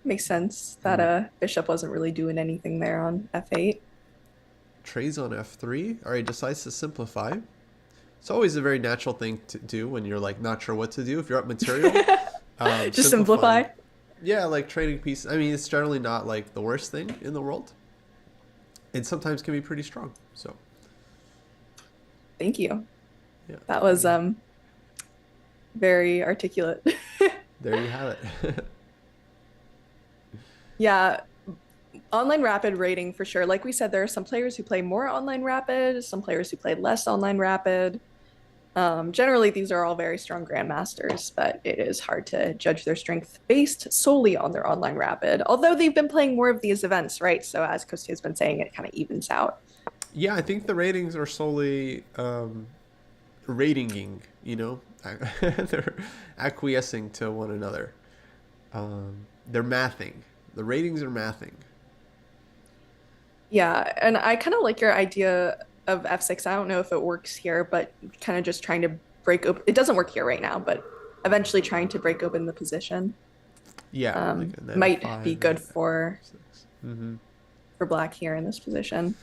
Makes sense that bishop wasn't really doing anything there on f8. Trades on f3. All right, decides to simplify. It's always a very natural thing to do when you're like not sure what to do. If you're up material, just simplify. Yeah, like trading pieces. I mean, it's generally not like the worst thing in the world. It sometimes can be pretty strong. So, thank you. yeah, that was very articulate. There you have it. Yeah. Online rapid rating for sure. Like we said, there are some players who play more online rapid, some players who play less online rapid. Generally, these are all very strong grandmasters, but it is hard to judge their strength based solely on their online rapid. Although they've been playing more of these events, right? So as Kostya has been saying, it kind of evens out. Yeah, I think the ratings are solely ratinging, you know? They're acquiescing to one another. They're mathing. The ratings are mathing. Yeah, and I kind of like your idea of f6. I don't know if it works here, but kind of just trying to break open. It doesn't work here right now, but eventually trying to break open the position. Yeah, like might be good for mm-hmm. for black here in this position.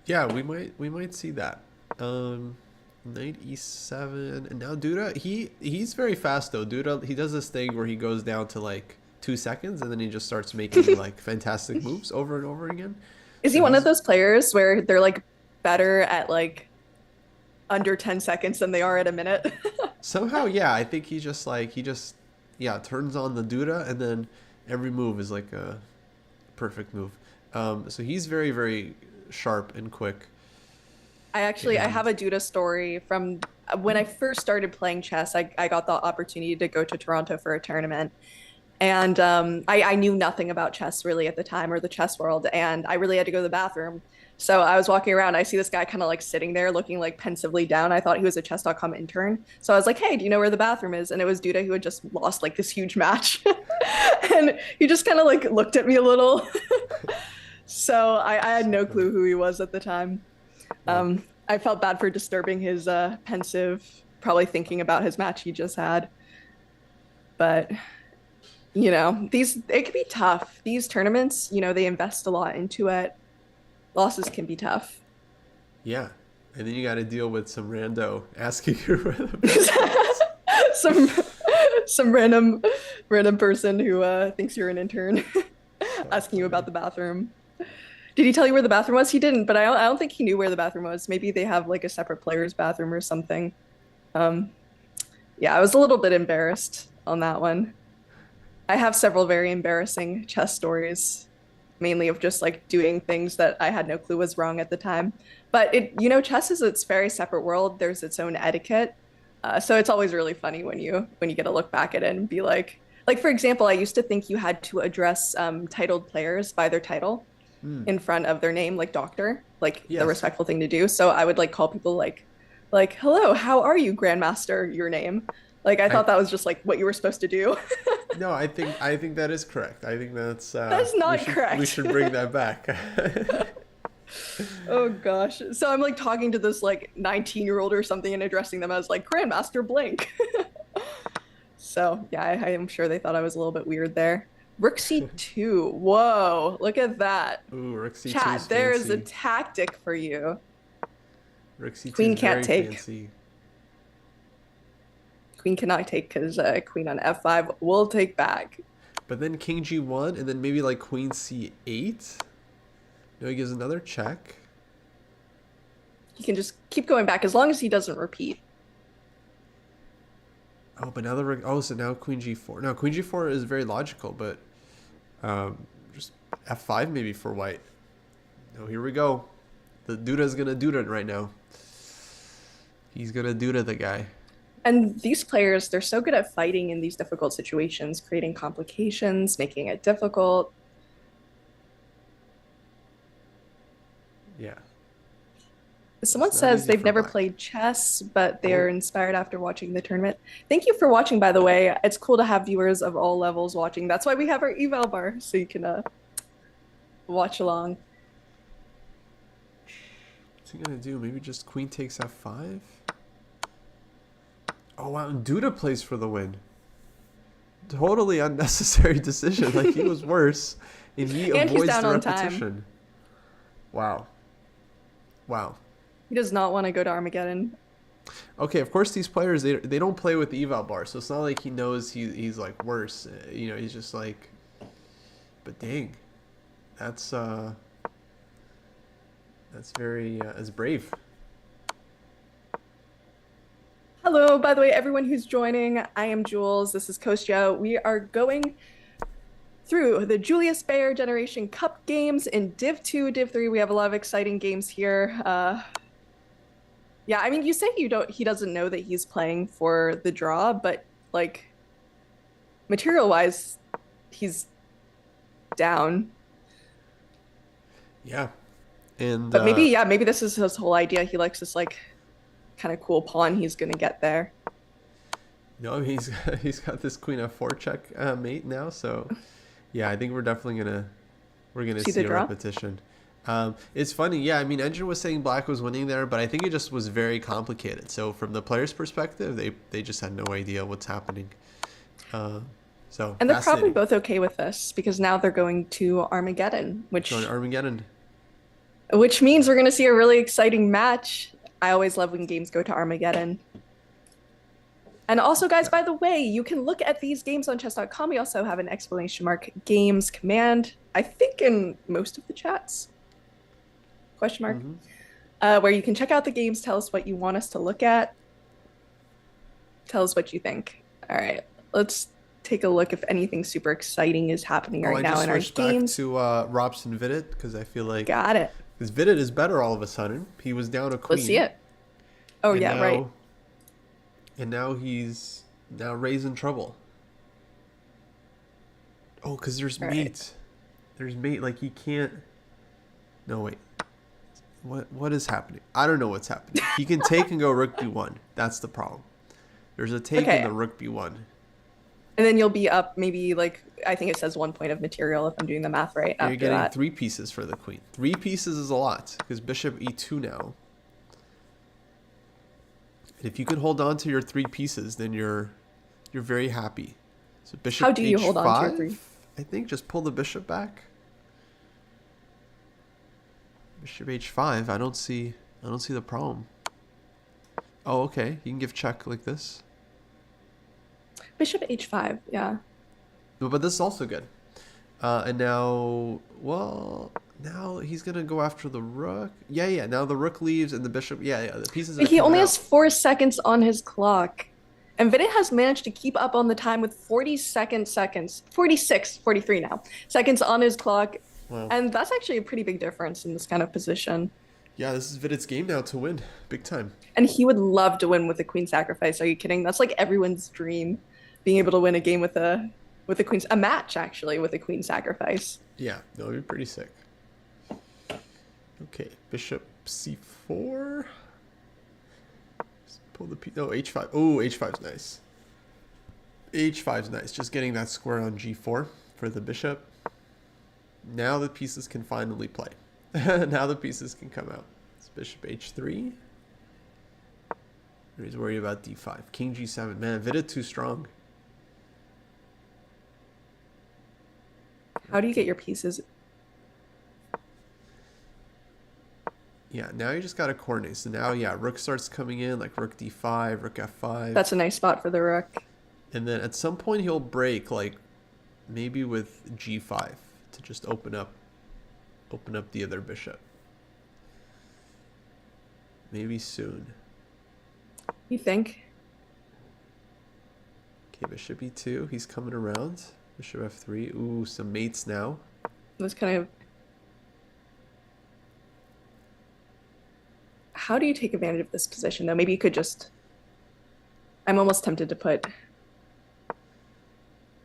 Yeah, we might see that. Knight e7, and now Duda. He's very fast though. Duda, he does this thing where he goes down to like 2 seconds, and then he just starts making like fantastic moves over and over again. Is he one of those players where they're like better at like under 10 seconds than they are at a minute? Somehow, yeah. I think he just turns on the Duda, and then every move is like a perfect move. So he's very, very sharp and quick. I have a Duda story from when I first started playing chess. I got the opportunity to go to Toronto for a tournament. And I knew nothing about chess really at the time, or the chess world, and I really had to go to the bathroom. So I was walking around. I see this guy kind of like sitting there looking like pensively down. I thought he was a chess.com intern. So I was like, hey, do you know where the bathroom is? And it was Duda, who had just lost like this huge match. And he just kind of like looked at me a little. So I had no clue who he was at the time. I felt bad for disturbing his pensive, probably thinking about his match he just had. But you know, it can be tough. These tournaments, you know, they invest a lot into it. Losses can be tough. Yeah. And then you got to deal with some rando asking you where the best is. some random person who thinks you're an intern asking you about the bathroom. Did he tell you where the bathroom was? He didn't, but I don't think he knew where the bathroom was. Maybe they have like a separate player's bathroom or something. Yeah, I was a little bit embarrassed on that one. I have several very embarrassing chess stories, mainly of just like doing things that I had no clue was wrong at the time. But chess is its very separate world. There's its own etiquette. So it's always really funny when you get to look back at it and be like for example, I used to think you had to address titled players by their title in front of their name, like doctor, like yes. The respectful thing to do. So I would like call people like, hello, how are you, Grandmaster, your name? Like I thought that was just like what you were supposed to do. No, I think that is correct. I think that's not correct. We should bring that back. Oh gosh. So I'm like talking to this like 19-year-old or something and addressing them as like Grandmaster Blank. So yeah, I am sure they thought I was a little bit weird there. Rook c2. Whoa, look at that. Ooh, Rook c2. Chat, there is a tactic for you. Rook c2 Queen is can't very take. fancy. Queen cannot take because queen on f5 will take back. But then king g1 and then maybe like queen c8. No, he gives another check. He can just keep going back as long as he doesn't repeat. Oh, but now the rook. Oh, so now queen g4. No, queen g4 is very logical, but just f5 maybe for white. Oh, here we go. The Duda's gonna Duda right now. He's gonna Duda the guy. And these players, they're so good at fighting in these difficult situations, creating complications, making it difficult. Yeah. Someone It's not says easy they've for never black. played chess, but Oh, they're inspired after watching the tournament. Thank you for watching, by the way. It's cool to have viewers of all levels watching. That's why we have our eval bar, so you can watch along. what's he gonna do? Maybe just queen takes f5? Oh, wow. And Duda plays for the win. Totally unnecessary decision. Like, he was worse, and he And he's avoids down the on time. repetition. Wow. Wow. He does not want to go to Armageddon. Okay, of course these players they don't play with the eval bar, so it's not like he knows he's like worse. You know, he's just like, but dang, that's very that's brave. Hello, by the way, everyone who's joining. I am Jules. This is Kostya. We are going through the Julius Baer Generation Cup games in Div 2, Div 3. We have a lot of exciting games here. Yeah, I mean, you say he doesn't know that he's playing for the draw, but like material-wise, he's down. Yeah, and But maybe, yeah, maybe this is his whole idea. He likes this like kind of cool pawn he's gonna get there. no, he's got this queen f4 check mate now, so yeah, I think we're definitely gonna see a repetition. It's funny, yeah. I mean, Engine was saying black was winning there, but I think it just was very complicated. So from the player's perspective, they just had no idea what's happening. So and they're probably both okay with this because now they're going to Armageddon, which means we're going to see a really exciting match. I always love when games go to Armageddon. And also, guys, by the way, you can look at these games on chess.com. We also have an exclamation mark games command, I think in most of the chats. Question mark. Mm-hmm. Where you can check out the games, tell us what you want us to look at. Tell us what you think. All right, let's take a look if anything super exciting is happening right now in our games. I just switched back to Robson Vidit because I feel like... Got it. Because Vidit is better all of a sudden. He was down a queen. Let's see it. Oh, and yeah, now, right. And now he's raising trouble. Oh, because there's mate. Right. There's mate. Like, he can't... No, wait. What is happening? I don't know what's happening. He can take and go rook b1. That's the problem. There's a take in the rook b1. And then you'll be up maybe like, I think it says 1 point of material if I'm doing the math right. You're getting 3 pieces for the queen. 3 pieces is a lot because bishop e2 now. And if you can hold on to your 3 pieces, then you're very happy. So bishop How do you h5, hold on to your 3? I think just pull the bishop back. Bishop h5. I don't see the problem. Oh, okay. You can give check like this. Bishop h5, yeah. But this is also good. And now, well, now he's going to go after the rook. Yeah. Now the rook leaves and the bishop. Yeah. The pieces are He only has 4 seconds on his clock. And Vidit has managed to keep up on the time with 46, 43 now, seconds on his clock. Wow. And that's actually a pretty big difference in this kind of position. Yeah, this is Vidit's game now to win. Big time. And he would love to win with a queen sacrifice. Are you kidding? That's like everyone's dream. Being able to win a game with a queen, a match actually with a queen sacrifice. Yeah, no, it'd be pretty sick. Okay, bishop c4. Just pull the piece. No, h5. Oh, h5's nice. h5's nice. Just getting that square on g4 for the bishop. Now the pieces can finally play. Now the pieces can come out. It's bishop h3. He's worried about d5. King g7. Man, Vidit too strong. How do you get your pieces? Yeah, now you just got to coordinate. So now, yeah, rook starts coming in, like rook d5, rook f5. That's a nice spot for the rook. And then at some point he'll break, like maybe with g5 to just open up the other bishop. Maybe soon. You think? Okay, bishop e2. He's coming around. Bishop f3. Ooh, some mates now. That's kind of... How do you take advantage of this position, though? Maybe you could just... I'm almost tempted to put...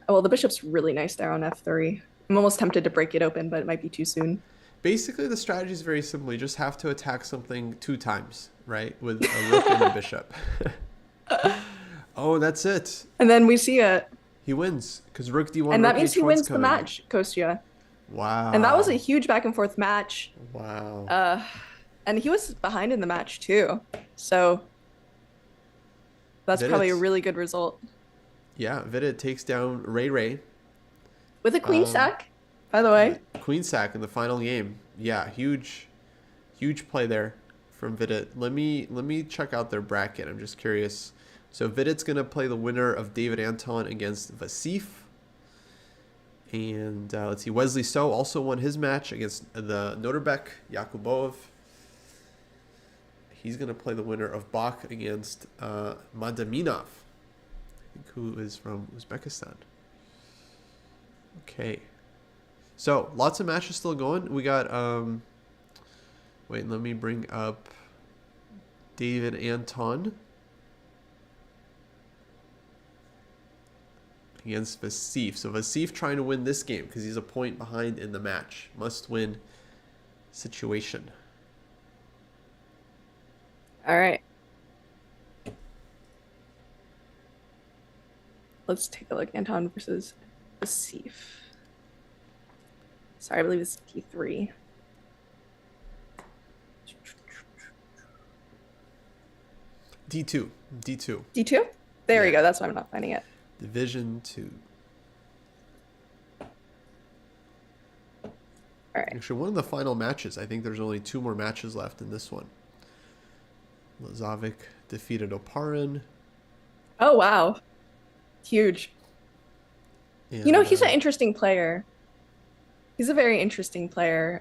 Oh, well, the bishop's really nice there on f3. I'm almost tempted to break it open, but it might be too soon. Basically, the strategy is very simple. You just have to attack something 2 times, right? With a rook and a bishop. Oh, that's it. And then we see it. He wins because rook d1. And that rook means he h1's wins the coming. match, Kostya. Wow. And that was a huge back and forth match. Wow. And he was behind in the match too. So that's probably a really good result. Yeah, Vidit takes down Ray. With a queen sack, by the way. Queen sack in the final game. Yeah, huge play there from Vidit. Let me check out their bracket. I'm just curious. So Vidit's gonna play the winner of David Anton against Vasif. And let's see, Wesley So also won his match against the Norbek Yakubov. He's gonna play the winner of Bach against Madaminov, I think, who is from Uzbekistan. Okay. So, lots of matches still going. We got, wait, let me bring up David Anton against Vasif. So, Vasif trying to win this game because he's a point behind in the match. Must win situation. All right. Let's take a look. Anton versus Vasif. Sorry, I believe it's D3. D2. D2? There you go. That's why I'm not finding it. Division 2. All right. Actually, one of the final matches. I think there's only 2 more matches left in this one. Lazovic defeated Oparin. Oh, wow. Huge. And, you know, he's an interesting player. He's a very interesting player.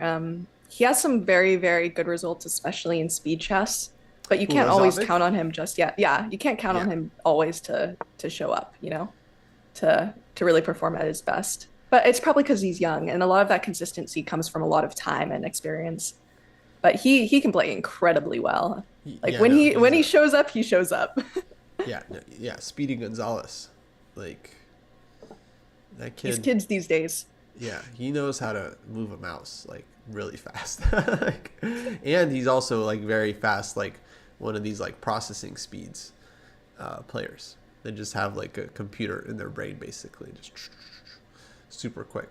He has some very, very good results, especially in speed chess. But you can't always count on him just yet. Yeah, you can't count on him always to show up, you know, to really perform at his best. But it's probably because he's young, and a lot of that consistency comes from a lot of time and experience. But he can play incredibly well. Like when he shows up, he shows up. yeah, Speedy Gonzalez, like that kid. These kids these days. Yeah, he knows how to move a mouse like really fast, like, and he's also like very fast, like one of these like processing speeds players. They just have like a computer in their brain, basically, just super quick.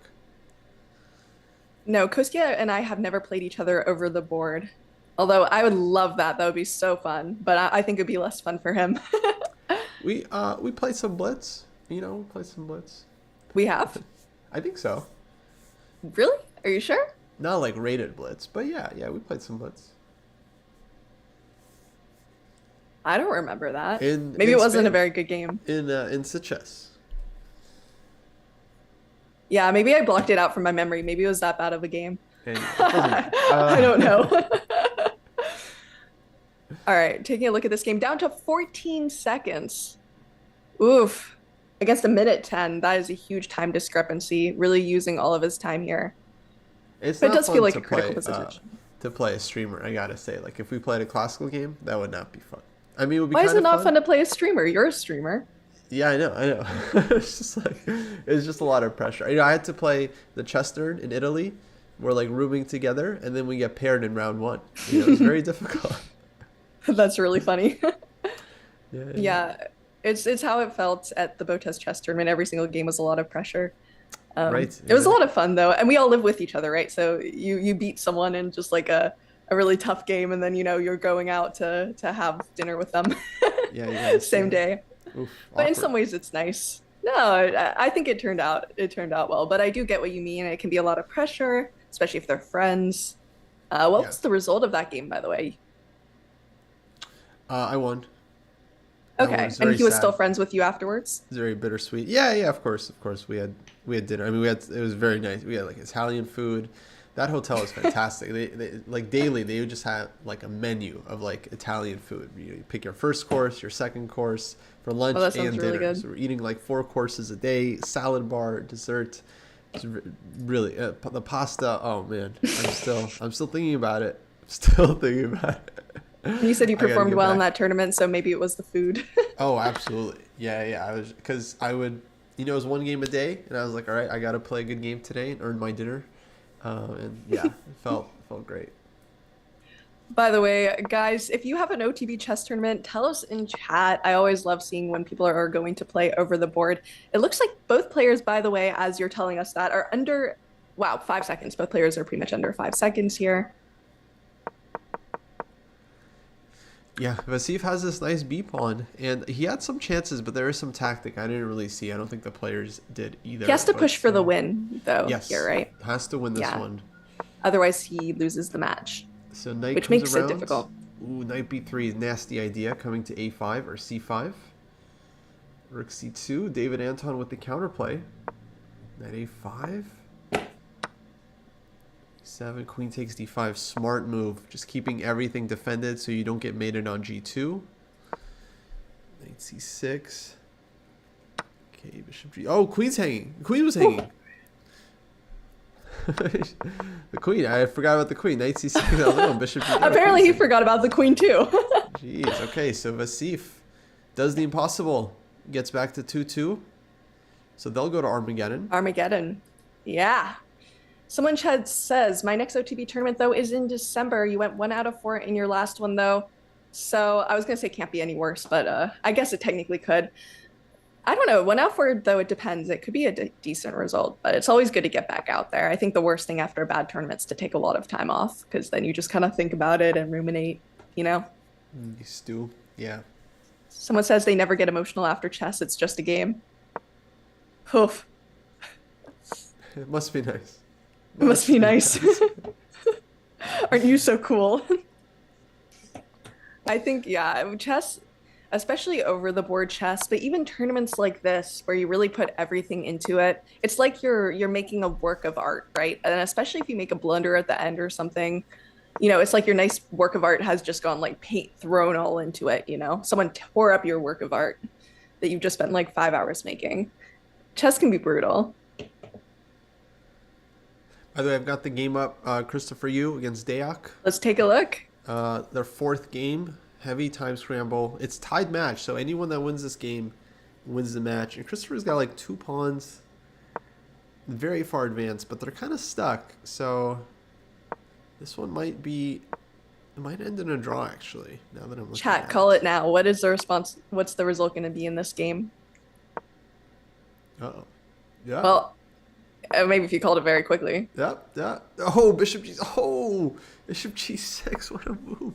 No, Kostya and I have never played each other over the board. Although I would love that. That would be so fun. But I think it'd be less fun for him. We played some Blitz. You know, play some Blitz. We have? I think so. Really? Are you sure? Not like rated Blitz, but yeah, we played some Blitz. I don't remember that. Maybe it wasn't a very good game. In Chess. Yeah, maybe I blocked it out from my memory. Maybe it was that bad of a game. I don't know. All right, taking a look at this game. Down to 14 seconds. Oof. Against a minute 10. That is a huge time discrepancy. Really using all of his time here. But it does feel like a critical position. To play a streamer, I gotta say. Like, if we played a classical game, that would not be fun. I mean, it would be Why is it not fun. fun to play a streamer? You're a streamer. Yeah, I know. It's just a lot of pressure. You know, I had to play the chess turn in Italy. We're like rooming together, and then we get paired in round 1. You know, it's very difficult. That's really funny. Yeah. It's how it felt at the Botes chess tournament. Every single game was a lot of pressure. Right. It was a lot of fun though, and we all live with each other, right? So you beat someone in just like a really tough game, and then you're going out to have dinner with them. Yeah. Same day. Oof, but in awkward. some ways it's nice. No, I think it turned out well, but I do get what you mean. It can be a lot of pressure, especially if they're friends. What Yeah. was the result of that game, by the way? I won. I won. It Okay, was and very he was still sad. friends with you afterwards? It's very bittersweet. Yeah, yeah, of course. We had dinner. I mean, it was very nice. We had like Italian food. That hotel was fantastic. They like daily they would just have like a menu of like Italian food. You pick your first course, your second course for lunch Oh, that and sounds really dinner. good. So we're eating like 4 courses a day, salad bar, dessert. It's really the pasta. Oh man, I'm still thinking about it. Still thinking about it. You said you I gotta performed get well in back. that tournament, so maybe it was the food. Oh, absolutely. Yeah, yeah. I was because I would, it was one game a day, and I was like, all right, I got to play a good game today and earn my dinner. And yeah, it felt great. By the way, guys, if you have an OTB chess tournament, tell us in chat. I always love seeing when people are going to play over the board. It looks like both players, by the way, as you're telling us that, are under, wow, 5 seconds. Both players are pretty much under 5 seconds here. Yeah, Vasif has this nice B pawn, and he had some chances, but there is some tactic I didn't really see. I don't think the players did either. He has to but, push for the win, though. Yes, You're right. has to win this Yeah. one. Otherwise, he loses the match, So knight which comes makes around. it difficult. Ooh, knight b3, nasty idea, coming to a5 or c5. Rook c2, David Anton with the counterplay. Knight a5. 7, queen takes d5, smart move. Just keeping everything defended so you don't get mated on g2. Knight c6. Okay, bishop g. Oh, queen's hanging. The queen was hanging. The queen. I forgot about the queen. Knight c6. Oh, bishop g. Apparently, he forgot about the queen, too. Jeez. Okay, so Vasif does the impossible. Gets back to 2-2. So they'll go to Armageddon. Armageddon. Yeah. Someone says, my next OTB tournament, though, is in December. You went 1 out of 4 in your last one, though. So I was going to say can't be any worse, but I guess it technically could. I don't know. 1 out of 4, though, it depends. It could be a decent result, but it's always good to get back out there. I think the worst thing after a bad tournament is to take a lot of time off, because then you just kind of think about it and ruminate, you know? You stew. Yeah. Someone says they never get emotional after chess. It's just a game. Oof. It must be nice. It must be nice. Aren't you so cool? I think, yeah, chess, especially over the board chess, but even tournaments like this where you really put everything into it, it's like you're making a work of art, right? And especially if you make a blunder at the end or something, it's like your nice work of art has just gone like paint thrown all into it, Someone tore up your work of art that you've just spent like 5 hours making. Chess can be brutal. By the way, I've got the game up, Christopher Yu against Dayak. Let's take a look. Their 4th game, heavy time scramble. It's tied match, so anyone that wins this game wins the match. And Christopher's got like 2 pawns, very far advanced, but they're kind of stuck. So this one might end in a draw, actually, now that I'm looking Chat, at call it now. What is the response? What's the result going to be in this game? Uh-oh. Yeah. Well, maybe if you called it very quickly. Yep, yeah. Oh, bishop g. Oh, bishop g6. What a move.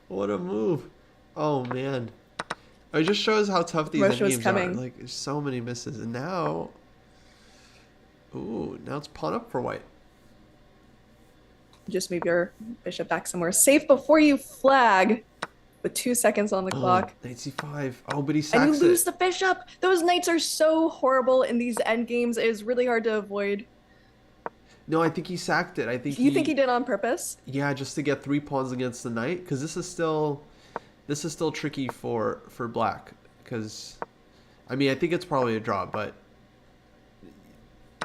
What a move. Oh, man. It just shows how tough these Russia was endgames are. coming. Like, there's so many misses. And now... Ooh, now it's pawn up for white. Just move your bishop back somewhere safe before you flag with 2 seconds on the clock. Knight c5. Oh, but he And sacks you lose it. the bishop. Those knights are so horrible in these end games. It is really hard to avoid. No, I think he sacked it. I think You think he did on purpose? Yeah, just to get 3 pawns against the knight. Because this is still tricky for black. Because, I mean, I think it's probably a draw, but...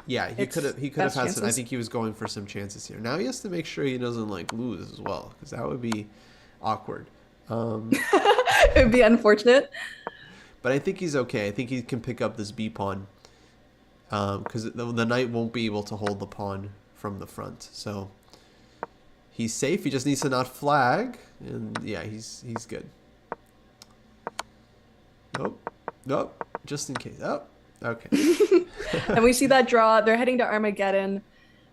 Yeah, he could have had some. I think he was going for some chances here. Now he has to make sure he doesn't like lose as well, because that would be awkward. It would be unfortunate. But I think he's okay. I think he can pick up this B pawn, because the knight won't be able to hold the pawn from the front. So he's safe. He just needs to not flag, and yeah, he's good. Nope. Just in case. Oh, okay. And we see that draw. They're heading to Armageddon.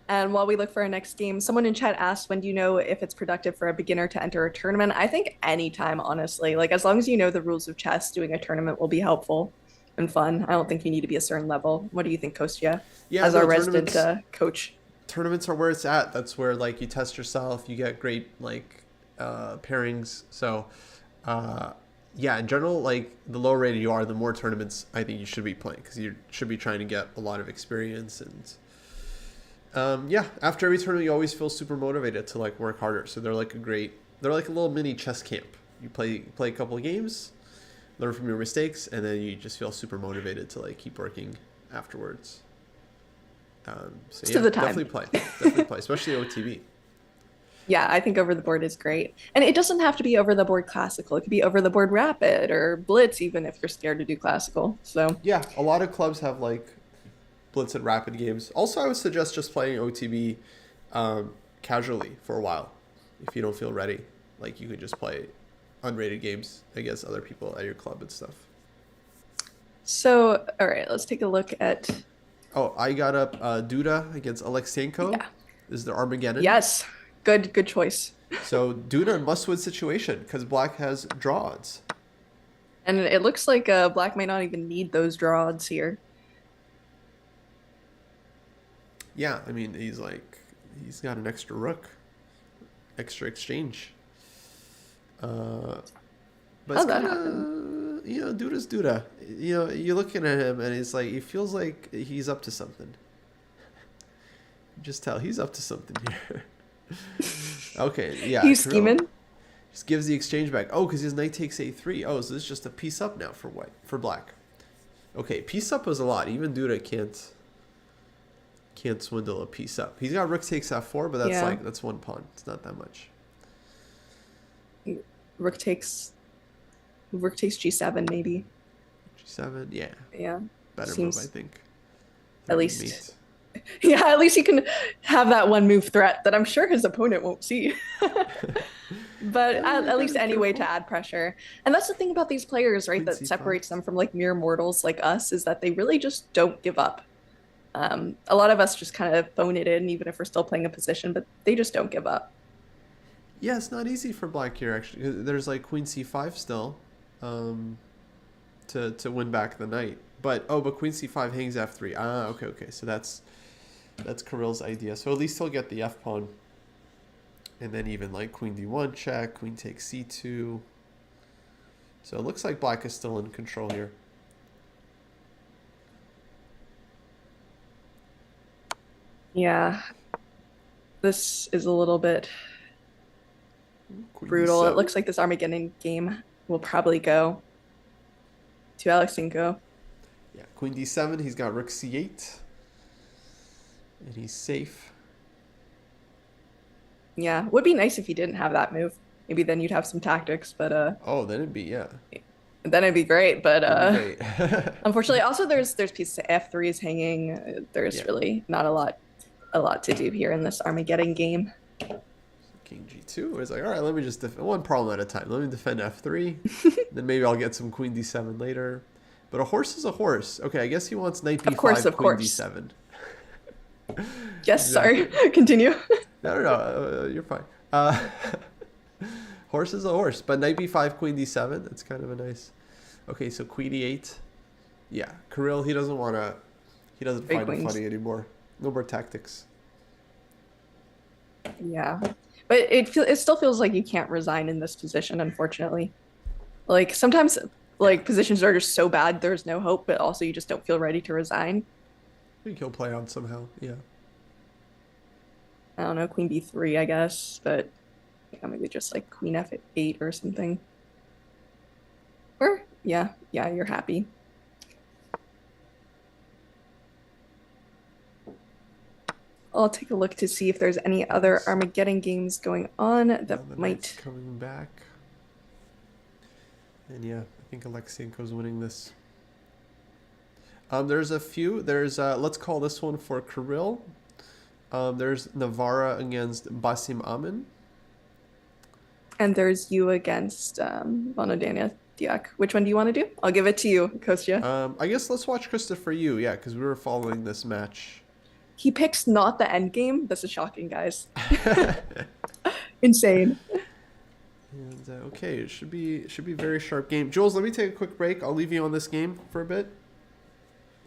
And while we look for our next game, someone in chat asked, when do you know if it's productive for a beginner to enter a tournament? I think anytime, honestly. Like, as long as you know the rules of chess, doing a tournament will be helpful and fun. I don't think you need to be a certain level. What do you think, Kostya? Yeah, as no, our resident tournaments- coach. tournaments are where it's at. That's where like you test yourself, you get great like pairings. So yeah, in general, like the lower rated you are, the more tournaments I think you should be playing, because you should be trying to get a lot of experience. And yeah, after every tournament, you always feel super motivated to like work harder. So they're like they're like a little mini chess camp. You play a couple of games, learn from your mistakes, and then you just feel super motivated to like keep working afterwards. So yeah, of the time. definitely play, especially OTB. Yeah, I think over the board is great. And it doesn't have to be over the board classical. It could be over the board rapid or blitz, even if you're scared to do classical. So Yeah, a lot of clubs have like blitz and rapid games. Also, I would suggest just playing OTB casually for a while if you don't feel ready. Like you could just play unrated games against other people at your club and stuff. So, all right, let's take a look at. Oh, I got up Duda against Alexenko. Yeah. This is the Armageddon. Yes, good choice. So Duda must-win situation because Black has draw odds. And it looks like Black might not even need those draw odds here. Yeah, I mean he's got an extra rook, extra exchange. But it's that kinda, happen? Duda's Duda. You're looking at him and it's like, he feels like he's up to something. Just tell he's up to something here. Okay, yeah. He's Kirill scheming. just gives the exchange back. Oh, because his knight takes a3. Oh, so this is just a piece up now for Black. Okay, piece up was a lot. Even Duda can't swindle a piece up. He's got rook takes f4, but that's one pawn. It's not that much. Rook takes g7 maybe. G7, yeah. Yeah. Better Seems, move, I think. At least. Yeah, at least he can have that one move threat that I'm sure his opponent won't see. But at least any way to add pressure. And that's the thing about these players, right, that separates them from like mere mortals like us, is that they really just don't give up. A lot of us just kind of phone it in, even if we're still playing a position, but they just don't give up. Yeah, it's not easy for Black here, actually. There's like queen c5 still to win back the knight. But queen c5 hangs f3. Ah, okay. So that's Kirill's idea. So at least he'll get the f pawn. And then even like queen d1 check, queen takes c2. So it looks like Black is still in control here. Yeah. This is a little bit Queen brutal. d7. It looks like this Armageddon game will probably go to Alexenko. Yeah, queen d7. He's got rook c8. And he's safe. Yeah, would be nice if he didn't have that move. Maybe then you'd have some tactics, but Oh, then it'd be, yeah. then it'd be great. But It'd be great. unfortunately, also there's pieces of f3s hanging. There's really not a lot to do here in this Armageddon game. King g2. It's like, all right, let me just defend one problem at a time. Let me defend f3. Then maybe I'll get some queen d7 later. But a horse is a horse. Okay, I guess he wants knight b5, of queen course. d7. Yes, Exactly. sorry. Continue. No, you're fine. Horse is a horse, but knight b5, queen d7. That's kind of a nice. Okay, so queen e8. Yeah, Kirill, he doesn't find it funny anymore. No more tactics. Yeah, but it still feels like you can't resign in this position, unfortunately. Like sometimes, like positions are just so bad there's no hope, but also you just don't feel ready to resign. I think he'll play on somehow. Yeah. I don't know, queen b3, I guess, but maybe just like queen f8 or something. Or yeah, you're happy. I'll take a look to see if there's any other Armageddon games going on that might coming back. And yeah, I think Alexenko's winning this. There's a few. There's let's call this one for Kirill. There's Navarra against Basim Amin. And there's you against Bonodania Diak. Which one do you want to do? I'll give it to you, Kostya. I guess let's watch Christopher Yu, yeah, because we were following this match. He picks not the end game. This is shocking, guys. Insane. And okay, it should be a very sharp game. Jules, let me take a quick break. I'll leave you on this game for a bit.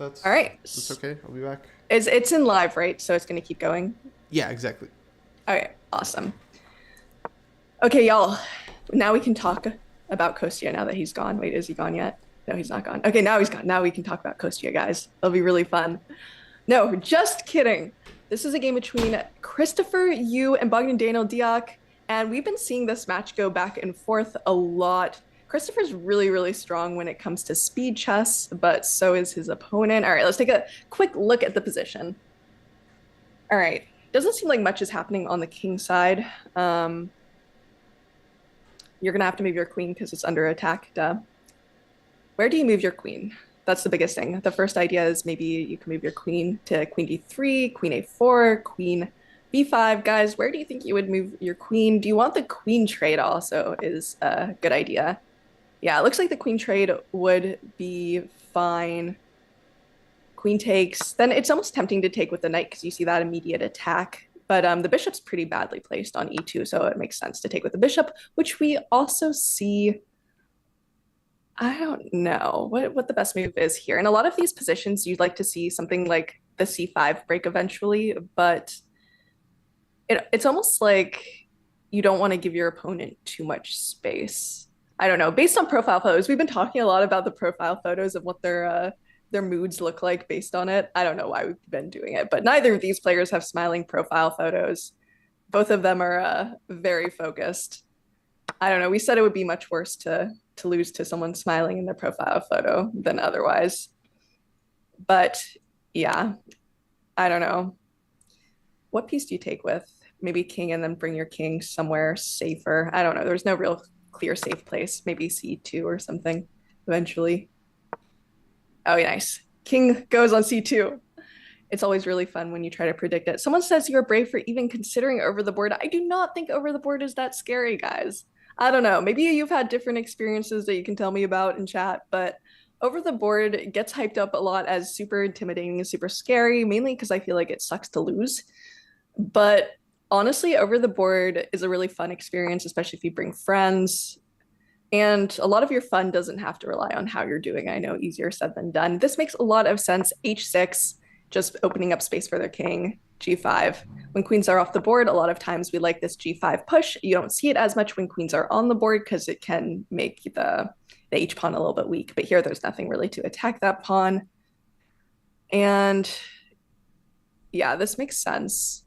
All right. That's okay. I'll be back. It's in live, right? So it's gonna keep going. Yeah, exactly. Okay, awesome. Okay, y'all. Now we can talk about Kostya now that he's gone. Wait, is he gone yet? No, he's not gone. Okay, now he's gone. Now we can talk about Kostya, guys. It'll be really fun. No, just kidding. This is a game between Christopher Yu and Bogdan Daniel Diak, and we've been seeing this match go back and forth a lot. Christopher's really, really strong when it comes to speed chess, but so is his opponent. All right, let's take a quick look at the position. All right, doesn't seem like much is happening on the king side. You're gonna have to move your queen because it's under attack, duh. Where do you move your queen? That's the biggest thing. The first idea is maybe you can move your queen to queen d3, queen a4, queen b5. Guys, where do you think you would move your queen? Do you want the queen trade also is a good idea. Yeah, it looks like the queen trade would be fine. Queen takes. Then it's almost tempting to take with the knight because you see that immediate attack. But the bishop's pretty badly placed on e2, so it makes sense to take with the bishop, which we also see. I don't know what the best move is here. In a lot of these positions, you'd like to see something like the c5 break eventually, but it's almost like you don't want to give your opponent too much space. I don't know. Based on profile photos, we've been talking a lot about the profile photos of what their moods look like based on it. I don't know why we've been doing it, but neither of these players have smiling profile photos. Both of them are very focused. I don't know. We said it would be much worse to lose to someone smiling in their profile photo than otherwise. But yeah, I don't know. What piece do you take with? Maybe king and then bring your king somewhere safer. I don't know. There's no real clear safe place. Maybe c2 or something eventually. Oh, yeah, nice. King goes on c2. It's always really fun when you try to predict it. Someone says you're brave for even considering over the board. I do not think over the board is that scary, guys. I don't know. Maybe you've had different experiences that you can tell me about in chat, but over the board gets hyped up a lot as super intimidating and super scary, mainly because I feel like it sucks to lose. But honestly, over the board is a really fun experience, especially if you bring friends. And a lot of your fun doesn't have to rely on how you're doing. I know, easier said than done. This makes a lot of sense. h6, just opening up space for their king. g5. When queens are off the board, a lot of times we like this g5 push. You don't see it as much when queens are on the board because it can make the h pawn a little bit weak. But here, there's nothing really to attack that pawn. And yeah, this makes sense.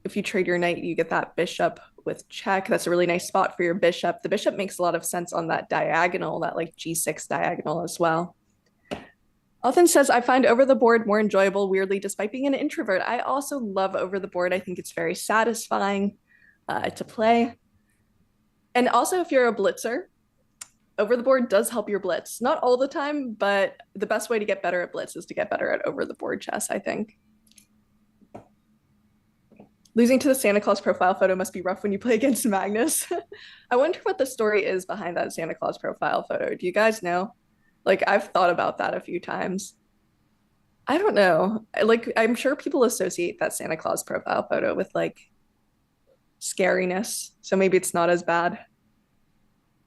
If you trade your knight, you get that bishop with check. That's a really nice spot for your bishop. The bishop makes a lot of sense on that diagonal, that like g6 diagonal as well. Othan says, I find over the board more enjoyable, weirdly, despite being an introvert. I also love over the board. I think it's very satisfying to play. And also, if you're a blitzer, over the board does help your blitz. Not all the time, but the best way to get better at blitz is to get better at over the board chess, I think. Losing to the Santa Claus profile photo must be rough when you play against Magnus. I wonder what the story is behind that Santa Claus profile photo. Do you guys know? Like, I've thought about that a few times. I don't know. Like, I'm sure people associate that Santa Claus profile photo with like scariness. So maybe it's not as bad.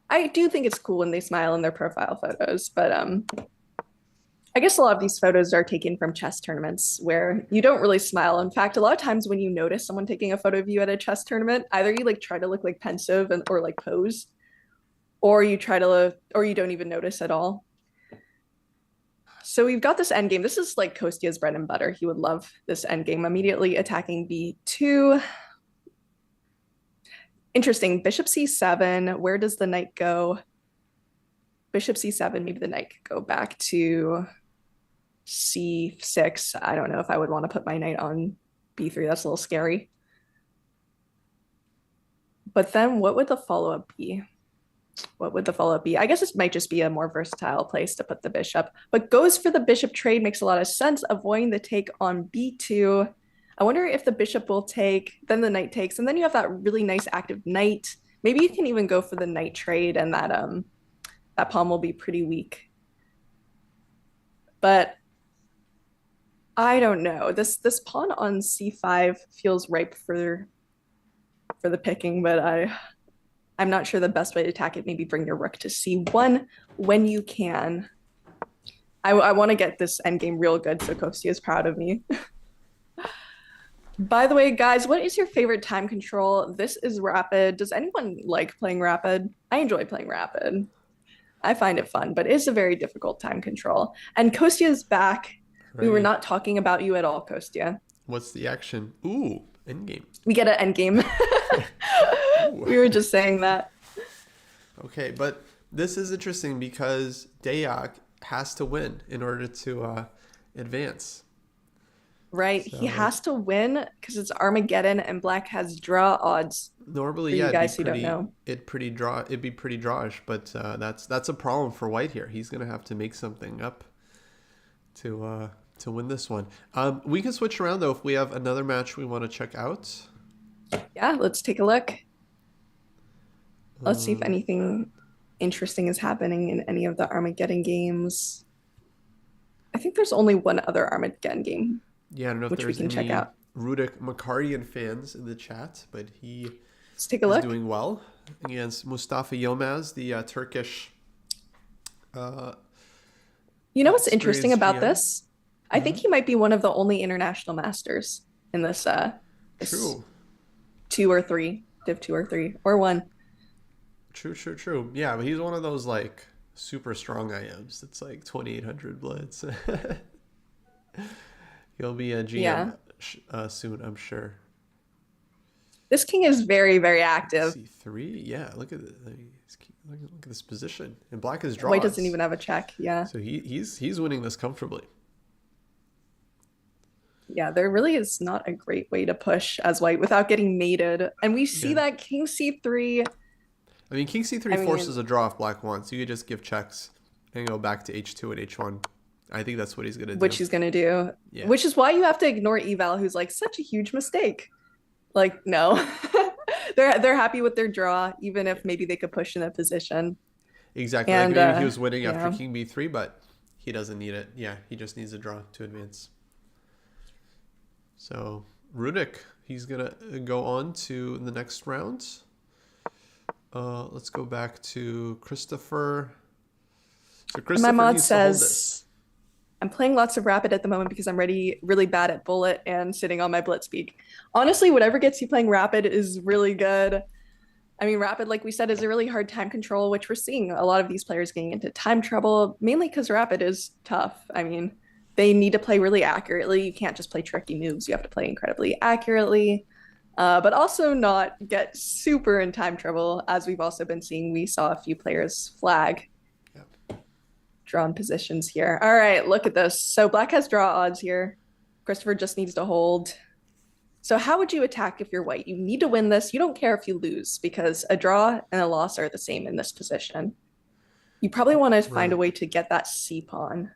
I do think it's cool when they smile in their profile photos, but I guess a lot of these photos are taken from chess tournaments where you don't really smile. In fact, a lot of times when you notice someone taking a photo of you at a chess tournament, either you like try to look like pensive or like pose, or you try to or you don't even notice at all. So we've got this endgame. This is like Kostya's bread and butter. He would love this endgame. Immediately attacking b2. Interesting. Bishop c7. Where does the knight go? Bishop c7. Maybe the knight could go back to c6. I don't know if I would want to put my knight on b3. That's a little scary. But then what would the follow-up be? What would the follow-up be? I guess this might just be a more versatile place to put the bishop, but goes for the bishop trade makes a lot of sense, avoiding the take on b2. I wonder if the bishop will take, then the knight takes, and then you have that really nice active knight. Maybe you can even go for the knight trade, and that pawn will be pretty weak. But I don't know. This pawn on c5 feels ripe for the picking, but I'm not sure the best way to attack it. Maybe bring your rook to c1 when you can. I want to get this endgame real good so Kostya is proud of me. By the way, guys, what is your favorite time control? This is Rapid. Does anyone like playing Rapid? I enjoy playing Rapid. I find it fun, but it's a very difficult time control. And Kostya is back. We were Right. not talking about you at all, Kostya. What's the action? Ooh, endgame. We get an endgame. Ooh. We were just saying that. Okay, but this is interesting because Dayak has to win in order to advance. Right. He So has to win because it's Armageddon and Black has draw odds normally, for yeah, you guys who don't know. it'd be pretty drawish, but that's a problem for White here. He's gonna have to make something up to win this one. We can switch around though if we have another match we want to check out. Yeah, let's take a look. Let's see if Um, anything interesting is happening in any of the Armageddon games. I think there's only one other Armageddon game, yeah, I don't know if which we there's can check any out. Rudik Makarian fans in the chat, but he Let's take a is look. doing well against Mustafa Yilmaz, the Turkish uh, You know what's interesting experienced about GM. this? I think he might be one of the only international masters in this True, two or three, Div 2 or 3 or 1. true. Yeah, but he's one of those like super strong IMs. It's like 2,800 blitz. He'll be a Yeah. GM soon, I'm sure. This king is very, very active. C3, yeah. Look at this position, and Black is White doesn't draws, even have a check. Yeah. so he's winning this comfortably. Yeah, there really is not a great way to push as White without getting mated. And we see Yeah, that King C3. I mean King C3 I mean, forces a draw if Black wants. You could just give checks and go back to H2 and H1. I think that's what he's gonna which do. he's gonna do. Yeah, Which is why you have to ignore Eval, who's like such a huge mistake. Like, no. They're happy with their draw, even yeah, if maybe they could push in a position. exactly. Like And maybe he was winning after yeah. King B3, but he doesn't need it. Yeah, he just needs a draw to advance. So Rudik, he's gonna go on to the next round. Let's go back to Christopher. So And my Christopher mod needs to hold this. says I'm playing lots of Rapid at the moment because I'm really bad at Bullet and sitting on my Blitzpeak. Honestly, whatever gets you playing Rapid is really good. I mean, Rapid, like we said, is a really hard time control, which we're seeing a lot of these players getting into time trouble, mainly because Rapid is tough. I mean, they need to play really accurately. You can't just play tricky moves. You have to play incredibly accurately, but also not get super in time trouble, as we've also been seeing. We saw a few players flag Yep. drawn positions here. All right, look at this. So Black has draw odds here. Christopher just needs to hold. So how would you attack if you're White? You need to win this. You don't care if you lose because a draw and a loss are the same in this position. You probably want to find a Right. way to get that C pawn,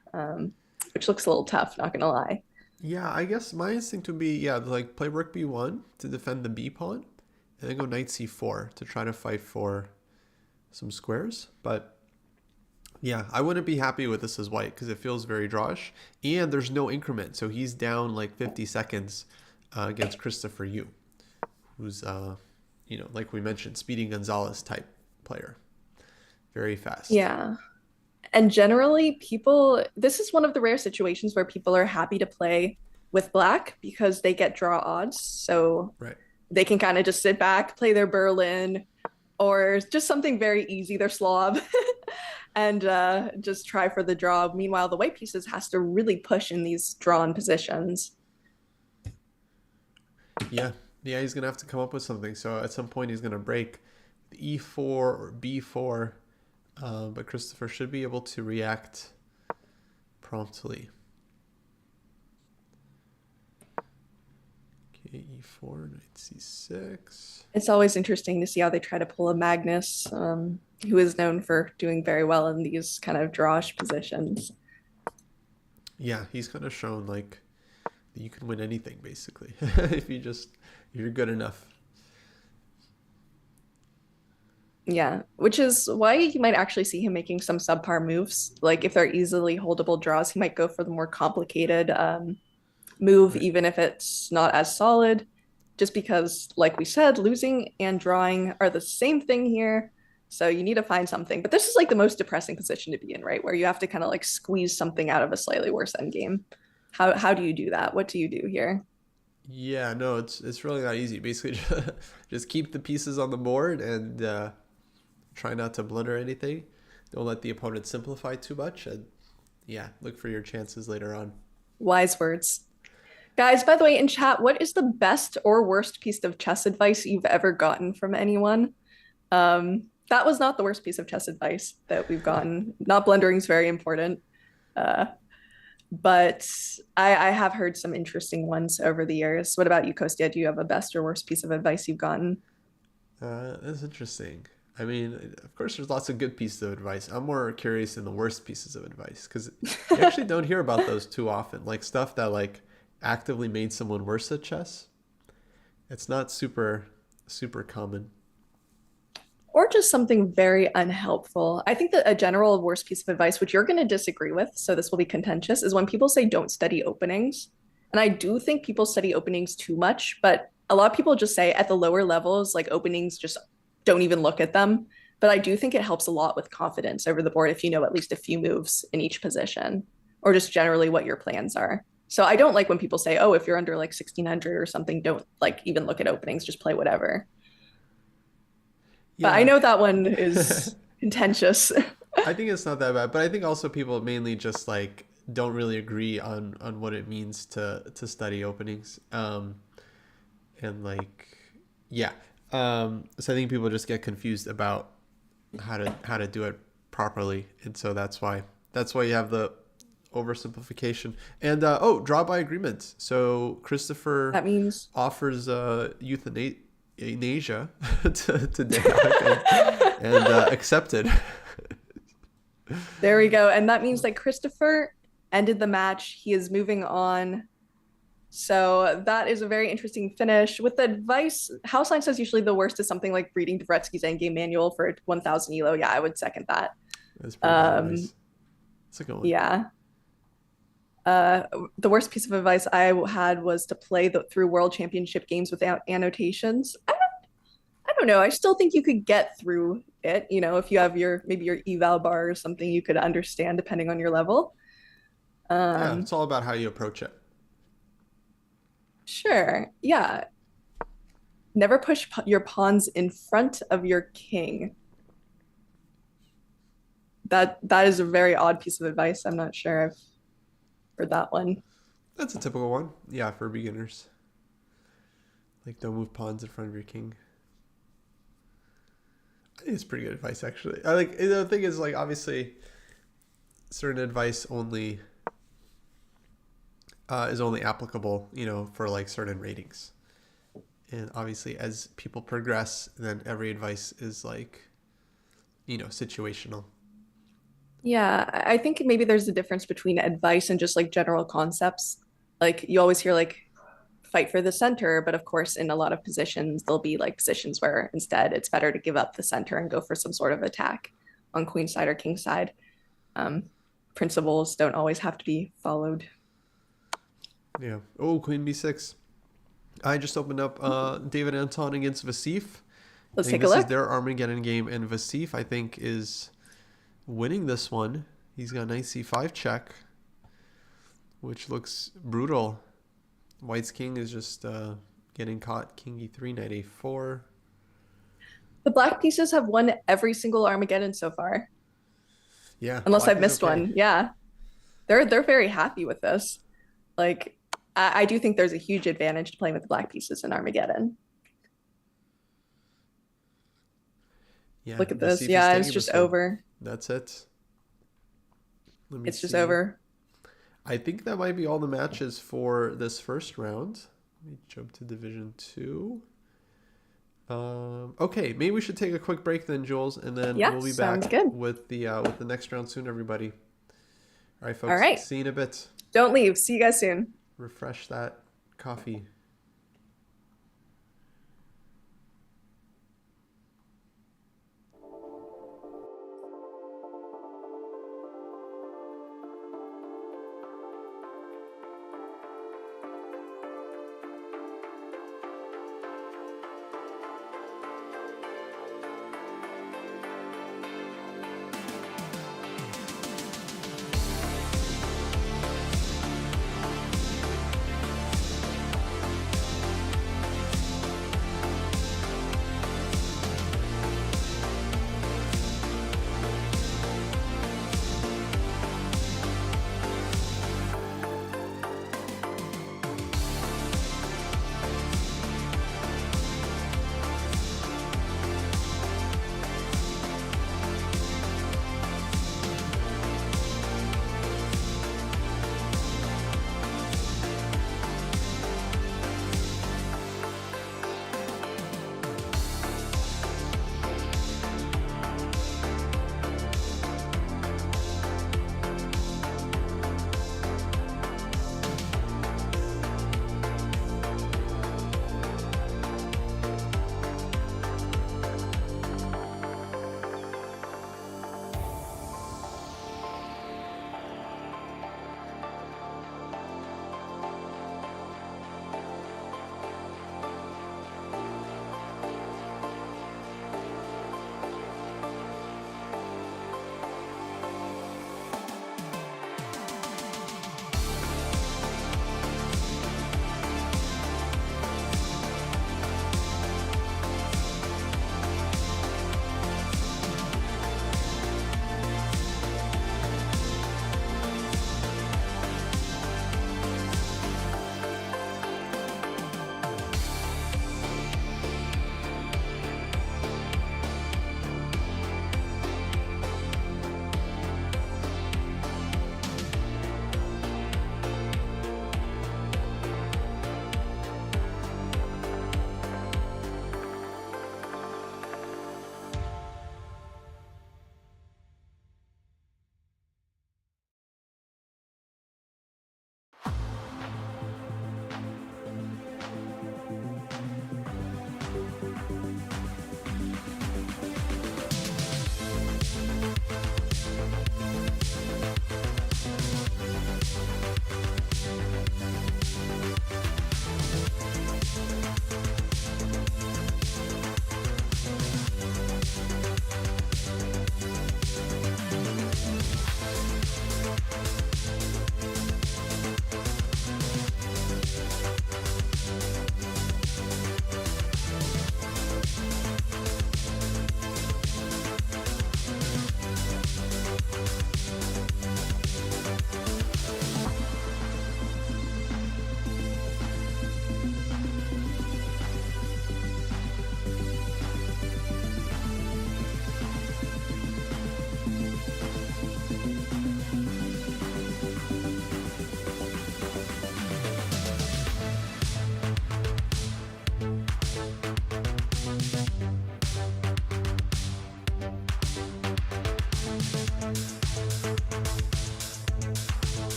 which looks a little tough, not gonna lie. Yeah, I guess my instinct would be, yeah, like play Rook B1 to defend the B pawn, and then go Knight C4 to try to fight for some squares. But yeah, I wouldn't be happy with this as White because it feels very drawish, and there's no increment, so he's down like 50 seconds against Christopher Yu, who's like we mentioned, Speedy Gonzalez type player, very fast. Yeah. And generally, this is one of the rare situations where people are happy to play with Black because they get draw odds. So Right. they can kind of just sit back, play their Berlin, or just something very easy, their Slav, and just try for the draw. Meanwhile, the white pieces has to really push in these drawn positions. Yeah, he's gonna have to come up with something. So at some point he's gonna break the E4 or B4, but Christopher should be able to react promptly. Okay, E4, Knight C6. It's always interesting to see how they try to pull a Magnus, who is known for doing very well in these kind of drawish positions. Yeah, he's kind of shown like that you can win anything basically if you're good enough. Yeah, which is why you might actually see him making some subpar moves. Like if they're easily holdable draws, he might go for the more complicated move, Right. even if it's not as solid. Just because, like we said, losing and drawing are the same thing here. So you need to find something. But this is like the most depressing position to be in, right? Where you have to kind of like squeeze something out of a slightly worse endgame. How do you do that? What do you do here? Yeah, no, it's really not easy. Basically, just keep the pieces on the board and try not to blunder anything. Don't let the opponent simplify too much, and yeah, look for your chances later on. Wise words. Guys, by the way, in chat, what is the best or worst piece of chess advice you've ever gotten from anyone? That was not the worst piece of chess advice that we've gotten. Not blundering is very important. Uh, but I have heard some interesting ones over the years. What about you, Kostya? Do you have a best or worst piece of advice you've gotten? That's interesting. I mean, of course, there's lots of good pieces of advice. I'm more curious in the worst pieces of advice because you actually don't hear about those too often. Like stuff that like actively made someone worse at chess. It's not super common. Or just something very unhelpful. I think that a general worst piece of advice, which you're going to disagree with, so this will be contentious, is when people say don't study openings. And I do think people study openings too much, but a lot of people just say at the lower levels, like openings, just don't even look at them. But I do think it helps a lot with confidence over the board if you know at least a few moves in each position, or just generally what your plans are. So I don't like when people say, oh, if you're under like 1600 or something, don't like even look at openings, just play whatever. But I Yeah. know that one is contentious. I think it's not that bad, but I think also people mainly just like don't really agree on what it means to study openings. And like yeah. So I think people just get confused about how to do it properly, and so that's why you have the oversimplification. And draw by agreement. So Christopher That means offers euthanasia to Deak and accepted. there we go. And that means that Christopher ended the match. He is moving on. So that is a very interesting finish. With the advice, House Line says usually the worst is something like reading Dvoretsky's Endgame Manual for 1000 ELO. Yeah, I would second that. That's pretty bad Um, advice. That's a good one. yeah. Uh, the worst piece of advice I had was to play through World Championship games without annotations. I don't know. I still think you could get through it. You know, if you have your maybe your eval bar or something, you could understand depending on your level. Yeah, Um, it's all about how you approach it. sure. Yeah. Never push your pawns in front of your king. That is a very odd piece of advice. I'm not sure I've heard that one. That's a typical one. Yeah, for beginners. Like don't move pawns in front of your king. I think it's pretty good advice actually. I like the thing is like obviously certain advice only is only applicable, for like certain ratings. And obviously as people progress, then every advice is like, situational. Yeah, I think maybe there's a difference between advice and just like general concepts. Like you always hear like fight for the center, but of course in a lot of positions there'll be like positions where instead it's better to give up the center and go for some sort of attack on queen side or king side. Um, Principles don't always have to be followed. Yeah. Oh, queen b6. I just opened up David Anton against Vasif. I Let's think take a this is look. their Armageddon game, and Vasif, I think, is winning this one. He's got a nice c5 check, which looks brutal. White's king is just getting caught. King e3, knight a4. The black pieces have won every single Armageddon so far, Yeah, unless black I've is missed okay. one. Yeah, they're very happy with this. Like I do think there's a huge advantage to playing with the black pieces in Armageddon. Yeah, Look at this. Vasif is Yeah, it's taking just this one. over. That's it. Let me It's just see. over. I think that might be all the matches for this first round. Let me jump to Division 2. Okay, maybe we should take a quick break then, Jules, and then Yeah, we'll be sounds back good. with the next round soon, everybody. All right, All folks. right. See you in a bit. Don't leave. See you guys soon. Refresh that coffee.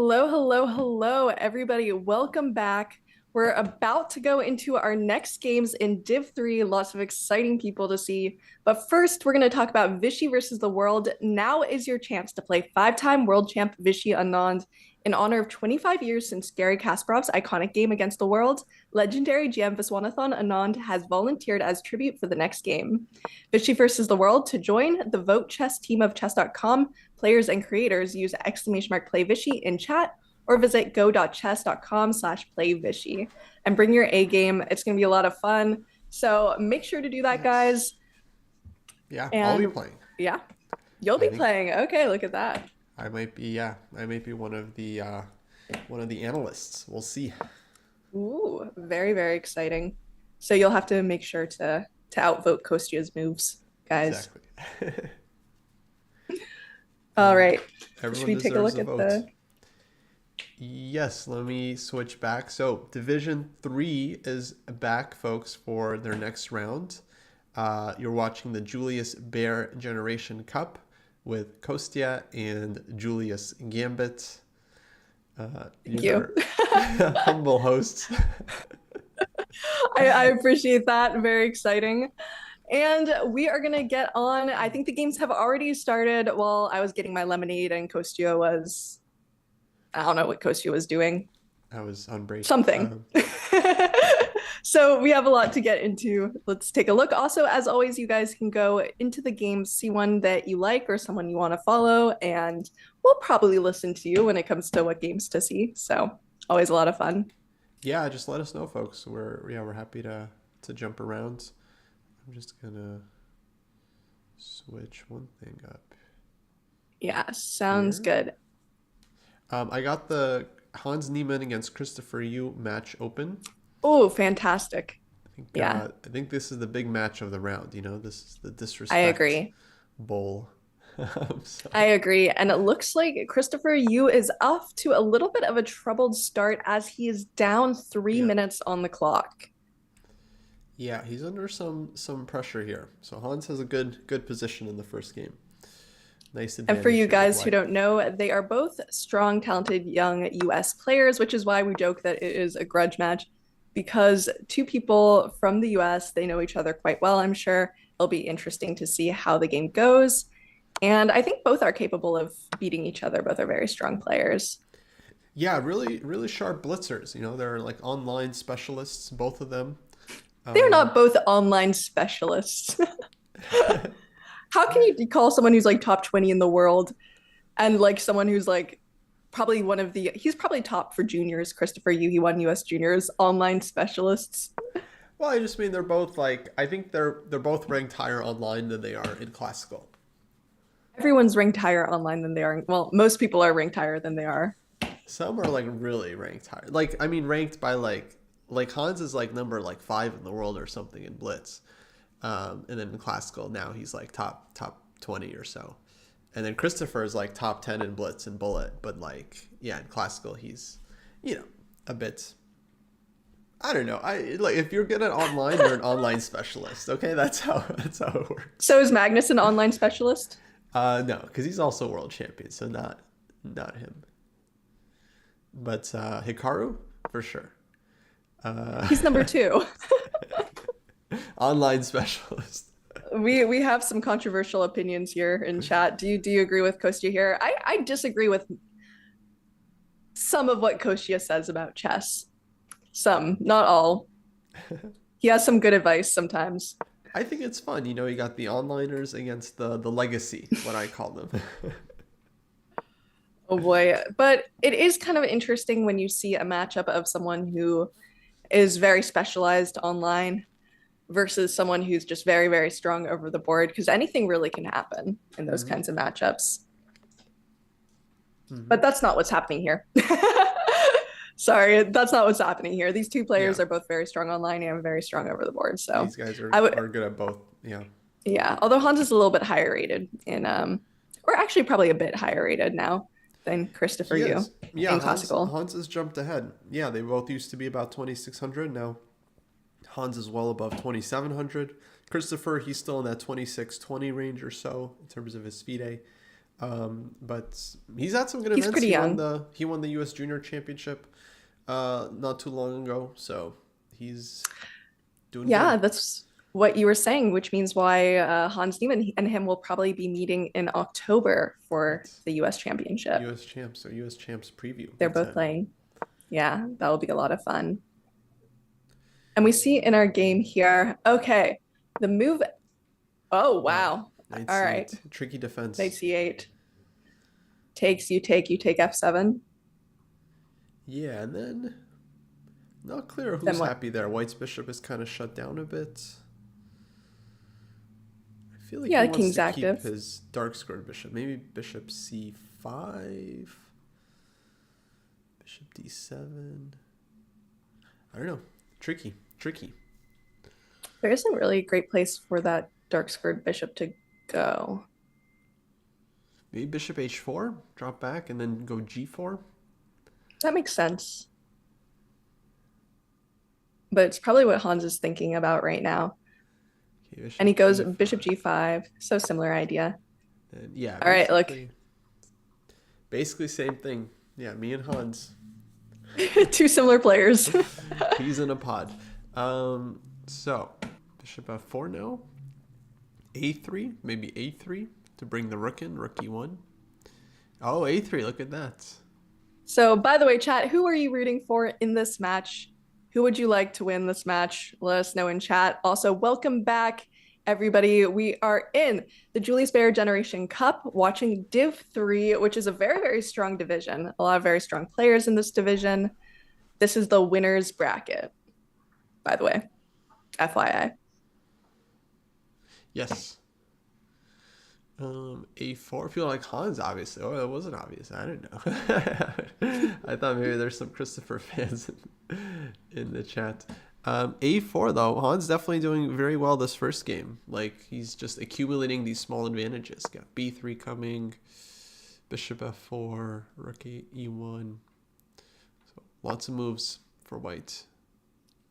Hello, hello, hello, everybody. Welcome back. We're about to go into our next games in Div 3. Lots of exciting people to see. But first, we're going to talk about Vichy versus the world. Now is your chance to play five-time world champ Vichy Anand. In honor of 25 years since Garry Kasparov's iconic game against the world, legendary GM Viswanathan Anand has volunteered as tribute for the next game. Vichy versus the world. To join the Vote Chess team of chess.com, players and creators use !PlayVichy in chat or visit go.chess.com/playvichy and bring your A game. It's going to be a lot of fun. So make sure to do that, guys. Yeah, And I'll be playing. Yeah, you'll be playing. Okay, look at that. I might be one of the analysts. We'll see. Ooh, very, very exciting. So you'll have to make sure to outvote Kostya's moves, guys. Exactly. All right. Everyone Should we take a look at the... Yes, let me switch back. So Division 3 is back, folks, for their next round. You're watching the Julius Baer Generation Cup with Kostya and Julius Gambit. Thank you. Humble hosts. I appreciate that. Very exciting. And we are going to get on. I think the games have already started while I was getting my lemonade and Kostya was... I don't know what Kostya was doing. I was on break. Something. So we have a lot to get into. Let's take a look. Also, as always, you guys can go into the games, see one that you like or someone you want to follow, and we'll probably listen to you when it comes to what games to see. So always a lot of fun. Yeah, just let us know, folks. We're happy to jump around. I'm just gonna switch one thing up. Yeah, sounds good. I got the Hans Niemann against Christopher Yu match open. Oh, fantastic. I think this is the big match of the round. You know, this is the disrespect. I agree. Bowl. I agree. And it looks like Christopher Yu is off to a little bit of a troubled start as he is down 3 minutes on the clock. Yeah, he's under some pressure here. So Hans has a good position in the first game. Nice advantage. And for you guys who don't know, they are both strong, talented, young US players, which is why we joke that it is a grudge match, because two people from the US, they know each other quite well, I'm sure. It'll be interesting to see how the game goes. And I think both are capable of beating each other. Both are very strong players. Yeah, really, really sharp blitzers. You know, they're like online specialists, both of them. They're not both online specialists. How can you call someone who's like top 20 in the world and like someone who's like probably he's probably top for juniors, Christopher Yu, he won US juniors, online specialists? Well, I just mean they're both I think they're both ranked higher online than they are in classical. Everyone's ranked higher online than they are. Well, most people are ranked higher than they are. Some are like really ranked higher. Like, I mean, ranked by like Hans is like number 5 in the world or something in Blitz. And then in classical now he's like top 20 or so, and then Christopher is like top 10 in Blitz and Bullet, but in classical he's a bit, I don't know, if you're good at online, you're an online specialist. Okay, that's how it works. So is Magnus an online specialist? No, because he's also world champion, so not him, but Hikaru for sure. He's number 2. Online specialist. We have some controversial opinions here in chat. Do you agree with Kostya here? I disagree with some of what Kostya says about chess. Some, not all. He has some good advice sometimes. I think it's fun. You got the onliners against the legacy, what I call them. Oh boy. But it is kind of interesting when you see a matchup of someone who is very specialized online versus someone who's just very, very strong over the board, because anything really can happen in those kinds of matchups. But that's not what's happening here. Sorry, that's not what's happening here. These two players are both very strong online and very strong over the board. So these guys are good at both. Yeah, although Hans is a little bit higher rated in or actually probably a bit higher rated now than Christopher Yu in classical. Hans has jumped ahead. Yeah, they both used to be about 2,600. Now Hans is well above 2,700. Christopher, he's still in that 2620 range or so in terms of his FIDE. But he's had some good He's events. pretty young. He won the U.S. Junior Championship not too long ago, so he's doing Yeah, good. that's what you were saying, which means why Hans Niemann and him will probably be meeting in October for Right. the US Championship. U.S. champs, so U.S. champs preview, They're big both time. playing. Yeah, that will be a lot of fun. And we see in our game here, okay, the move. Oh, Wow, wow. knight All right. c8, tricky Knight defense. c8 takes, you take f7. Yeah, and then not clear Then who's what? happy there. White's bishop is kind of shut down a bit. I feel like he Yeah, wants king's to keep active. his dark squared bishop. Maybe bishop c5, bishop d7. I don't know. Tricky, tricky. There isn't really a great place for that dark squared bishop to go. Maybe bishop h4, drop back, and then go g4. That makes sense. But it's probably what Hans is thinking about right now. Okay, And bishop he goes e5. bishop g5. So similar idea. And yeah, All right, look. basically same thing. Yeah, me and Hans. Two similar players. He's in a pod. So bishop f4 now. a3, maybe a3 to bring the rook in. Rook e1. Oh, a3. Look at that. So, by the way, chat, who are you rooting for in this match? Who would you like to win this match? Let us know in chat. Also, welcome back, everybody. We are in the Julius Baer Generation Cup watching Div 3, which is a very, very strong division. A lot of very strong players in this division. This is the winner's bracket, by the way. FYI. Yes. A4. I feel like Hans, obviously. Oh, it wasn't obvious. I don't know. I thought maybe there's some Christopher fans in the chat. A4 though, Hans definitely doing very well this first game. Like he's just accumulating these small advantages. Got B3 coming, bishop F4, rook E1. So lots of moves for white.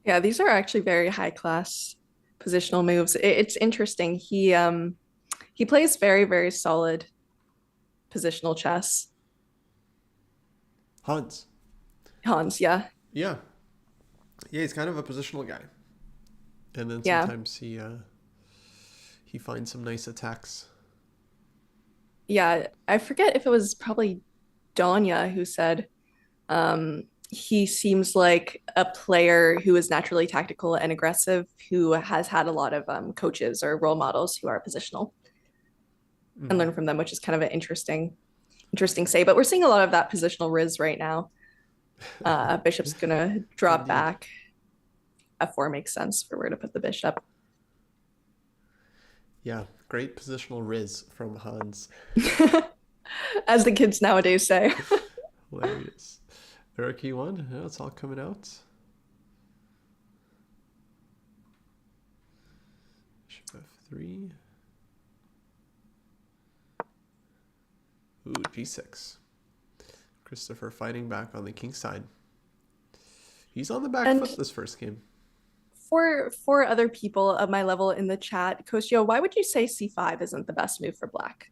Yeah, these are actually very high class positional moves. It's interesting. He plays very, very solid positional chess. Hans. Hans, yeah. Yeah. Yeah, he's kind of a positional guy. And then Yeah. sometimes he finds some nice attacks. Yeah. I forget if it was probably Danya who said he seems like a player who is naturally tactical and aggressive, who has had a lot of coaches or role models who are positional and learn from them, which is kind of an interesting say. But we're seeing a lot of that positional riz right now. Bishop's gonna drop Indeed. back. F4 makes sense for where to put the bishop. Yeah, great positional riz from Hans. As the kids nowadays say. Hilarious. Rook E1, yeah, it's all coming out. Bishop F3. Ooh, G6. Christopher fighting back on the king side. He's on the back foot this first game. For other people of my level in the chat, Kostyo, why would you say c5 isn't the best move for black?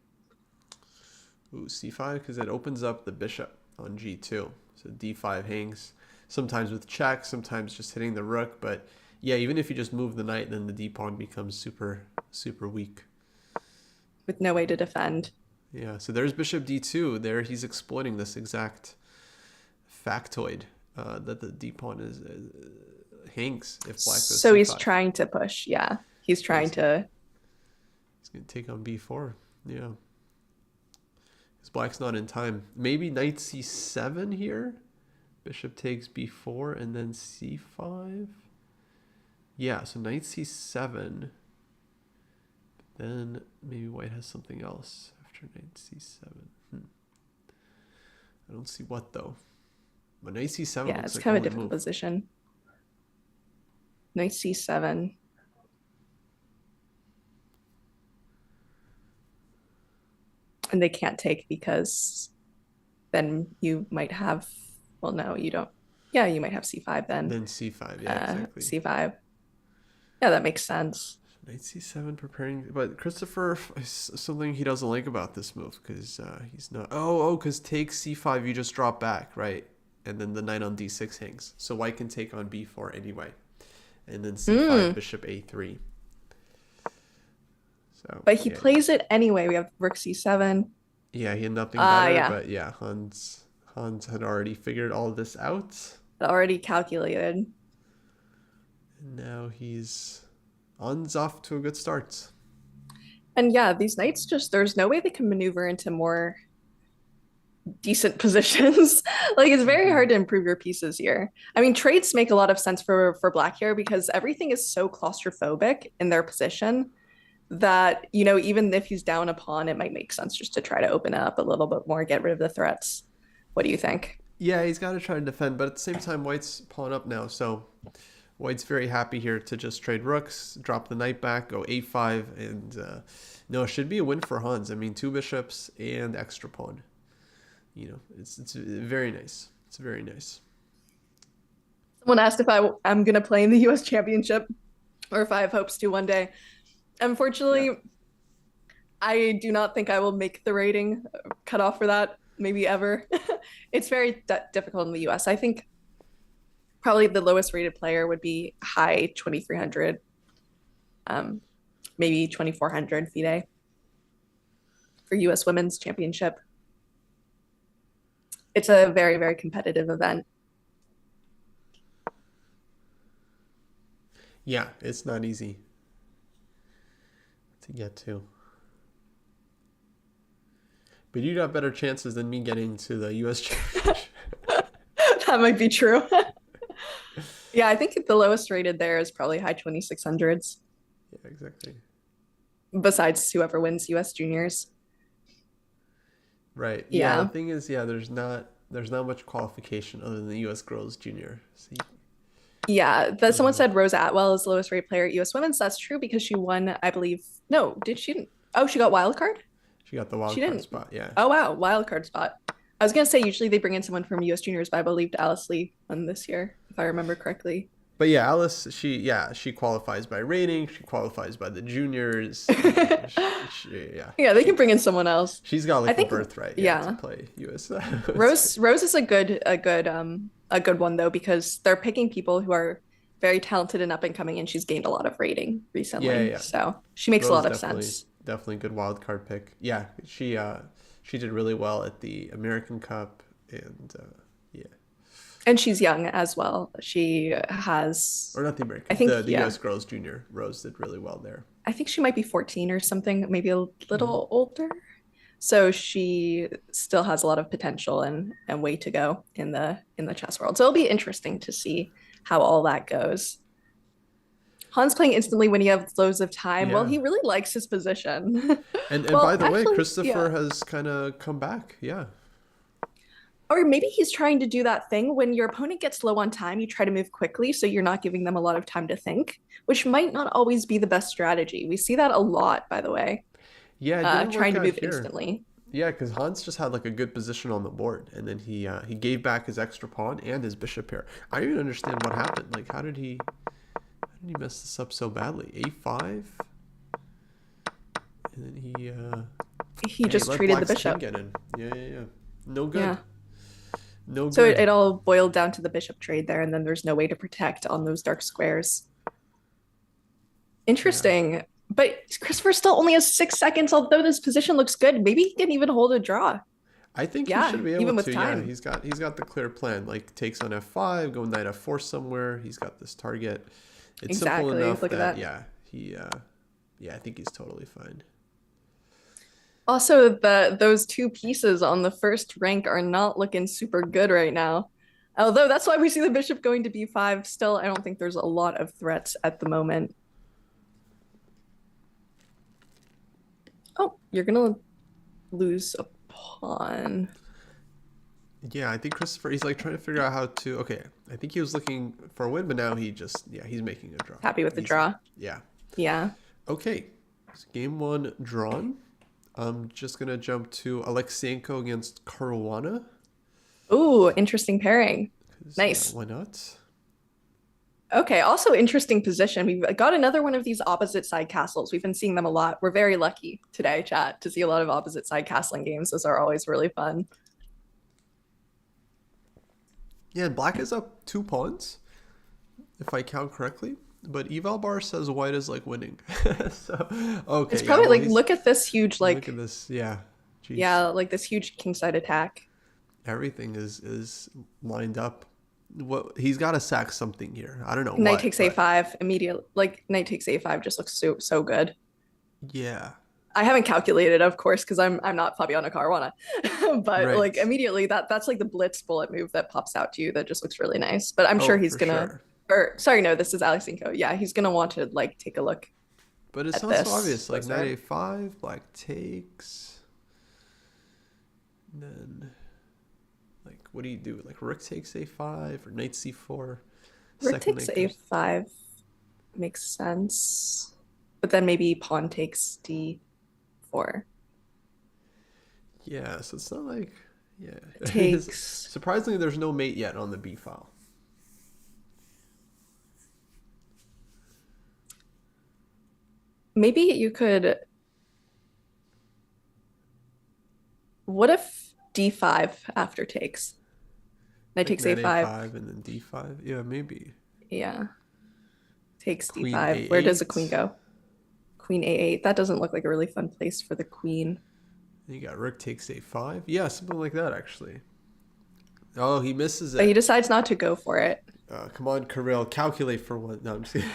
Ooh, c5 because it opens up the bishop on g2. So d5 hangs, sometimes with check, sometimes just hitting the rook. But yeah, even if you just move the knight, then the d pawn becomes super, super weak. With no way to defend. Yeah, so there's bishop d2. There he's exploiting this exact factoid that the d pawn hangs if black goes so c5. he's trying to push. Yeah, he's trying to. He's going to take on b4. Yeah. Because black's not in time. Maybe knight c7 here. Bishop takes b4 and then c5. Yeah, so knight c7. Then maybe white has something else after knight c7. I don't see what though. But knight c7 Yeah, looks it's like kind of a only different move. position. Knight c7. And they can't take because then you might have, well, no, you don't. Yeah, you might have c5 then. Then c5, yeah, exactly. c5. Yeah, that makes sense. Knight c7 preparing, but Christopher is something he doesn't like about this move because he's not. Because take c5, you just drop back, right? And then the knight on d6 hangs. So white can take on b4 anyway, and then c5, bishop a3. So, but he plays it anyway. We have rook c7. Yeah, he had nothing better, yeah. but yeah, Hans had already figured all this out. Already calculated. And now Hans off to a good start. And yeah, these knights there's no way they can maneuver into more decent positions. Like, it's very hard to improve your pieces here. I mean, trades make a lot of sense for black here because everything is so claustrophobic in their position that, even if he's down a pawn, it might make sense just to try to open it up a little bit more, get rid of the threats. What do you think? Yeah, he's got to try to defend, but at the same time, white's pawn up now, so white's very happy here to just trade rooks, drop the knight back, go a5, and no, it should be a win for Hans. I mean, 2 bishops and extra pawn. It's very nice. It's very nice. Someone asked if I'm going to play in the U.S. Championship or if I have hopes to one day. Unfortunately, I do not think I will make the rating cutoff for that, maybe ever. It's very difficult in the U.S. I think probably the lowest rated player would be high 2300, maybe 2400 FIDE for U.S. Women's Championship. It's a very, very competitive event. Yeah, it's not easy to get to. But you got better chances than me getting to the U.S. Championship. That might be true. Yeah, I think the lowest rated there is probably high 2600s. Yeah, exactly. Besides whoever wins U.S. Juniors. Right. Yeah. The thing is, there's not much qualification other than the U.S. Girls Junior. So someone said Rose Atwell is the lowest rated player at U.S. Women's. That's true because she won, I believe. No, did she? Oh, she got wild card? She got the wild card spot, yeah. Oh, wow, wild card spot. I was going to say usually they bring in someone from U.S. Juniors, but I believed Alice Lee won this year, if I remember correctly. But yeah, Alice, she qualifies by rating. She qualifies by the juniors. Yeah, they can bring in someone else. She's got like a birthright to play US. Rose is a good one though, because they're picking people who are very talented and up and coming, and she's gained a lot of rating recently. Yeah. So she makes a lot of sense. Definitely a good wild card pick. Yeah, she did really well at the American Cup, and and she's young as well. She has... Or not the American. I think the U.S. Girls Junior. Rose did really well there. I think she might be 14 or something, maybe a little older. So she still has a lot of potential and way to go in the chess world. So it'll be interesting to see how all that goes. Hans playing instantly when you have loads of time. Yeah. Well, he really likes his position. And by the way, Christopher has kind of come back. Yeah. Or maybe he's trying to do that thing when your opponent gets low on time, you try to move quickly so you're not giving them a lot of time to think, which might not always be the best strategy. We see that a lot, by the way. Yeah, trying to move instantly. Yeah, because Hans just had like a good position on the board, and then he gave back his extra pawn and his bishop here. I don't even understand what happened. Like, how did he mess this up so badly? A5, and then he just treated the bishop. Get in. Yeah. No good. Yeah. No good. So it all boiled down to the bishop trade there, and then there's no way to protect on those dark squares. Interesting. Yeah. But Christopher still only has 6 seconds, although this position looks good. Maybe he can even hold a draw. I think he should be able even with to. Time. Yeah, he's got the clear plan. Like, takes on f5, go knight f4 somewhere. He's got this target. It's simple enough that. I think he's totally fine. Also, those 2 pieces on the first rank are not looking super good right now. Although that's why we see the bishop going to b5. Still, I don't think there's a lot of threats at the moment. Oh, you're going to lose a pawn. Yeah, I think Christopher, he's like trying to figure out how to... Okay, I think he was looking for a win, but now he's making a draw. Happy with the draw? Yeah. Yeah. Okay, so game 1 drawn. I'm just going to jump to Alexeyenko against Caruana. Ooh, interesting pairing. Nice. Why not? Okay, also interesting position. We've got another one of these opposite side castles. We've been seeing them a lot. We're very lucky today, chat, to see a lot of opposite side castling games. Those are always really fun. Yeah, and black is up 2 pawns, if I count correctly. But eval bar says white is like winning. So okay, It's yeah. probably Well, like look at this huge look like at this. Yeah, jeez, yeah, like this huge kingside attack. everything is lined up. What he's got to sack something here. I don't know Knight what, takes but a5 immediate like knight takes a5 just looks so good. yeah, I haven't calculated, of course, because I'm not Fabiana Caruana. But like right. immediately that's like the blitz bullet move that pops out to you that just looks really nice. But I'm Oh, sure he's for gonna sure. or sorry, no, this is Alexinko. Yeah, he's gonna want to like take a look But it's at not so this obvious. Like knight closer. a5, black takes. Then, like, what do you do? Like, rook takes a5 or knight c4. Rook Second takes knight comes. a5 makes sense. But then maybe pawn takes d4. Yeah, so it's not like, yeah. Takes Surprisingly, there's no mate yet on the b file. maybe you could what if d5 after takes? Knight Like takes knight a5. a5 and then d5. Yeah, maybe. Yeah. Takes Queen d5. Where does the queen a8. go? Queen a8. That doesn't look like a really fun place for the queen. You got rook takes a5. Yeah, something like that, actually. Oh, he misses But he it. decides not to go for it. Come on, Kirill, calculate for one. No, I'm just kidding.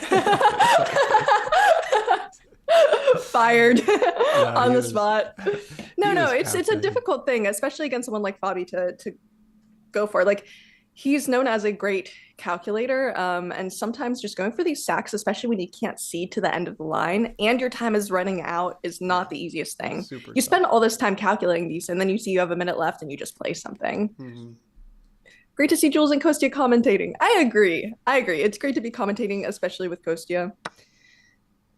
Fired Yeah, on he the was spot. No, he no, was it's a calculating. difficult thing, especially against someone like Fabi to go for. Like he's known as a great calculator, and sometimes just going for these sacks, especially when you can't see to the end of the line and your time is running out, is not Yeah, the easiest thing. super You tough. spend all this time calculating these, and then you see you have a minute left, and you just play something. Hmm. Great to see Jules and Kostya commentating. I agree. I agree. It's great to be commentating, especially with Kostya.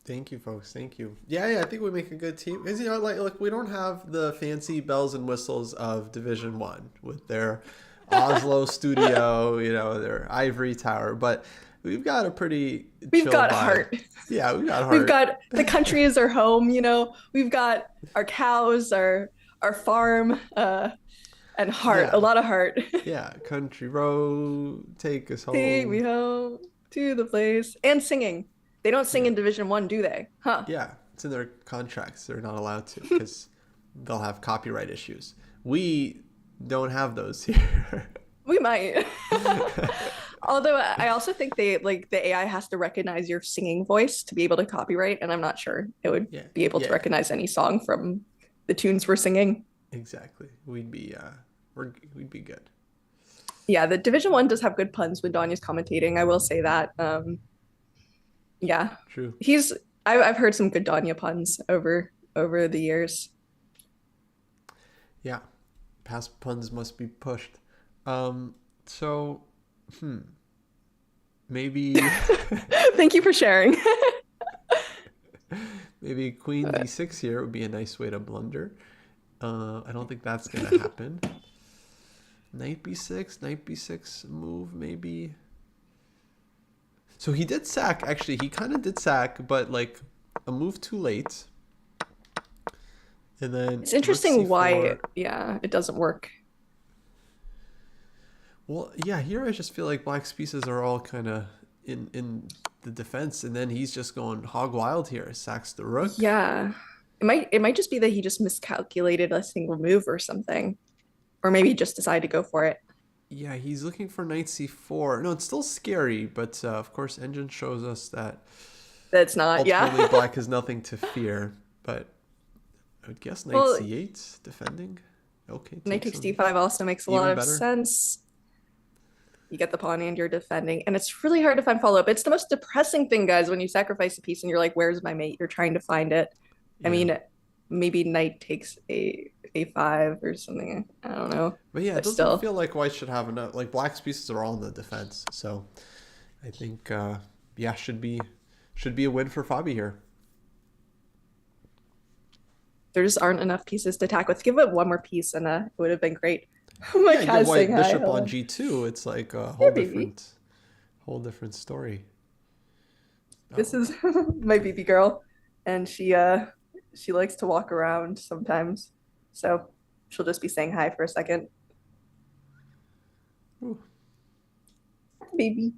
Thank you, folks. Thank you. Yeah, yeah, I think we make a good team because you know, like, look, we don't have the fancy bells and whistles of Division One with their Oslo studio, you know, their ivory tower, but we've got a pretty We've chill got vibe. heart. Yeah, we got We've heart. got the country is our home. We've got our cows, our farm, and heart. A Yeah, lot of heart. yeah. Country road, take us Take me home. home to the place and singing. They don't sing Yeah, in Division 1, do they? Huh? yeah. It's in their contracts. They're not allowed to because they'll have copyright issues. We don't have those here. We might. Although I also think they like the AI has to recognize your singing voice to be able to copyright, and I'm not sure it would Yeah, be able to yeah. recognize any song from the tunes we're singing. Exactly. We'd be good. Yeah, the Division 1 does have good puns when Danya's commentating. I will say that. Yeah, True. he's. I've heard some good Danya puns over the years. Yeah. Past puns must be pushed. So, hmm. Maybe Thank you for sharing. maybe Queen D6 here would be a nice way to blunder. I don't think that's gonna happen. Knight B6 move maybe. So he did sack, actually, he kind of did sack, but like a move too late. And then It's rook interesting why, c4. yeah, it doesn't work. Well, yeah, here I just feel like black's pieces are all kind of in the defense, and then he's just going hog wild here. Sacks the rook. Yeah. It might just be that he just miscalculated a single move or something. Or maybe he just decided to go for it. Yeah, he's looking for knight c4. No, it's still scary, but of course, engine shows us that That's not, ultimately yeah. black has nothing to fear. But I would guess knight Well, c8 defending. Okay, knight takes takes some d5 also makes a lot even of better. sense. You get the pawn and you're defending. And it's really hard to find follow-up. It's the most depressing thing, guys, when you sacrifice a piece and you're like, where's my mate? You're trying to find it. I Yeah. mean, maybe knight takes a5 or something. I don't know. But yeah, it But doesn't still. feel like white should have enough. Like black's pieces are all in the defense, so I think yeah, should be a win for Fabi here. There just aren't enough pieces to attack with. Give it one more piece and it would have been great. Oh my Yeah, you give cat's saying white hi. bishop on Hello. g2. It's like a Yeah, whole baby. whole different story. This Oh. is my baby girl, and she likes to walk around sometimes. So she'll just be saying hi for a second. Ooh. Baby.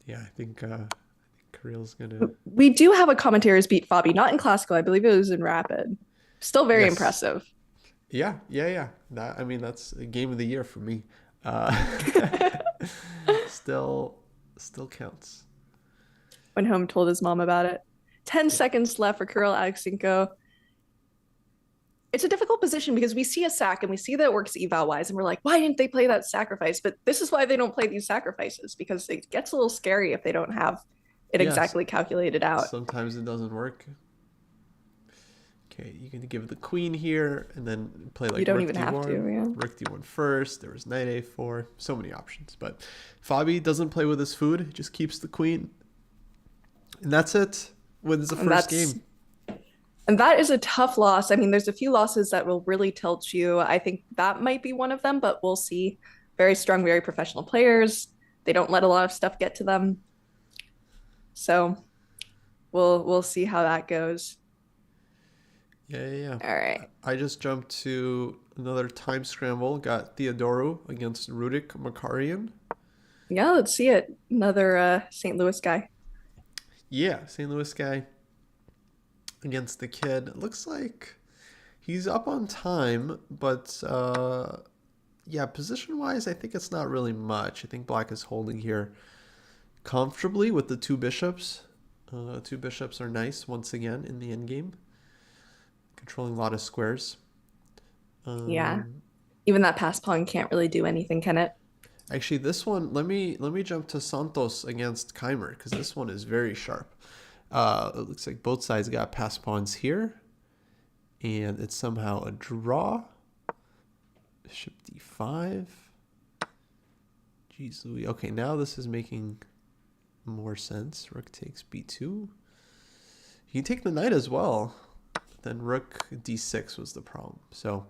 Yeah, I think Kirill's gonna. We do have a commentator's beat Fabi, not in classical. I believe it was in rapid. Still very Yes. impressive. Yeah, yeah, yeah. That I mean, that's a game of the year for me. Uh, still, still counts. Went home, told his mom about it. 10 Yeah. seconds left for Kirill Alexenko. It's a difficult position because we see a sack and we see that it works eval wise, and we're like, why didn't they play that sacrifice? But this is why they don't play these sacrifices, because it gets a little scary if they don't have it Yes. exactly calculated out. Sometimes it doesn't work. Okay, you can give the queen here and then play like You don't rook even d1, have to, yeah. rook d1 first. There was knight a4, so many options. But Fabi doesn't play with his food; he just keeps the queen, and that's it. Wins the first game. And that is a tough loss. I mean, there's a few losses that will really tilt you. I think that might be one of them, but we'll see. Very strong, very professional players. They don't let a lot of stuff get to them. So we'll see how that goes. Yeah, yeah, yeah. All right. I just jumped to another time scramble. Got Theodoru against Rudik Makarian. Yeah, let's see it. Another St. Louis guy. Yeah, St. Louis guy against the kid. It looks like he's up on time, but yeah, position-wise, I think it's not really much. I think Black is holding here comfortably with the two bishops. Two bishops are nice once again in the endgame. Controlling a lot of squares. Yeah. Even that pass pawn can't really do anything, can it? Actually, this one, let me jump to Santos against Keimer, because this one is very sharp. It looks like both sides got pass pawns here, and it's somehow a draw. Bishop d5. Jeez Louis. Okay, now this is making more sense. Rook takes b2. You can take the knight as well. Then rook d6 was the problem. So,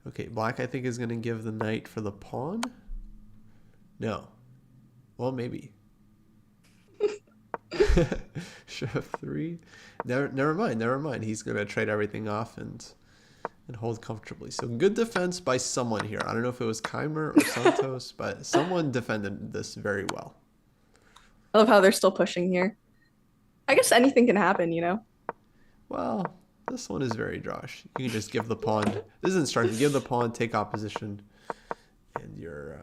okay, Black I think is going to give the knight for the pawn. No. Well, maybe. Bishop 3. Never mind. He's going to trade everything off and hold comfortably. So good defense by someone here. I don't know if it was Keimer or Santos, but someone defended this very well. I love how they're still pushing here. I guess anything can happen, you know? Well, this one is very drawish. You can just give the pawn. This is instructive. Give the pawn, take opposition, and you're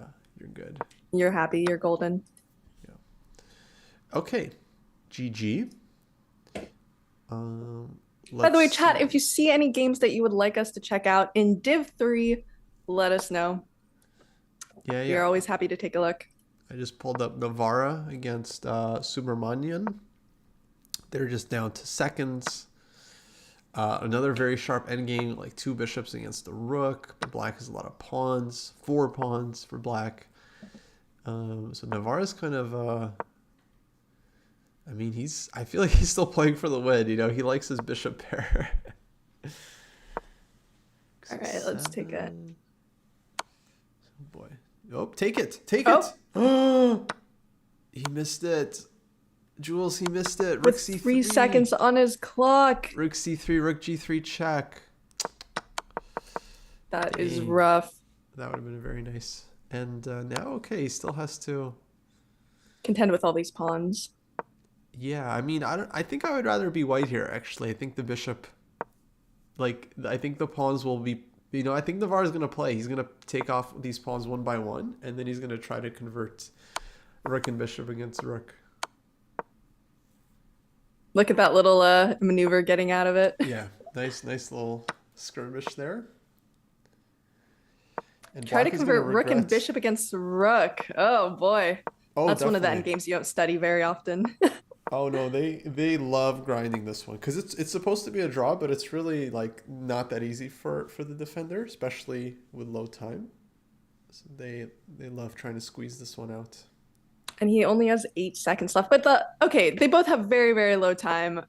good. You're happy, you're golden. Yeah. Okay. GG. By the way, chat, if you see any games that you would like us to check out in Div 3, let us know. Yeah, We're always happy to take a look. I just pulled up Navarra against Subramanian. They're just down to seconds. Another very sharp endgame, like two bishops against the rook. But Black has a lot of pawns, 4 pawns for Black. So Navarra's kind of, I mean, I feel like he's still playing for the win. You know, he likes his bishop pair. All right, let's take it. Oh boy. Oh, take it. Take it. Oh, he missed it. Jules, he missed it. Rook With c3. 3 seconds on his clock. Rook c3, rook g3 check. That is Dang. rough. That would have been very nice. And now, okay, he still has to contend with all these pawns. Yeah, I mean, I think I would rather be white here, actually. I think the bishop, I think the pawns will be, I think Navarre is going to play. He's going to take off these pawns one by one, and then he's going to try to convert rook and bishop against rook. Look at that little maneuver getting out of it. Yeah, nice little skirmish there. And Try to convert rook and bishop against rook. Oh boy. Oh, that's definitely. One of the end games you don't study very often. Oh no, they love grinding this one because it's supposed to be a draw, but it's really not that easy for the defender, especially with low time. So they love trying to squeeze this one out. And he only has 8 seconds left. But they both have very, very low time.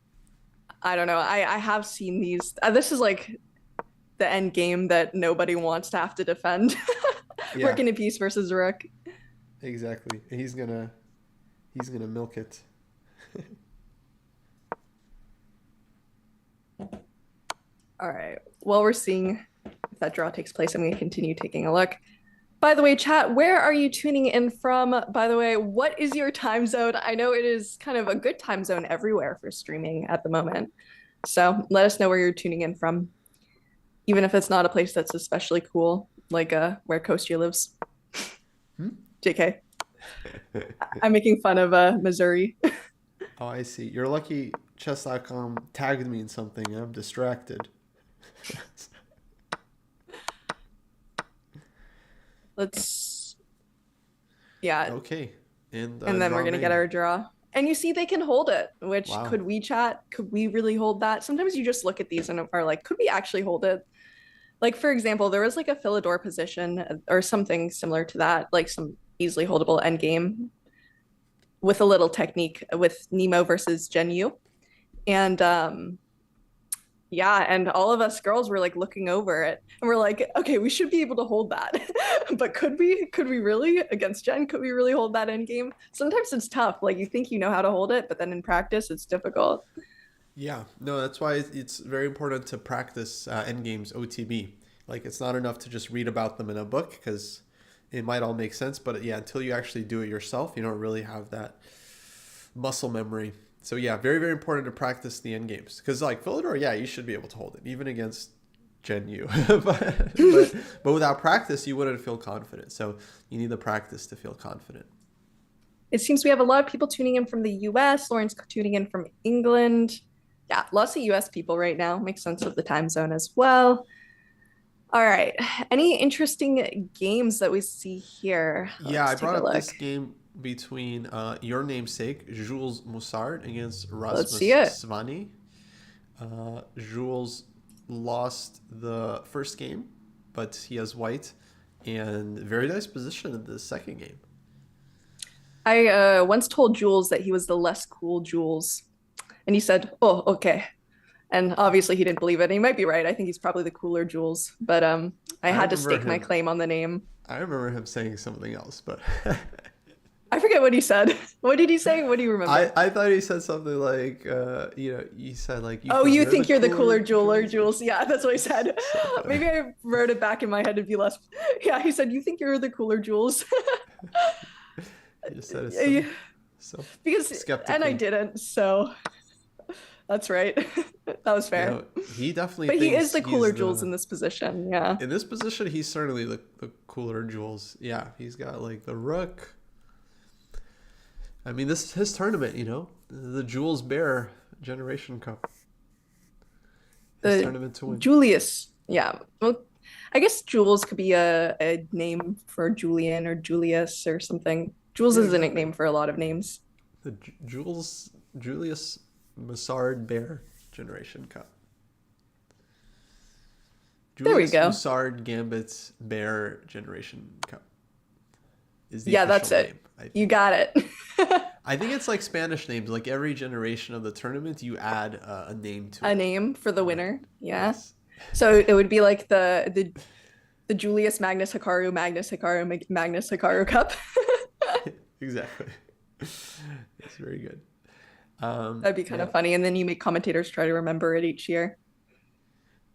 I don't know. I have seen these. This is like the end game that nobody wants to have to defend. Yeah. Rook in a piece versus rook. exactly. He's gonna milk it. All right. While we're seeing if that draw takes place, I'm going to continue taking a look. By the way, chat, where are you tuning in from? By the way, what is your time zone? I know it is kind of a good time zone everywhere for streaming at the moment. So let us know where you're tuning in from, even if it's not a place that's especially cool, like where Kostya lives. Hmm? JK. I'm making fun of Missouri. Oh, I see. You're lucky chess.com tagged me in something. I'm distracted. Let's, yeah. Okay. And then we're draw going to get made. our draw. And you see they can hold it, which Wow. could we chat? Could we really hold that? Sometimes you just look at these and are like, could we actually hold it? Like, for example, there was like a Philidor position or something similar to that, like some easily holdable endgame with a little technique with Nemo versus Gen Yu. And yeah, and all of us girls were like looking over it and we're like, okay, we should be able to hold that. But could we really against Jen? Could we really hold that end game? Sometimes it's tough. Like you think you know how to hold it, but then in practice it's difficult. Yeah. No, that's why it's very important to practice endgames OTB. Like it's not enough to just read about them in a book because it might all make sense, but yeah, until you actually do it yourself, you don't really have that muscle memory. So yeah, very very important to practice the end games because like Philidor, yeah, you should be able to hold it even against Gen U, but without practice, you wouldn't feel confident. So you need the practice to feel confident. It seems we have a lot of people tuning in from the US. Lauren's tuning in from England. Yeah, lots of US people right now. Makes sense with the time zone as well. All right. Any interesting games that we see here? Yeah, Let's I take brought a up look. this game between your namesake Jules Moussard against Let's see Rasmus it. Svani. Jules lost the first game, but he has white and very nice position in the second game. I once told Jules that he was the less cool Jules, and he said, "Oh, okay." And obviously, he didn't believe it. And he might be right. I think he's probably the cooler Jules, but I I had to remember stake my him. claim on the name. I remember him saying something else, but I forget what he said. What did he say? What do you remember? I thought he said something like, he said like, you Oh, think you you're the think you're the cooler cooler jeweler, Jules or Jules? Yeah, that's what he said. something. Maybe I wrote it back in my head to be less. Yeah, he said, "You think you're the cooler Jules?" He just said it Yeah, so because, and I skeptically. didn't. So that's right. That was You fair. know, he definitely But he is thinks the cooler he's Jules the in this position. Yeah. in this position. He's certainly the cooler Jules. Yeah, he's got like the rook. I mean, this is his tournament. The Jules Baer Generation Cup. His The tournament to win. Julius. Yeah. Well, I guess Jules could be a name for Julian or Julius or something. Jules Yeah, is a exactly. nickname for a lot of names. The Julius Massard Baer Generation Cup. There we Julius go. Massard Gambit's Baer Generation Cup is the Yeah, official that's name, it. I You think. got it. I think it's like Spanish names. Like every generation of the tournament, you add a name to A it. name for the Right. winner. Yeah. Yes. So it would be like the Julius Magnus Hikaru Cup. Exactly. It's very good. That'd be kind Yeah. of funny. And then you make commentators try to remember it each year.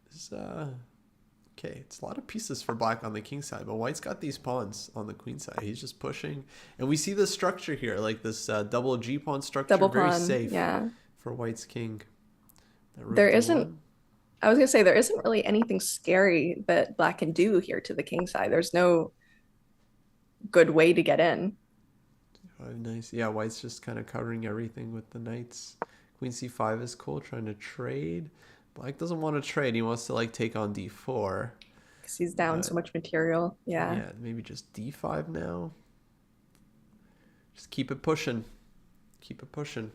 It's, okay, it's a lot of pieces for black on the king side, but white's got these pawns on the queen side. He's just pushing. And we see this structure here, like this double G pawn structure, Double very pawn. safe Yeah. for white's king. That There rook isn't, d1. I was gonna say there isn't really anything scary that black can do here to the king side. There's no good way to get in. Oh, nice. Yeah, white's just kind of covering everything with the knights. Queen c5 is cool, trying to trade. Black doesn't want to trade. He wants to like take on d4. Because he's down so But much material. Yeah. yeah, maybe just d5 now. Just keep it pushing. Keep it pushing.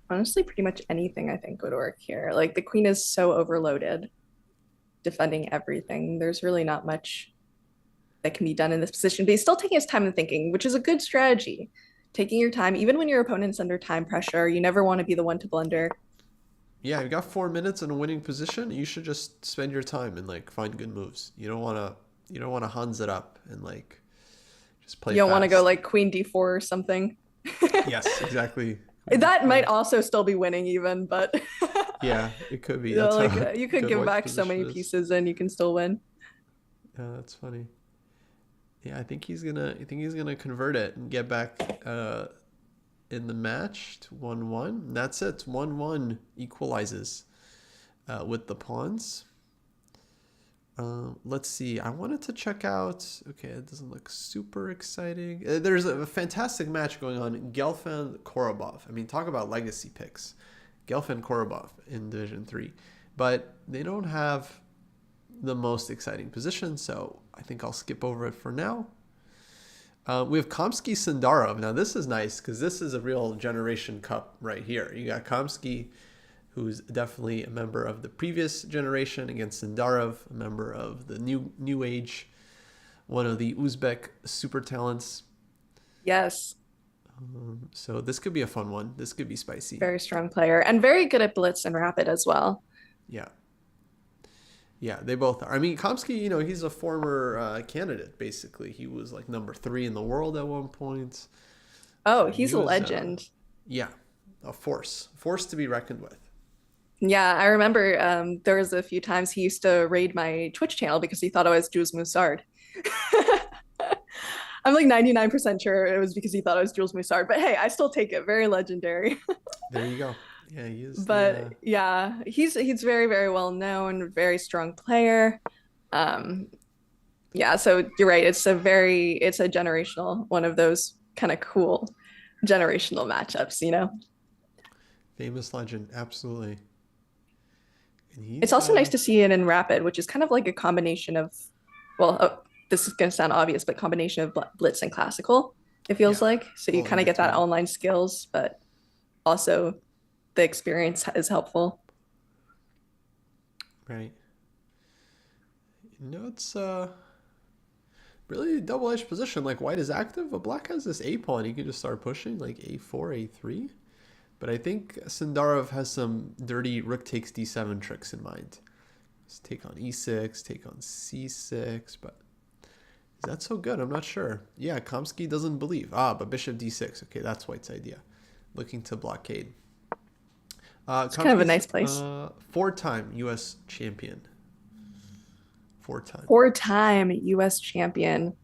Honestly, pretty much anything I think would work here. Like the queen is so overloaded, defending everything. There's really not much that can be done in this position, but he's still taking his time and thinking, which is a good strategy. Taking your time, even when your opponent's under time pressure, you never want to be the one to blunder. Yeah, you've got 4 minutes in a winning position. You should just spend your time and like find good moves. You don't want to, You don't want to Hans it up and like just play You don't want to go fast. like queen d4 or something. Yes, exactly. Queen That d4. might also still be winning even, but Yeah, it could be. you know, That's like how you could good give White's back so position many is. pieces and you can still win. Yeah, that's funny. Yeah, I think he's gonna convert it and get back in the match to 1-1. That's it. 1-1 equalizes with the pawns. Let's see. I wanted to check out. Okay, it doesn't look super exciting. There's a fantastic match going on. Gelfand Korobov. I mean, talk about legacy picks. Gelfand Korobov in Division 3. But they don't have the most exciting position, so I think I'll skip over it for now. We have Kamsky Sindarov. Now, this is nice because this is a real generation cup right here. You got Kamsky, who's definitely a member of the previous generation, against Sindarov, a member of the new age, one of the Uzbek super talents. Yes, So this could be a fun one. This could be spicy. very strong player and very good at blitz and rapid as well. Yeah. Yeah, they both are. I mean, Kamsky, he's a former candidate, basically. He was like number 3 in the world at one point. Oh, So he's he a was, legend. yeah, a force to be reckoned with. Yeah, I remember there was a few times he used to raid my Twitch channel because he thought I was Jules Moussard. I'm like 99% sure it was because he thought I was Jules Moussard, but hey, I still take it. Very legendary. There you go. Yeah, he is the. But yeah, he's very, very well known, very strong player. Um, yeah, so you're right. It's a generational, one of those kind of cool generational matchups, you know? Famous legend, absolutely. And It's he's also nice to see it in rapid, which is kind of like a combination of, well, this is going to sound obvious, but combination of blitz and classical, it feels yeah, like. So you all in kind of get that between. online skills, but also the experience is helpful. Right. It's really a double-edged position. Like white is active, but black has this A pawn. He can just start pushing like A4, A3. But I think Sindarov has some dirty rook takes D7 tricks in mind. Just take on E6, take on C6, but is that so good? I'm not sure. Yeah, Kamsky doesn't believe. But bishop D6. Okay, that's white's idea. Looking to blockade. It's kind of a nice place. 4-time U.S. champion. 4-time. 4-time US champion.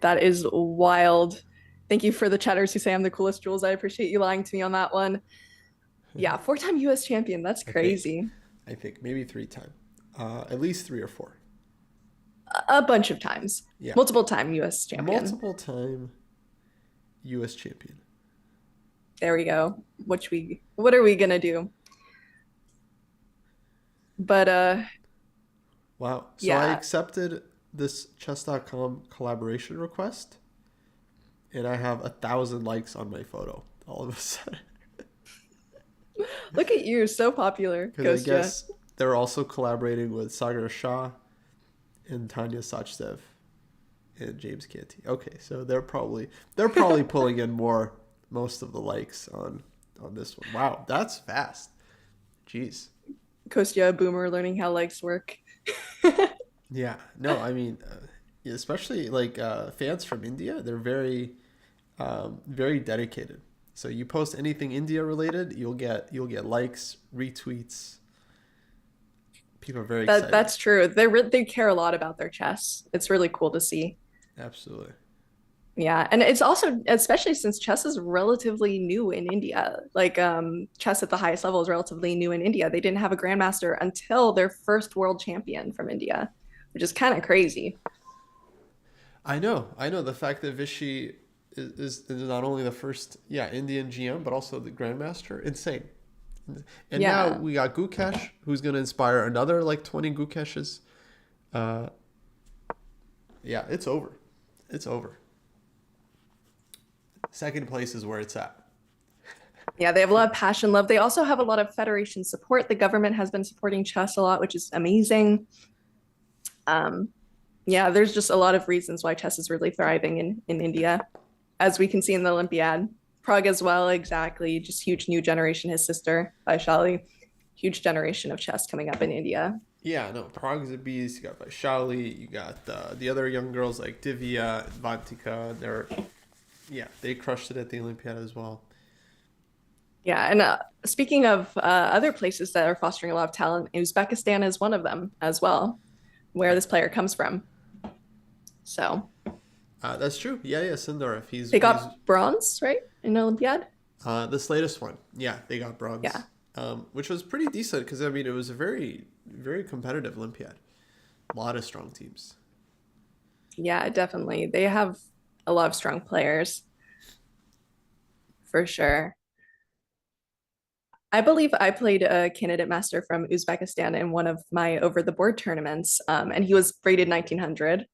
That is wild. Thank you for the chatters who say I'm the coolest, Jules. I appreciate you lying to me on that one. Yeah, 4-time US champion. That's crazy. I think maybe 3-time. At least 3 or 4. A bunch of times. Yeah. Multiple time US champion. Multiple time U.S. champion. There we go. What are we gonna do? But Wow. So I yeah. accepted this chess.com collaboration request, and I have 1,000 likes on my photo all of a sudden. Look at you, so popular. Because I guess they're also collaborating with Sagar Shah and Tanya Sachdev and James Canty. Okay, so they're probably pulling in most of the likes on this one. Wow, that's fast. Jeez. Kostya, boomer, learning how likes work. Yeah. No, I mean, especially like fans from India, they're very, very dedicated. So you post anything India related, you'll get likes, retweets. People are very excited. That's true. They care a lot about their chess. It's really cool to see. Absolutely. Yeah, and it's also, especially since chess is relatively new in India. Like chess at the highest level is relatively new in India. They didn't have a grandmaster until their first world champion from India, which is kind of crazy. I know. The fact that Vishy is not only the first, Indian GM, but also the grandmaster, insane. And Yeah. now we got Gukesh, who's going to inspire another like 20 Gukeshes. Yeah, it's over. It's over. Second place is where it's at. Yeah, they have a lot of passion, love. They also have a lot of federation support. The government has been supporting chess a lot, which is amazing. Yeah, there's just a lot of reasons why chess is really thriving in India, as we can see in the Olympiad. Prague as well, exactly. Just huge new generation. His sister, Vaishali, huge generation of chess coming up in India. Yeah, no, Prague's a beast. You got Vaishali, you got the other young girls like Divya and Vantika. Yeah, they crushed it at the Olympiad as well. Yeah, and speaking of other places that are fostering a lot of talent, Uzbekistan is one of them as well, where Right. this player comes from. So That's true. Yeah, yeah, Sindorov. they He's got bronze, right, in Olympiad? this latest one. Yeah, they got bronze, Yeah, which was pretty decent because I mean it was a very competitive Olympiad. A lot of strong teams. yeah, definitely. They have a lot of strong players for sure. I believe I played a candidate master from Uzbekistan in one of my over the board tournaments, and he was rated 1900,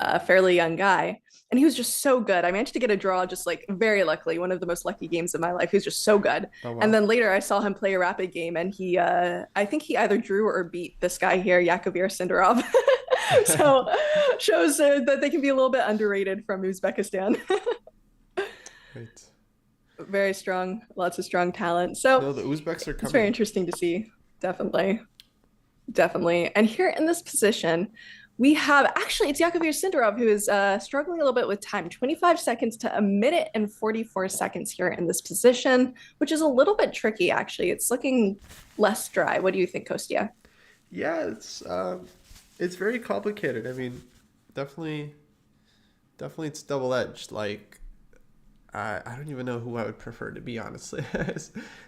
a fairly young guy. And he was just so good. I managed to get a draw just like very luckily, one of the most lucky games of my life. He was just so good. Oh And wow. then later I saw him play a rapid game and I think he either drew or beat this guy here, Yakovir Sindarov. So shows that they can be a little bit underrated from Uzbekistan. Right. Very strong, lots of strong talent. So No, the Uzbeks are it's very coming. interesting to see. Definitely. Definitely. And here in this position, we have actually it's Yakovir Sindarov who is struggling a little bit with time 25 seconds to a minute and 44 seconds here in this position, which is a little bit tricky, actually. It's looking less dry. What do you think, Kostya? Yeah, it's very complicated. I mean, definitely definitely it's double edged. Like I don't even know who I would prefer to be honestly.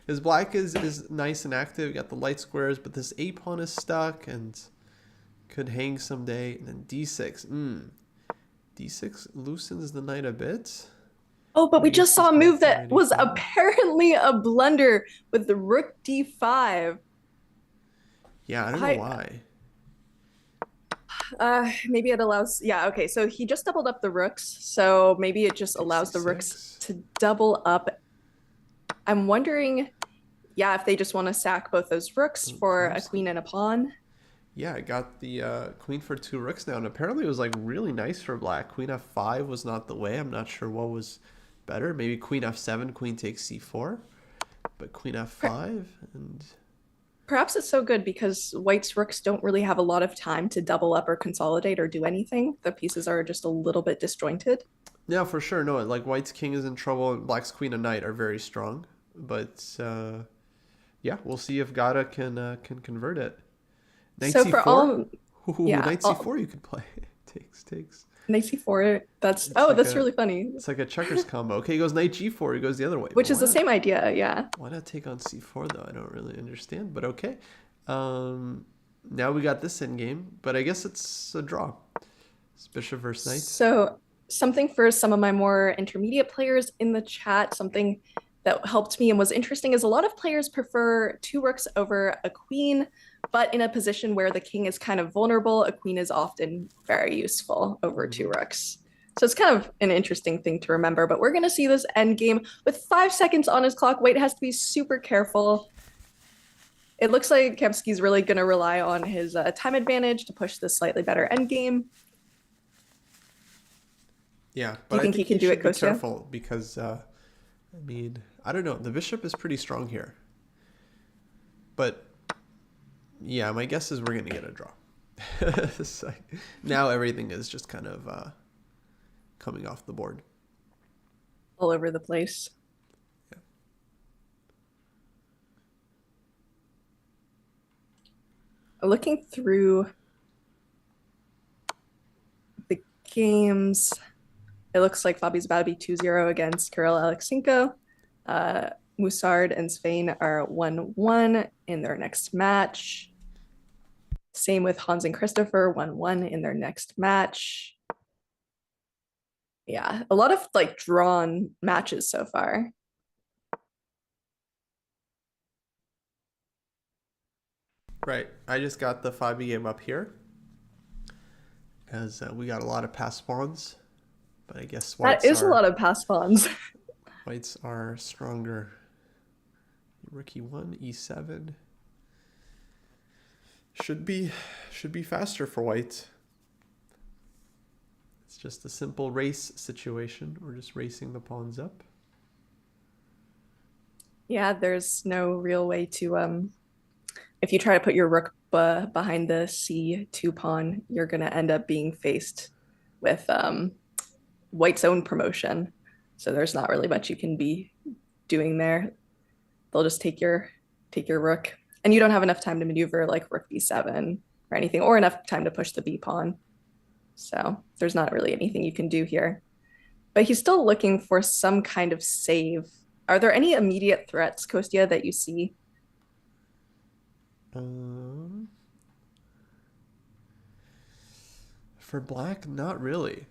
His black is nice and active, you got the light squares, but this a pawn is stuck and could hang someday. And then d6. D6 loosens the knight a bit. Oh, but But I we guess just he's saw a going move for that knight was e5. apparently a blunder with the rook d5. Yeah, I don't know I why. maybe it allows, yeah, okay, so he just doubled up the rooks, so maybe it just Takes allows the rooks c6. to double up. I'm wondering, yeah, if they just want to sack both those rooks for a Jumps. queen and a pawn. Yeah, I got the queen for two rooks now, and apparently it was like really nice for black. Queen f5 was not the way. I'm not sure what was better. Maybe queen f7, queen takes c4, but queen f5 and Perhaps it's so good because white's rooks don't really have a lot of time to double up or consolidate or do anything. The pieces are just a little bit disjointed. yeah, for sure. No, like white's king is in trouble, and black's queen and knight are very strong. But yeah, we'll see if Gata can convert it. Knight So for c4. all, Ooh, yeah, knight all, c4 you could play. Takes. knight c4, that's, It's oh, like that's a really funny, it's like a checkers combo. Okay, he goes knight g4. He goes the other way. But which is the same idea, yeah. why not take on c4 though? I don't really understand, but okay. Um, now we got this in game, but I guess it's a draw. It's bishop versus knight. So something for some of my more intermediate players in the chat, something that helped me and was interesting is a lot of players prefer two rooks over a queen, but in a position where the king is kind of vulnerable, a queen is often very useful over two Mhm. rooks. So it's kind of an interesting thing to remember, but we're going to see this end game with 5 seconds on his clock. White has to be super careful. It looks like Kemsky's really going to rely on his time advantage to push this slightly better end game. Yeah, Do but you I think he think can he do should it, be Kostya? careful because I mean, I don't know. The bishop is pretty strong here, but yeah, my guess is we're gonna get a draw. It's like, now everything is just kind of coming off the board. All over the place. Yeah. Looking through the games, it looks like Fabi's about to be 2-0 against Kirill Aleksenko. Musard and Svein are 1-1 in their next match. Same with Hans and Christopher, 1-1 in their next match. Yeah, a lot of like drawn matches so far. Right. I just got the 5e game up here as we got a lot of pass pawns, but I guess That is a lot of pass pawns. whites are stronger. Rook e1, e7 should be faster for white. It's just a simple race situation. We're just racing the pawns up. Yeah, there's no real way to if you try to put your rook behind the c2 pawn, you're going to end up being faced with white's own promotion. So there's not really much you can be doing there. They'll just take your rook, and you don't have enough time to maneuver like rook b7 or anything, or enough time to push the b pawn. So there's not really anything you can do here. But he's still looking for some kind of save. Are there any immediate threats, Kostya, that you see? For black, not really.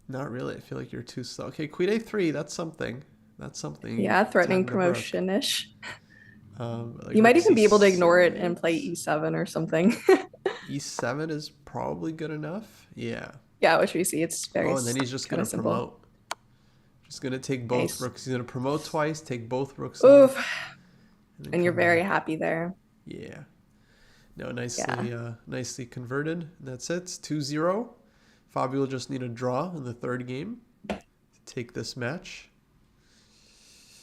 Not really. I feel like you're too slow. Okay, queen a3, that's something. That's something. Yeah, threatening Tapping a rook. promotion-ish. Like You might rook even be able to ignore it c6. and play e7 or something. E7 is probably good enough. Yeah. Yeah, which we see. It's very Oh, and then he's just kind gonna of simple. promote. Just gonna take both Nice. rooks. He's gonna promote twice, take both rooks on, Oof. then And you're come very back. happy there. Yeah. No, nicely, Yeah. nicely converted. And that's it. 2-0. Fabio will just need a draw in the third game to take this match.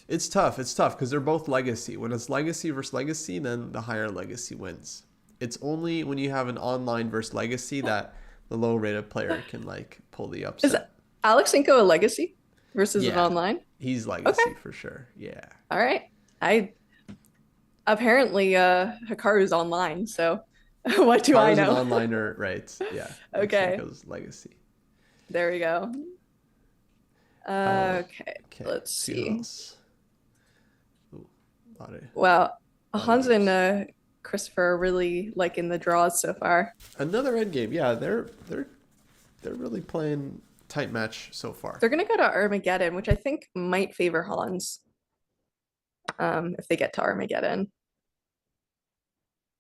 It's tough. It's tough because they're both legacy. When it's legacy versus legacy, then the higher legacy wins. It's only when you have an online versus legacy that the low rated player can like pull the Is upset. Alexenko a legacy versus an Yeah. online? He's legacy Okay. for sure. Yeah. All right. I apparently Hikaru's online, so what do I Karu's an know? onliner, right? Yeah. Okay. Goes legacy. There we go. Okay, Okay. let's See see. who else. Ooh, lot of, Well, lot of Hans games. and Christopher are really liking the draws so far. Another end game. Yeah, they're really playing tight match so far. They're gonna go to Armageddon, which I think might favor Hans. If they get to Armageddon.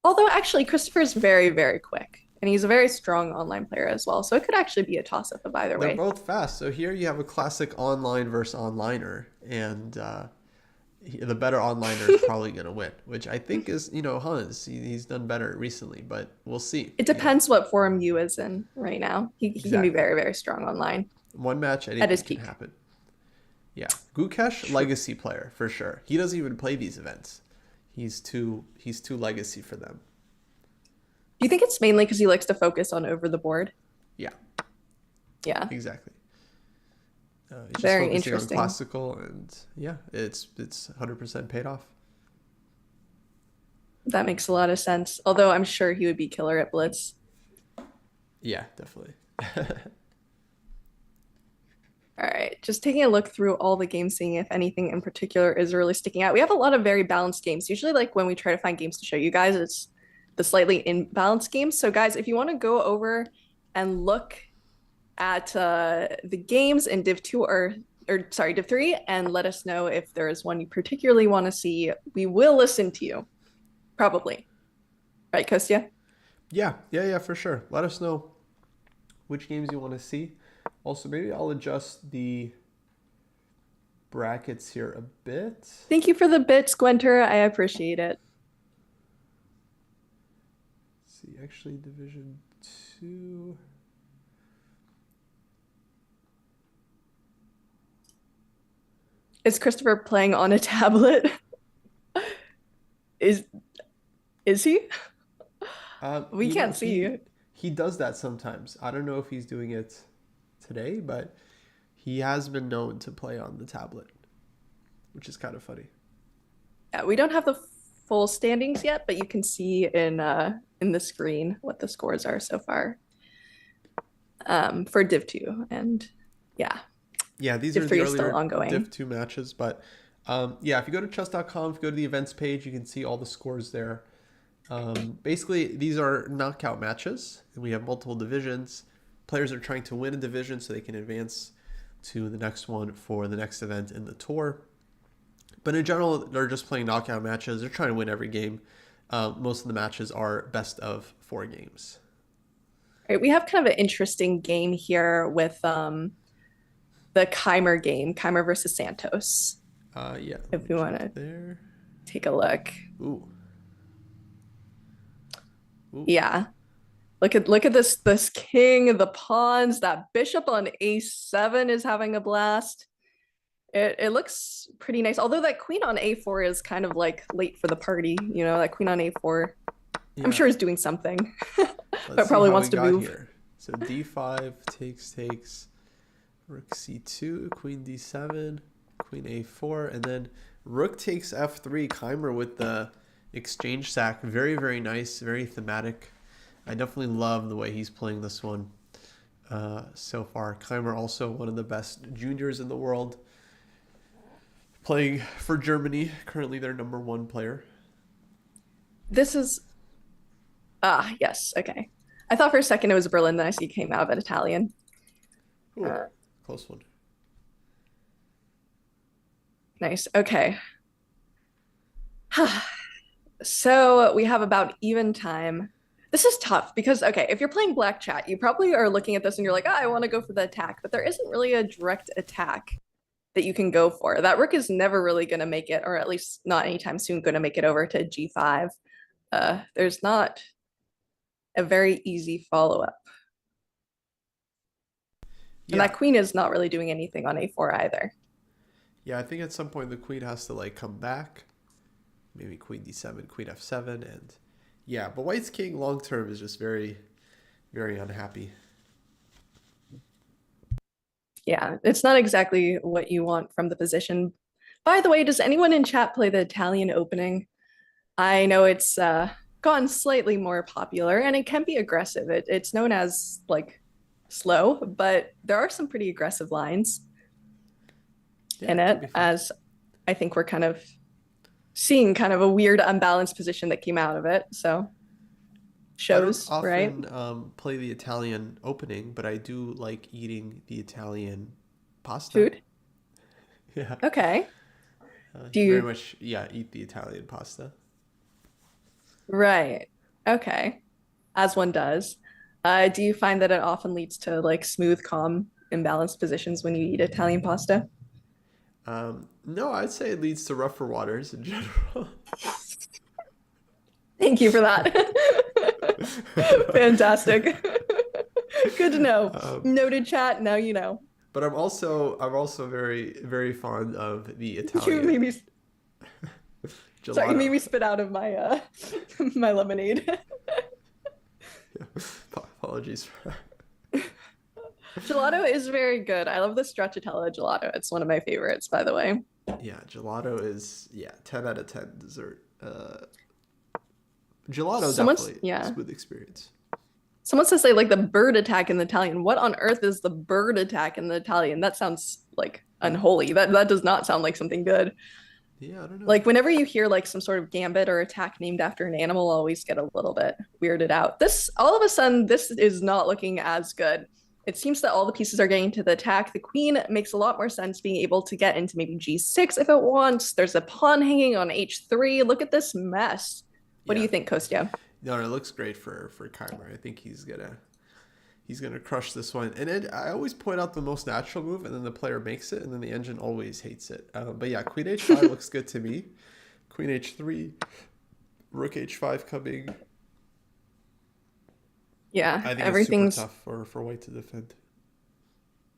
Although actually Christopher's very, very quick. And he's a very strong online player as well. So it could actually be a toss-up of either They're way. both fast. So here you have a classic online versus onliner, and the better onliner is probably going to win, which I think is, Hans. He's done better recently, but we'll see. It depends what form you is in right now. He can Exactly. be very, very strong online. One match, At anything his can peak. happen. Yeah, Gukesh, legacy player for sure. He doesn't even play these events. He's too legacy for them. Do you think it's mainly because he likes to focus on over the board? Yeah, Yeah. exactly. He's Very just focusing interesting. on classical, and yeah, it's 100% paid off. That makes a lot of sense. Although I'm sure he would be killer at Blitz. Yeah, definitely. All right, just taking a look through all the games, seeing if anything in particular is really sticking out. We have a lot of very balanced games. Usually, like when we try to find games to show you guys, it's the slightly imbalanced games. So, guys, if you want to go over and look at the games in Div 2 or sorry, Div 3, and let us know if there is one you particularly want to see, we will listen to you. Probably. Right, Kostya? Yeah, for sure. Let us know which games you want to see. Also, maybe I'll adjust the brackets here a bit. Thank you for the bits, Gwenter. I appreciate it. Let's see, actually, Division 2. Is Christopher playing on a tablet? Is he? We can't see you. He does that sometimes. I don't know if he's doing it today, but he has been known to play on the tablet, which is kind of funny. Yeah, we don't have the full standings yet, but you can see in the screen what the scores are so far for Div 2. And yeah, Yeah, these Div are 3 the is still earlier ongoing. Div 2 matches, but yeah, if you go to chess.com, if you go to the events page, you can see all the scores there. Basically, these are knockout matches, and we have multiple divisions. Players are trying to win a division so they can advance to the next one for the next event in the tour. But in general, they're just playing knockout matches. They're trying to win every game. Most of the matches are best of 4 games. All right, we have kind of an interesting game here with the Keimer game, Keimer versus Santos. Yeah. If we want to there, take a look. ooh. Yeah. Look at this king, the pawns, that bishop on a7 is having a blast. It looks pretty nice. Although that queen on a4 is kind of like late for the party, that queen on a4 I'm Yeah. sure is doing something, Let's but see probably how wants we to got move. here. So d5 takes, rook c2, queen d7, queen a4, and then rook takes f3. Keimer with the exchange sack. Very, very nice, very thematic. I definitely love the way he's playing this one so far. Keimer also one of the best juniors in the world, playing for Germany. Currently their #1 player. This is yes, okay. I thought for a second it was Berlin, then I see it came out of an Italian. Ooh, Uh, close one. nice. Okay. So we have about even time. This is tough because, okay, if you're playing black chat, you probably are looking at this and you're like, I want to go for the attack, but there isn't really a direct attack that you can go for. That rook is never really going to make it, or at least not anytime soon, going to make it over to g5. There's not a very easy follow-up. And Yeah. that queen is not really doing anything on a4 either. Yeah, I think at some point the queen has to like come back. Maybe queen d7, queen f7, and yeah, but white's king long term is just very, very unhappy. Yeah, it's not exactly what you want from the position. By the way, does anyone in chat play the Italian opening? I know it's gotten slightly more popular and it can be aggressive. It's known as like slow, but there are some pretty aggressive lines Yeah, in it could it, be fun. as I think we're kind of seeing kind of a weird unbalanced position that came out of it. So I don't shows, right? often play the Italian opening, but I do like eating the Italian pasta. Food. Yeah, Okay. Do very you, much. Yeah, eat the Italian pasta. right. Okay. As one does. Do you find that it often leads to like smooth, calm, imbalanced positions when you eat Italian pasta? No, I'd say it leads to rougher waters in general. Thank you for that. Fantastic. Good to know. um, Noted chat. Now you know. but I'm also very very fond of the You made Italian me sorry, you made gelato. me spit out of my my lemonade. Apologies for that. Gelato is very good. I love the stracciatella gelato. It's one of my favorites, by the way. Yeah, gelato is 10 out of 10 dessert. Gelato Someone's definitely yeah. smooth experience. Someone says they like the bird attack in the Italian. What on earth is the bird attack in the Italian? That sounds like Hmm. unholy. That does not sound like something good. Yeah, I don't know. Like whenever you hear like some sort of gambit or attack named after an animal, I always get a little bit weirded out. This all of a sudden, this is not looking as good. It seems that all the pieces are getting to the attack. The queen makes a lot more sense being able to get into maybe g6 if it wants. There's a pawn hanging on h3. Look at this mess. What do Yeah. you think, Kostya? No, it looks great for Keimer. I think he's gonna crush this one. And I always point out the most natural move, and then the player makes it, and then the engine always hates it. But yeah, Queen h5 looks good to me. Queen h3, Rook h5 coming. Yeah, I think it's super everything's tough for White to defend.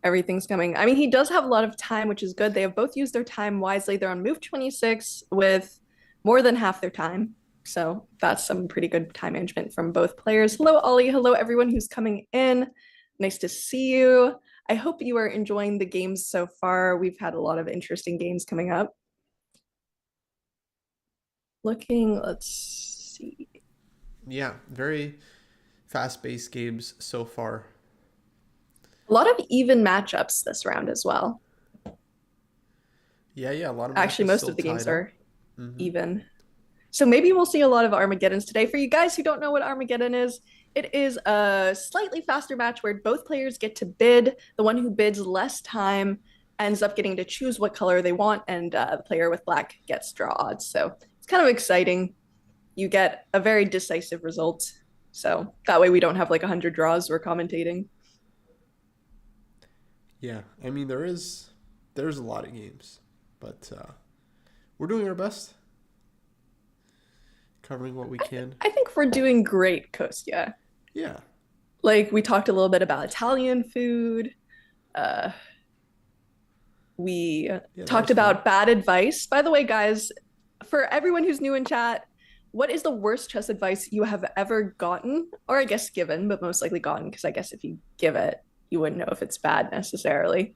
everything's coming. I mean, he does have a lot of time, which is good. They have both used their time wisely. They're on move 26 with more than half their time. So that's some pretty good time management from both players. Hello, Ollie. Hello, everyone who's coming in. Nice to see you. I hope you are enjoying the games so far. We've had a lot of interesting games coming up. Let's see. Yeah, very fast-paced games so far. A lot of even matchups this round as well. Yeah, a lot of Actually, matches most still of the games tied up. are Hmm. even. So maybe we'll see a lot of Armageddons today. For you guys who don't know what Armageddon is, it is a slightly faster match where both players get to bid. The one who bids less time ends up getting to choose what color they want, and the player with black gets draw odds. So it's kind of exciting. You get a very decisive result. So that way we don't have like 100 draws we're commentating. Yeah, I mean there's a lot of games, but we're doing our best, covering what we can. I think we're doing great, Kostya. Yeah, Like we talked a little bit about Italian food. Uh, we yeah, that talked was fun. about bad advice. By the way, guys, for everyone who's new in chat, What is the worst chess advice you have ever gotten, or I guess given, but most likely gotten? Because I guess if you give it, you wouldn't know if it's bad necessarily,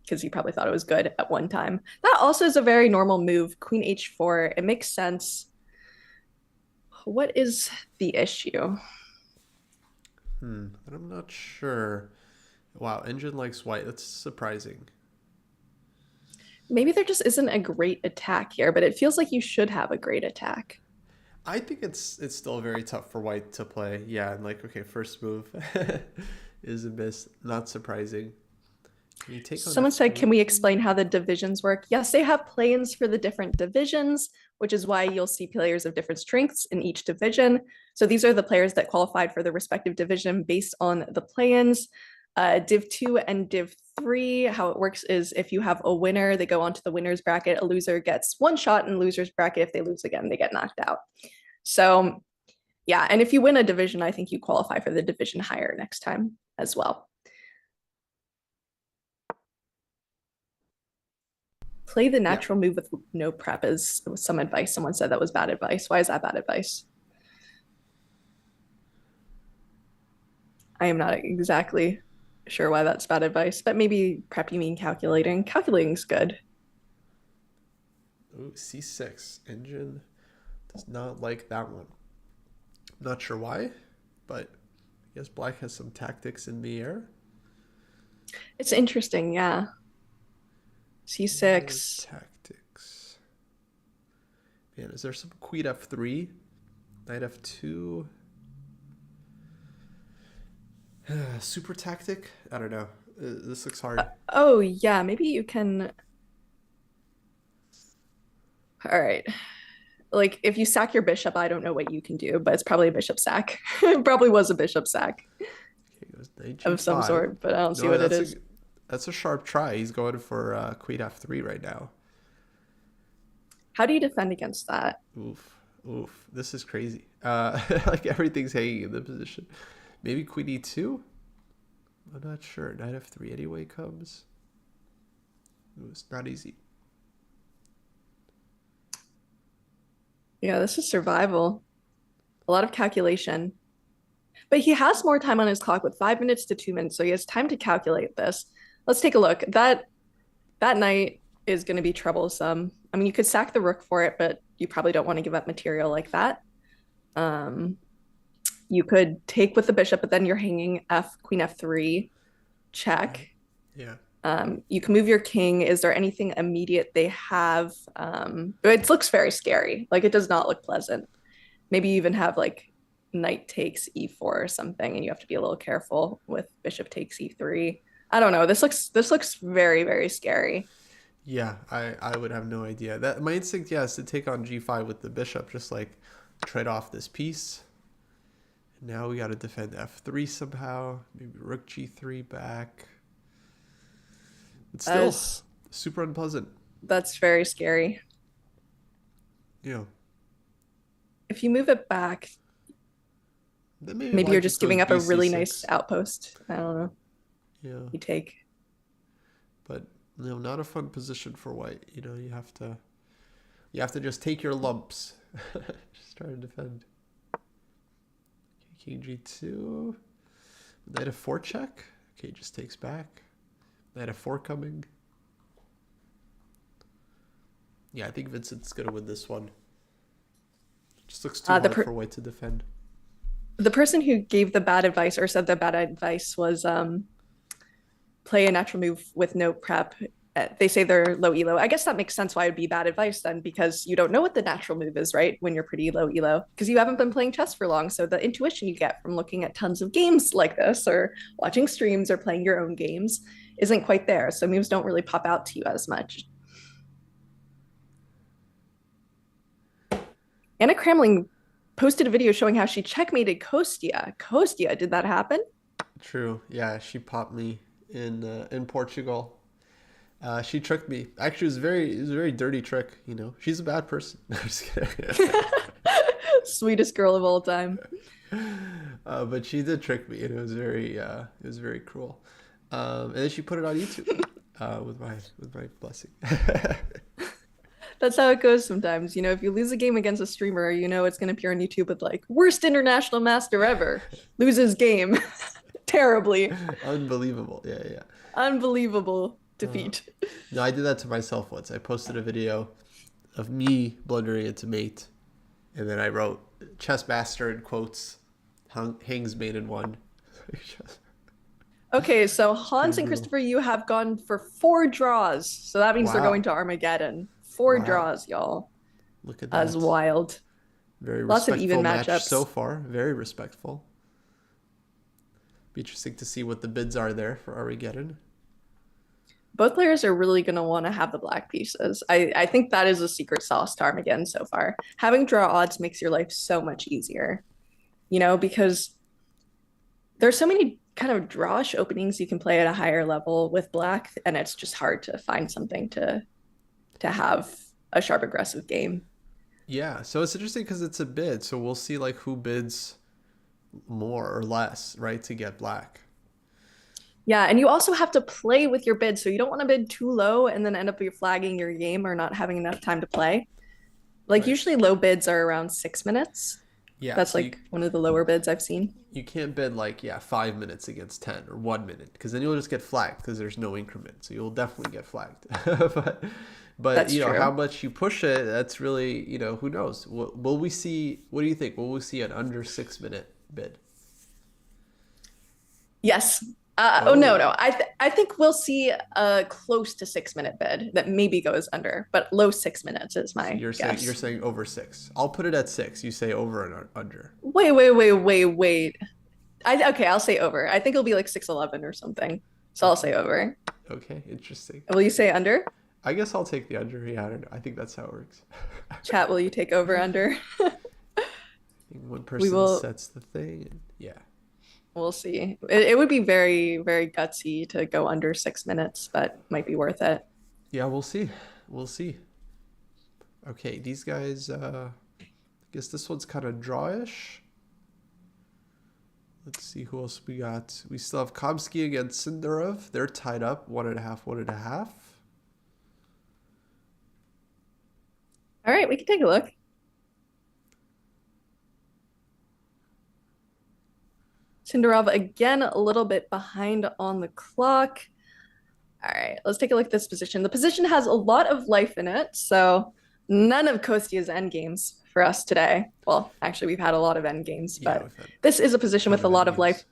because you probably thought it was good at one time. That also is a very normal move. Queen h4. It makes sense. What is the issue? I'm not sure. Wow, engine likes white. That's surprising. Maybe there just isn't a great attack here, but it feels like you should have a great attack. I think it's still very tough for white to play. Yeah, and like okay, first move is a miss. Not surprising. Can you take on Someone said, F3? can we explain how the divisions work? Yes, they have planes for the different divisions, which is why you'll see players of different strengths in each division. So these are the players that qualified for the respective division based on the plans. Div 2 and Div 3, how it works is if you have a winner, they go on to the winner's bracket. A loser gets one shot in loser's bracket. If they lose again, they get knocked out. So yeah, and if you win a division, I think you qualify for the division higher next time as well. Play the Yeah. natural move with no prep is some advice. Someone said that was bad advice. Why is that bad advice? I am not exactly sure why that's bad advice, but maybe prep you mean calculating. Calculating's good. Ooh, C6. Engine does not like that one. Not sure why, but I guess black has some tactics in the air. It's interesting, yeah. C6. Tactics. Man, is there some queen F3? Knight F2? Super tactic? I don't know. This looks hard. Oh, yeah, maybe you can. All right. Like, if you sack your bishop, I don't know what you can do, but it's probably a bishop sack. It probably was a bishop sack Okay, goes knight of some G5. sort, but I don't see No, what it is. that's a sharp try. He's going for queen F3 right now. How do you defend against that? Oof. Oof. This is crazy. Like everything's hanging in the position. Maybe queen E2? I'm not sure. Knight F3 anyway comes. Ooh, it's not easy. Yeah, this is survival. A lot of calculation. But he has more time on his clock with 5 minutes to 2 minutes, so he has time to calculate this. Let's take a look. That knight is going to be troublesome. I mean, you could sack the rook for it, but you probably don't want to give up material like that. You could take with the bishop, but then you're hanging queen f3, check. Yeah. You can move your king. Is there anything immediate they have? It looks very scary. Like it does not look pleasant. Maybe you even have like knight takes e4 or something, and you have to be a little careful with bishop takes e3. I don't know. This looks very, very scary. Yeah, I would have no idea. That my instinct, yeah, is to take on g5 with the bishop, just like trade off this piece. And now we got to defend f3 somehow. Maybe rook g3 back. But still, super unpleasant. That's very scary. Yeah. If you move it back, Then maybe maybe black you're just giving goes up a really bc6. nice outpost. I don't know. Yeah, You take. but not a fun position for white. You have to just take your lumps. Just try to defend. Okay, king g2. Knight f4 check. Okay, just takes back. Knight f4 coming. Yeah, I think Vincent's gonna win this one. Just looks too hard for white to defend. The person who gave the bad advice or said the bad advice was play a natural move with no prep. They say they're low elo. I guess that makes sense why it would be bad advice then, because you don't know what the natural move is, right? When you're pretty low elo, because you haven't been playing chess for long. So the intuition you get from looking at tons of games like this or watching streams or playing your own games isn't quite there. So moves don't really pop out to you as much. Anna Kramling posted a video showing how she checkmated Kostia. Kostia, did that happen? True. Yeah, she popped me in Portugal. She tricked me. Actually, it was a very dirty trick. She's a bad person. No, I'm just kidding. Sweetest girl of all time. But she did trick me, and it was very cruel. And then she put it on YouTube with my blessing. That's how it goes sometimes. If you lose a game against a streamer, it's going to appear on YouTube with like worst international master ever. Loses game terribly. Unbelievable. Yeah, yeah. Unbelievable Uh, defeat. no, I did that to myself once. I posted a video of me blundering into mate, and then I wrote chess master in quotes, hangs mate in one. Okay, so Pretty Hans and brutal. Christopher, you have gone for 4 draws. So that means they're going Wow. to Armageddon. Four Wow. draws, y'all. Look at That's that. wild. Very Lots of even respectful match so matchups. far. Very respectful. Be interesting to see what the bids are there for Armageddon. Both players are really going to want to have the black pieces. I think that is a secret sauce to Armageddon so far. Having draw odds makes your life so much easier, because there's so many kind of drawish openings you can play at a higher level with black, and it's just hard to find something to have a sharp aggressive game. Yeah, so it's interesting because it's a bid, so we'll see like who bids more or less, right, to get black. Yeah, and you also have to play with your bid, so you don't want to bid too low and then end up flagging your game or not having enough time to play. Like Right. usually low bids are around 6 minutes. Yeah, That's so like one of the lower bids I've seen. you can't bid like 5 minutes against 10 or 1 minute because then you'll just get flagged because there's no increment. So you'll definitely get flagged. but That's how true. much you push it, that's really who knows. Will we see? What do you think? Will we see an under 6 minute bid? Yes. Oh no, Oh, no. I think we'll see a close to 6 minute bid that maybe goes under, but low 6 minutes is so my you're guess. saying over 6. I'll put it at 6. You say over and under. Wait, wait, wait, wait, wait. Okay, I'll say over. I think it'll be like 6-11 or something. So I'll Okay. say over. Okay. Interesting. Will you say under? I guess I'll take the under. Yeah, I don't know. I think that's how it works. Chat, will you take over under? One We person will sets the thing. And yeah. we'll see. It would be very, very gutsy to go under 6 minutes, but might be worth it. Yeah, we'll see. We'll see. Okay, these guys, I guess this one's kind of drawish. Let's see who else we got. We still have Komsky against Sindarov. They're tied up 1.5, 1.5. All right, we can take a look. Sindarov again a little bit behind on the clock. All right, let's take a look at this position. The position has a lot of life in it, so none of Kostya's endgames for us today. Well, actually, we've had a lot of endgames, Yeah, but we've had this is a a position ton with a of lot of life. endgames.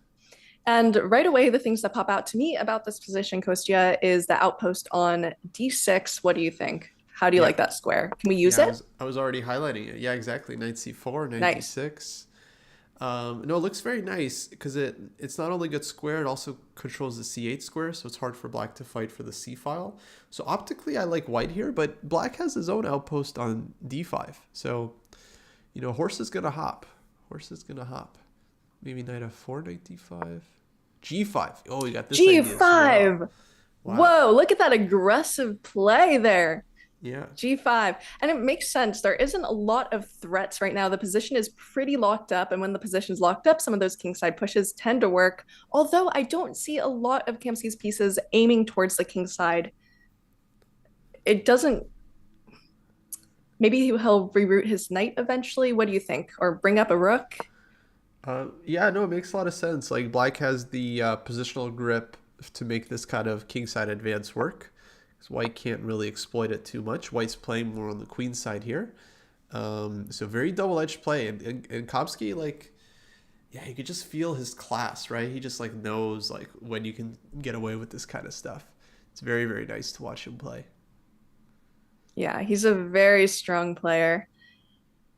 And right away, the things that pop out to me about this position, Kostya, is the outpost on d6. What do you think? How do you Yeah, like that square? Can we use yeah, it? I was already highlighting it. Yeah, exactly. Knight c4, knight Nice. d6. No, it looks very nice because it's not only good square, it also controls the c8 square, so it's hard for black to fight for the c file. So optically, I like white here, but black has his own outpost on d5. So, horse is gonna hop. Horse is gonna hop. Maybe knight f4, knight d5, g5. Oh, we got this idea as well. G5. Wow. Whoa, look at that aggressive play there. Yeah. G5. And it makes sense. There isn't a lot of threats right now. The position is pretty locked up. And when the position's locked up, some of those kingside pushes tend to work. Although I don't see a lot of Kamsky's pieces aiming towards the kingside. It doesn't. Maybe he'll reroute his knight eventually. What do you think? Or bring up a rook? Yeah, no, it makes a lot of sense. Like black has the positional grip to make this kind of kingside advance work. Because white can't really exploit it too much. White's playing more on the queen side here. So very double-edged play. And Komsky, like, yeah, you could just feel his class, right? He just like knows like when you can get away with this kind of stuff. It's very, very nice to watch him play. Yeah, he's a very strong player.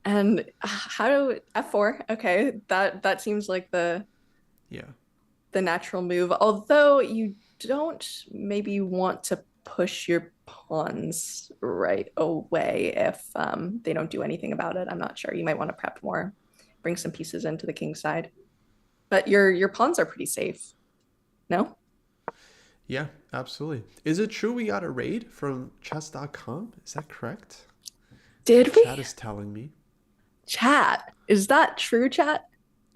And how do F4? Okay, that seems like Yeah. the natural move. Although you don't maybe want to push your pawns right away if they don't do anything about it. I'm not sure. You might want to prep more, bring some pieces into the king side. But your pawns are pretty safe. No? Yeah, absolutely. Is it true we got a raid from chess.com? Is that correct? Did Chat we? is telling me. Chat. Is that true, chat?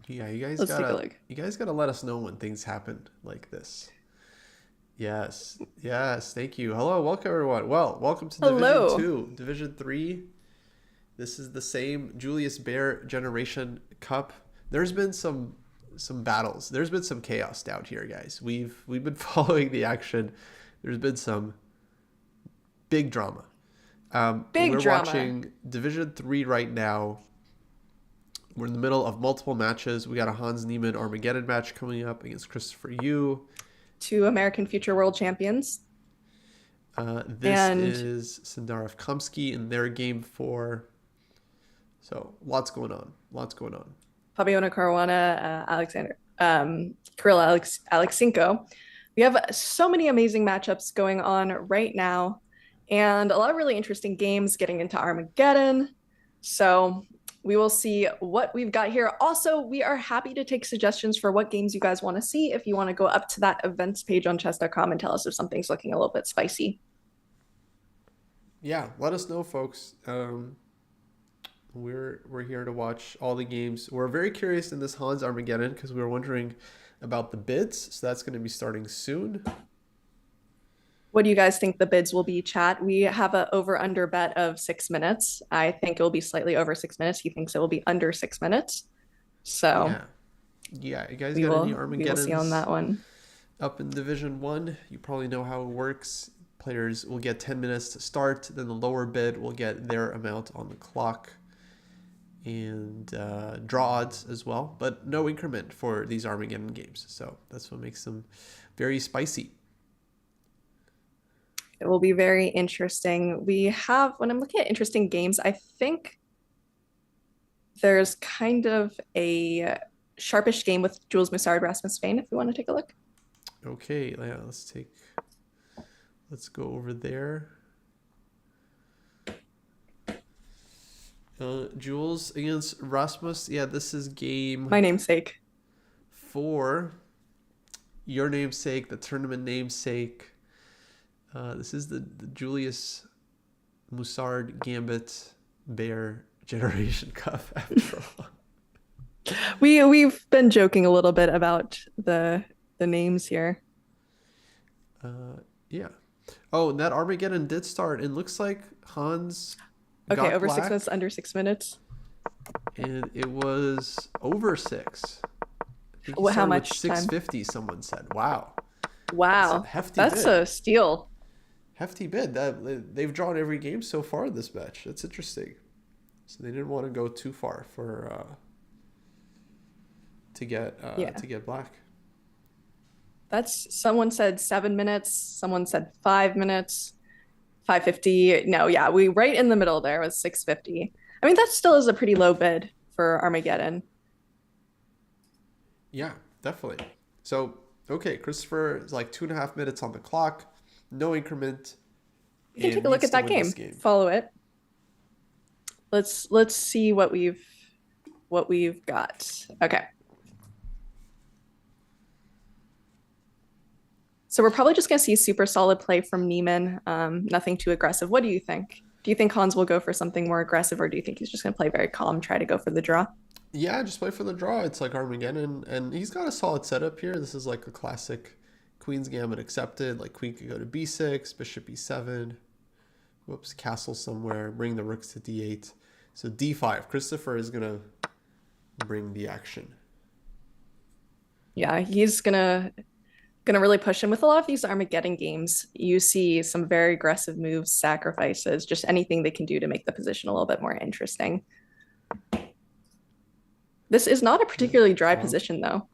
Yeah, you guys Let's take a gotta look. you guys gotta let us know when things happen like this. Yes. Yes. Thank you. Hello. Welcome, everyone. Well, welcome to Division Hello. 2. Division 3. This is the same Julius Baer Generation Cup. There's been some battles. There's been some chaos down here, guys. We've been following the action. There's been some big drama. Big We're drama. watching Division 3 right now. We're in the middle of multiple matches. We got a Hans Niemann Armageddon match coming up against Christopher Yu. 2 American future world champions. This And is Sindarov Kamsky in their game 4. So lots going on. Lots going on. Fabiana Caruana, Kirill Alexenko. We have so many amazing matchups going on right now, and a lot of really interesting games getting into Armageddon. So we will see what we've got here. Also, we are happy to take suggestions for what games you guys want to see. If you want to go up to that events page on chess.com and tell us if something's looking a little bit spicy. Yeah, let us know, folks. We're here to watch all the games. We're very curious in this Hans Armageddon because we were wondering about the bids. So that's going to be starting soon. What do you guys think the bids will be, chat? We have an over-under bet of 6 minutes. I think it will be slightly over 6 minutes. He thinks it will be under 6 minutes. So Yeah. You guys we got will, any we will see on that one. up in Division 1? You probably know how it works. Players will get 10 minutes to start. Then the lower bid will get their amount on the clock. And draw odds as well, but no increment for these Armageddon games. So that's what makes them very spicy. It will be very interesting. We have, when I'm looking at interesting games, I think there's kind of a sharpish game with Jules Mussard, Rasmus Spain, if we want to take a look. Okay, yeah, let's go over there. Jules against Rasmus. Yeah, this is game My namesake. 4. Your namesake, the tournament namesake. This is the Julius Mussard Gambit Baer Generation Cup after all. We've been joking a little bit about the names here. Yeah. Oh, and that Armageddon did start. It looks like Hans Okay, got over black, 6 minutes, under 6 minutes. and it was over 6. I think he How started much with time? 650, someone said. Wow. Wow, That's a hefty that's bid. a steal. Hefty bid. They've drawn every game so far in this match. That's interesting. So they didn't want to go too far for to get black. That's, someone said 7 minutes, someone said 5 minutes, 550. No, yeah, we right in the middle there was 650. I mean, that still is a pretty low bid for Armageddon. Yeah, definitely. So okay, Christopher is like 2.5 minutes on the clock, no increment. You can and take a look needs at to that win this game. Follow it. Let's see what we've got. Okay. So we're probably just going to see super solid play from Niemann. Nothing too aggressive. What do you think? Do you think Hans will go for something more aggressive, or do you think he's just going to play very calm, try to go for the draw? Yeah, just play for the draw. It's like Armageddon, and he's got a solid setup here. This is like a classic Queen's Gambit accepted. Like Queen could go to b6, Bishop e7. Whoops, castle somewhere. Bring the rooks to d8. So d5. Christopher is gonna bring the action. Yeah, he's gonna really push him. With a lot of these Armageddon games, you see some very aggressive moves, sacrifices, just anything they can do to make the position a little bit more interesting. This is not a particularly dry position, though.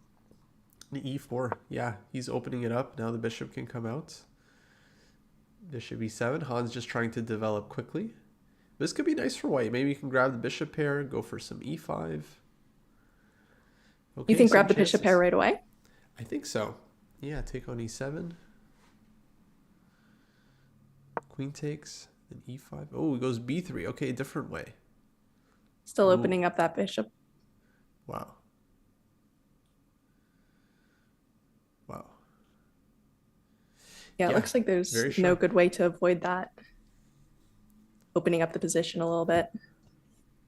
e4. Yeah, he's opening it up. Now the bishop can come out. Bishop e7. Hans just trying to develop quickly. This could be nice for white. Maybe you can grab the bishop pair, go for some e5. Okay, You think some grab the bishop chances. pair right away? I think so. Yeah, take on e7. Queen takes, then e5. Oh, it goes b3. Okay, different way. Still Ooh. opening up that bishop. Wow. Wow. Yeah, it Yeah, looks like very there's no sharp. good way to avoid that. Opening up the position a little bit.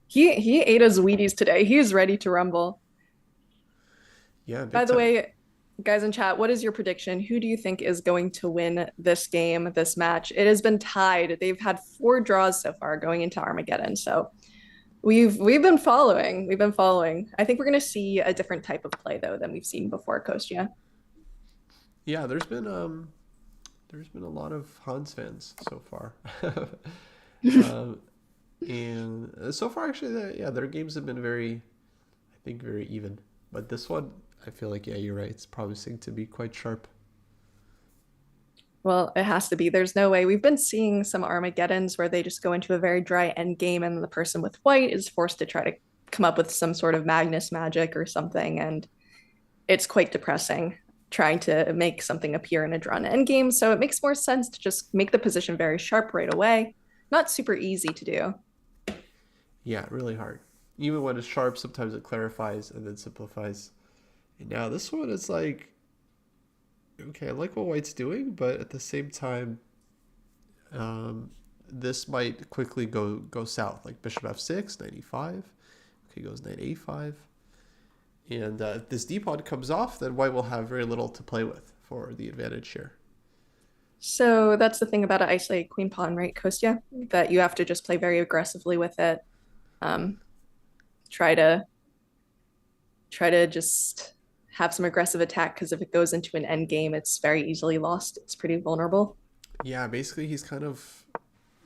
He ate his Wheaties today. He is ready to rumble. Yeah, big By the time. way, Guys in chat, what is your prediction? Who do you think is going to win this game, this match? It has been tied. They've had 4 draws so far going into Armageddon. So we've been following. We've been following. I think we're gonna see a different type of play though than we've seen before, Kostya. Yeah, there's been a lot of Hans fans so far. um, and so far actually their games have been very, I think, very even. But this one, I feel like, yeah, you're right. It's promising to be quite sharp. Well, it has to be. There's no way. We've been seeing some Armageddons where they just go into a very dry end game and the person with white is forced to try to come up with some sort of Magnus magic or something. And it's quite depressing trying to make something appear in a drawn end game. So it makes more sense to just make the position very sharp right away. Not super easy to do. Yeah, really hard. Even when it's sharp, sometimes it clarifies and then simplifies. And now this one is like, okay, I like what white's doing, but at the same time, this might quickly go south. Like bishop f6, knight e5. Okay, goes knight a5. And if this d-pawn comes off, then white will have very little to play with for the advantage here. So that's the thing about an isolated queen pawn, right, Kostya? That you have to just play very aggressively with it. Try to just have some aggressive attack, because if it goes into an end game, it's very easily lost. It's pretty vulnerable. Yeah, basically he's kind of,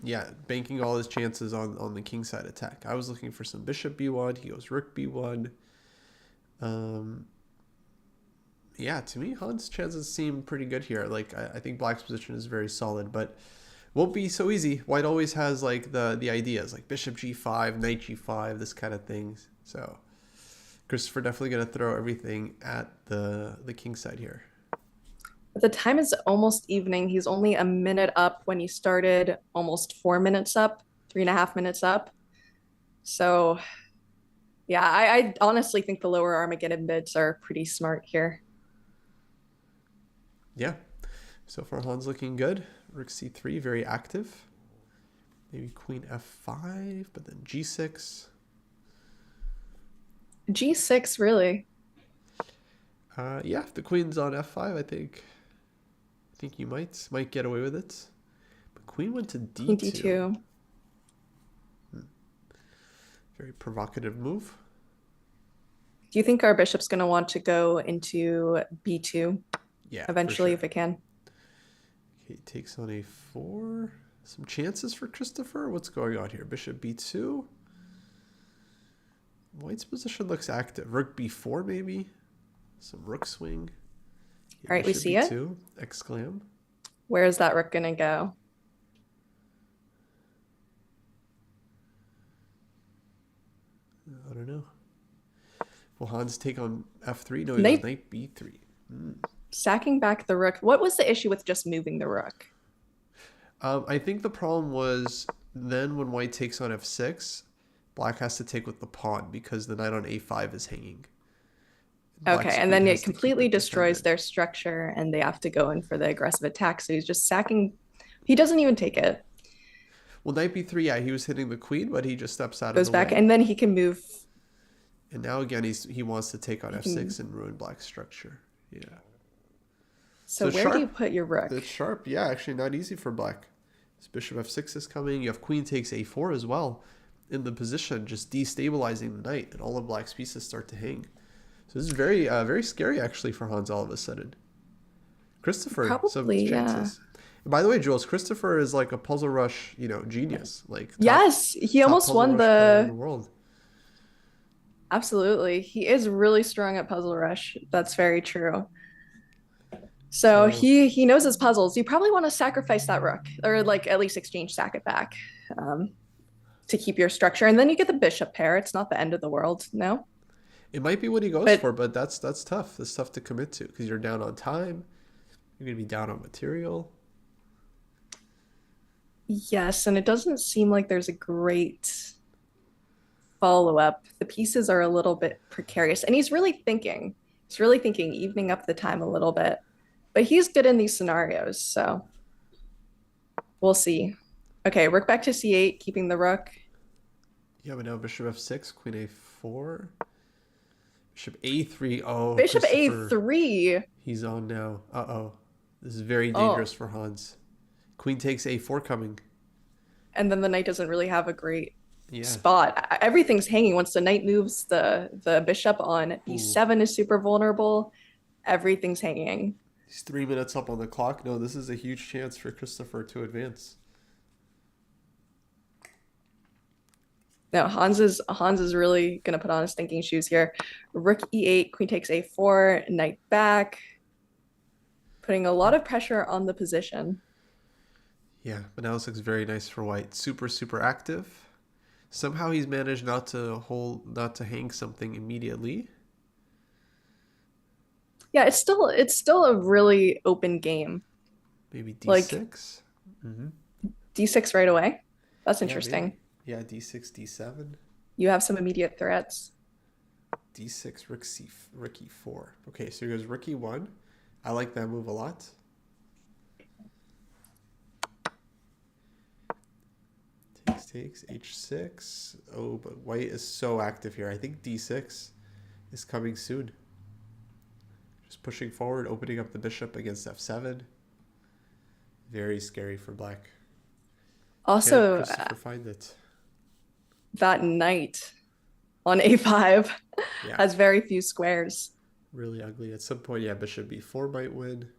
yeah, banking all his chances on the kingside attack. I was looking for some bishop b1. He goes rook b1. Yeah, to me, Hans' chances seem pretty good here. Like, I think black's position is very solid, but won't be so easy. White always has like the ideas, like bishop g5, knight g5, this kind of things. So Christopher definitely going to throw everything at the king side here. The time is almost evening. He's only a minute up when he started, almost 4 minutes up, 3.5 minutes up. So yeah, I honestly think the lower Armageddon bids are pretty smart here. Yeah, so far Hans looking good. Rook c3, very active. Maybe queen f5, but then g6. G6, really? Yeah, if the queen's on f5, I think you might get away with it. But queen went to d2. Queen d2. Very provocative move. Do you think our bishop's going to want to go into b2? Yeah, eventually, sure. if it can. Okay, takes on a4. Some chances for Christopher. What's going on here? Bishop b2. White's position looks active. Rook b4 maybe. Some rook swing. Yeah, all right, we see b2, it. Exclam. Where is that rook going to go? I don't know. Will Hans take on f3? No, Knight b3. Sacking back the rook. What was the issue with just moving the rook? I think the problem was then when white takes on f6, black has to take with the pawn because the knight on a5 is hanging. Okay, and then it completely destroys their structure and they have to go in for the aggressive attack. So he's just sacking. He doesn't even take it. Well, knight b3, yeah, he was hitting the queen, but he just steps out Goes of the back, way. and then he can move. And now again, he wants to take on f6 and ruin black's structure. Yeah. So where do you put your rook? It's sharp. Yeah, actually not easy for black. This bishop f6 is coming. You have queen takes a4 as well in the position, just destabilizing the knight, and all of black's pieces start to hang. So this is very, very scary actually for Hans all of a sudden. Christopher, probably, some chances. Yeah. And by the way, Jules, Christopher is like a puzzle rush, genius. Like yes, he almost won the world. Absolutely, he is really strong at Puzzle Rush. That's very true. So he knows his puzzles. You probably want to sacrifice that rook, or like at least exchange sack it back, to keep your structure, and then you get the bishop pair. It's not the end of the world, no. It might be what he goes for, but that's tough. That's tough to commit to because you're down on time. You're gonna be down on material. Yes, and it doesn't seem like there's a great follow-up. The pieces are a little bit precarious, and he's really thinking. He's really thinking, evening up the time a little bit. But he's good in these scenarios, so we'll see. Okay, rook back to c8, keeping the rook. Yeah, but now bishop f6, queen a4, bishop a3. Oh, bishop a3. He's on now. Uh-oh. This is very Oh, dangerous for Hans. Queen takes a4 coming. and then the knight doesn't really have a great Yeah. spot. Everything's hanging. Once the knight moves the bishop on Ooh. b7 is super vulnerable. Everything's hanging. He's 3 minutes up on the clock. No, this is a huge chance for Christopher to advance. No, Hans is really gonna put on his thinking shoes here. Rook e8, queen takes a4, knight back, putting a lot of pressure on the position. Yeah, but now this looks very nice for white. Super, super active. Somehow he's managed not to hang something immediately. Yeah, it's still a really open game. Maybe Like d6. Mm-hmm. d6 right away. That's Yeah, maybe. interesting. Yeah, d6, d7, You have some immediate threats. d6, rook e4. Okay, so he goes rook e1. I like that move a lot. Takes h6. Oh, but white is so active here. I think d6 is coming soon. Just pushing forward, opening up the bishop against f7. Very scary for black. Can Also, Christopher find it? that knight on a5 Yeah, has very few squares. really ugly. At some point, yeah, bishop b4 might win.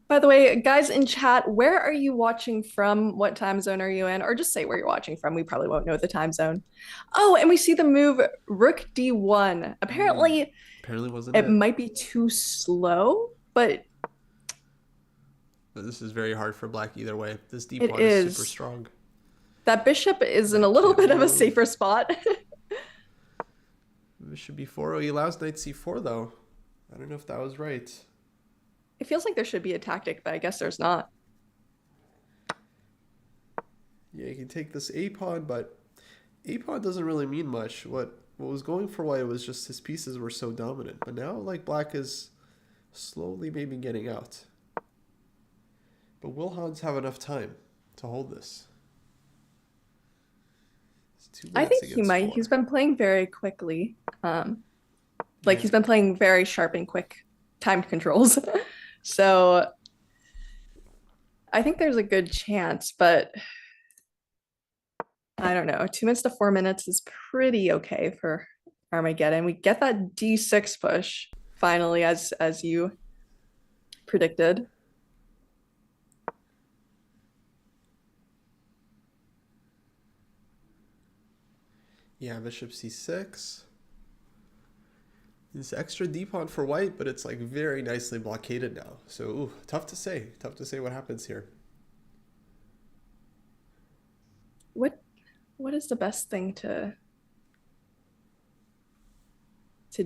By the way, guys in chat, where are you watching from? What time zone are you in? Or just say where you're watching from. We probably won't know the time zone. Oh, and we see the move Rook D1. Apparently, Apparently wasn't it it. might be too slow, but But this is very hard for black either way. This d it pawn is super is. strong. That bishop is in a Knight little can't bit of a move. safer spot. Bishop b4. Oh, he allows knight c4 though. I don't know if that was right. It feels like there should be a tactic, but I guess there's not. Yeah, you can take this a pawn, but a pawn doesn't really mean much. What was going for white was just his pieces were so dominant. But now, like, black is slowly maybe getting out. But will Hans have enough time to hold this? It's two I minutes think he against might. four. He's been playing very quickly. Like Yeah. he's been playing very sharp and quick timed controls. So I think there's a good chance, but I don't know. 2 minutes to 4 minutes is pretty okay for Armageddon. We get that D6 push finally, as you predicted. Yeah, bishop c6. This extra d pawn for white, but it's like very nicely blockaded now. So, ooh, tough to say. Tough to say what happens here. What is the best thing to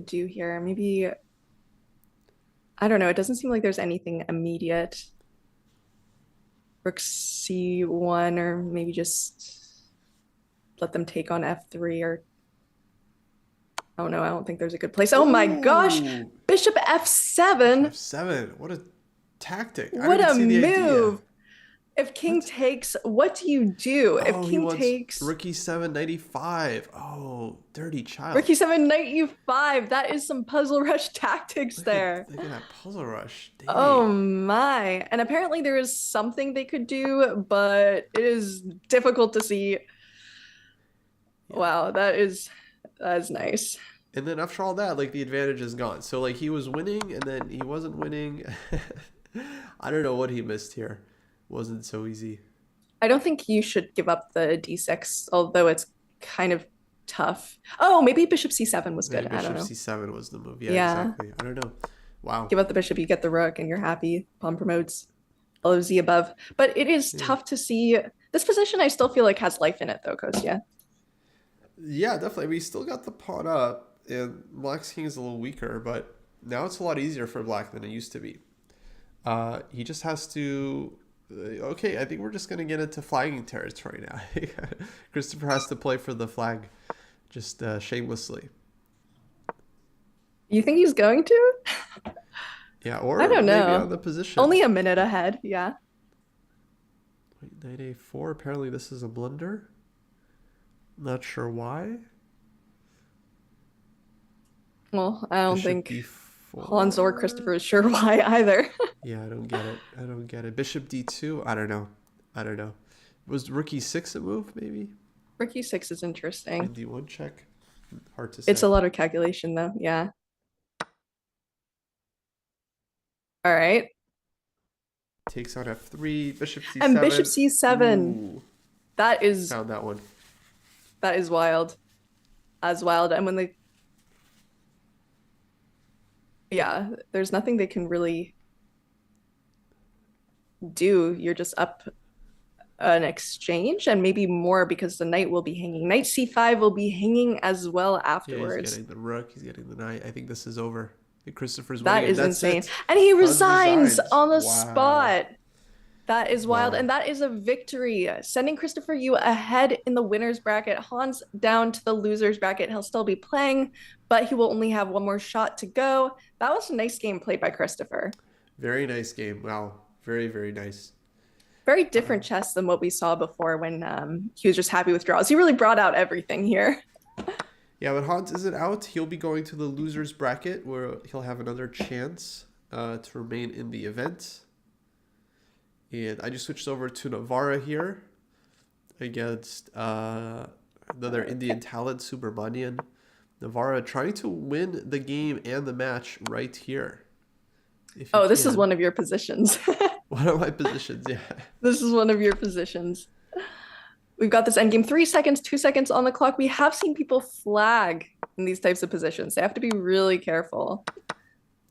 do here? Maybe I don't know. It doesn't seem like there's anything immediate. Rook C1, or maybe just let them take on F3, or oh no, I don't think there's a good place. Oh my gosh, Ooh, Bishop F7. f7. What a tactic. I What didn't a even see the idea. move. If king What? takes, what do you do? If Oh, he king wants takes rook e7, knight e5. Oh, dirty Rook child. E7, Knight E5, that is some puzzle rush tactics Look at there. look at that puzzle rush. Oh Dang. my. And apparently there is something they could do, but it is difficult to see. Yeah. Wow, that is nice. And then after all that, like the advantage is gone. So like he was winning and then he wasn't winning. I don't know what he missed here. Wasn't so easy. I don't think you should give up the D6, although it's kind of tough. Oh, maybe Bishop C7 was Maybe good. I don't bishop know. c7 was the move. Yeah, Yeah. exactly. I don't know. Wow. Give up the bishop, you get the rook, and you're happy. Pawn promotes. All of the above. But it is Yeah. tough to see. This position I still feel like has life in it though, Kostya. Yeah, definitely. We still got the pawn up, and Black's king is a little weaker, but now it's a lot easier for Black than it used to be. He just has to. Okay, I think we're just gonna get into flagging territory now. Christopher has to play for the flag, just shamelessly. You think he's going to? Yeah, or I don't maybe know. on the position. Only a minute ahead. Yeah. Wait, knight a4. Apparently, this is a blunder. Not sure why. Well, I don't Bishop think. Hans or Christopher is sure why either. Yeah, I don't get it. I don't get it. Bishop d2. I don't know. I don't know. Was rook e6 a move? Maybe. Rook e6 is interesting. And d1 check. Hard to say. It's a lot of calculation though. Yeah. All right. Takes on f3. Bishop c7. And bishop c7. Ooh, That is found that one. wild. As wild. And when they yeah, there's nothing they can really do. You're just up an exchange and maybe more because the knight will be hanging. Knight c5 will be hanging as well Yeah, afterwards. he's getting the rook. He's getting the knight. I think this is over. I think Christopher's That winning. is That's insane. it. And he Hans resigns resigns. on the Wow. spot. That is wild. Wow. And that is a victory. Sending Christopher Yu ahead in the winner's bracket. Hans down to the loser's bracket. He'll still be playing, but he will only have one more shot to go. That was a nice game played by Christopher. Very nice game. Wow. Very, very nice. Very different chess than what we saw before when he was just happy with draws. He really brought out everything here. Yeah, but Hans isn't out. He'll be going to the loser's bracket where he'll have another chance to remain in the event. And I just switched over to Navarra here against another Indian talent, Subramanian. Navarra trying to win the game and the match right here. Oh, this is one of your positions. One of my positions, yeah. This is one of your positions. We've got this endgame 3 seconds, 2 seconds on the clock. We have seen people flag in these types of positions. They have to be really careful.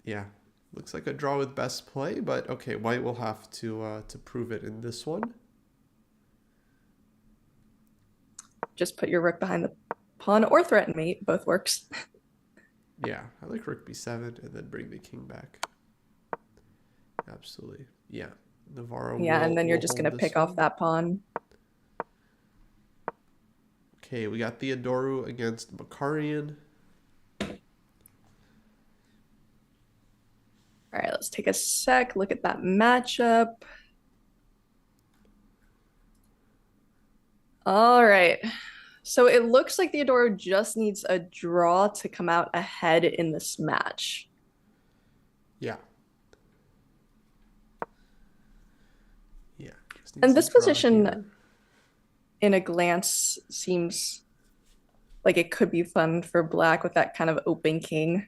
Yeah. Looks like a draw with best play, but okay, white will have to prove it in this one. Just put your rook behind the pawn or threaten mate. Both works. Yeah, I like rook b7 and then bring the king back. Absolutely. Yeah. Navarro Yeah, and then you're just going to pick off that pawn. Okay, we got Theodoru against Makarian. All right, let's take a sec. Look at that matchup. All right. So it looks like Theodoro just needs a draw to come out ahead in this match. Yeah. Yeah. And this position in a glance seems like it could be fun for black with that kind of open king.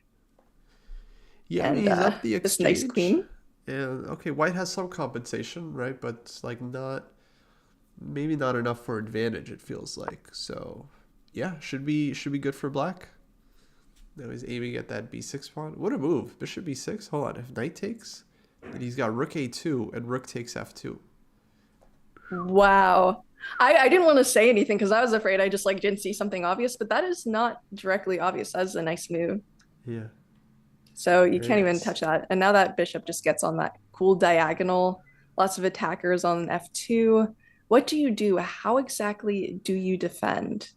Yeah, and he's up the this exchange. nice queen. And okay, white has some compensation, right? But like maybe not enough for advantage, it feels like. So yeah, should be good for black. Now he's aiming at that b6 pawn. What a move. Bishop b6. Hold on. If knight takes, then he's got rook a2 and rook takes f2. Wow. I didn't want to say anything because I was afraid I just didn't see something obvious, but that is not directly obvious. That's a nice move. Yeah. So you Very can't even nice. touch that. And now that bishop just gets on that cool diagonal. Lots of attackers on f2. What do you do? How exactly do you defend?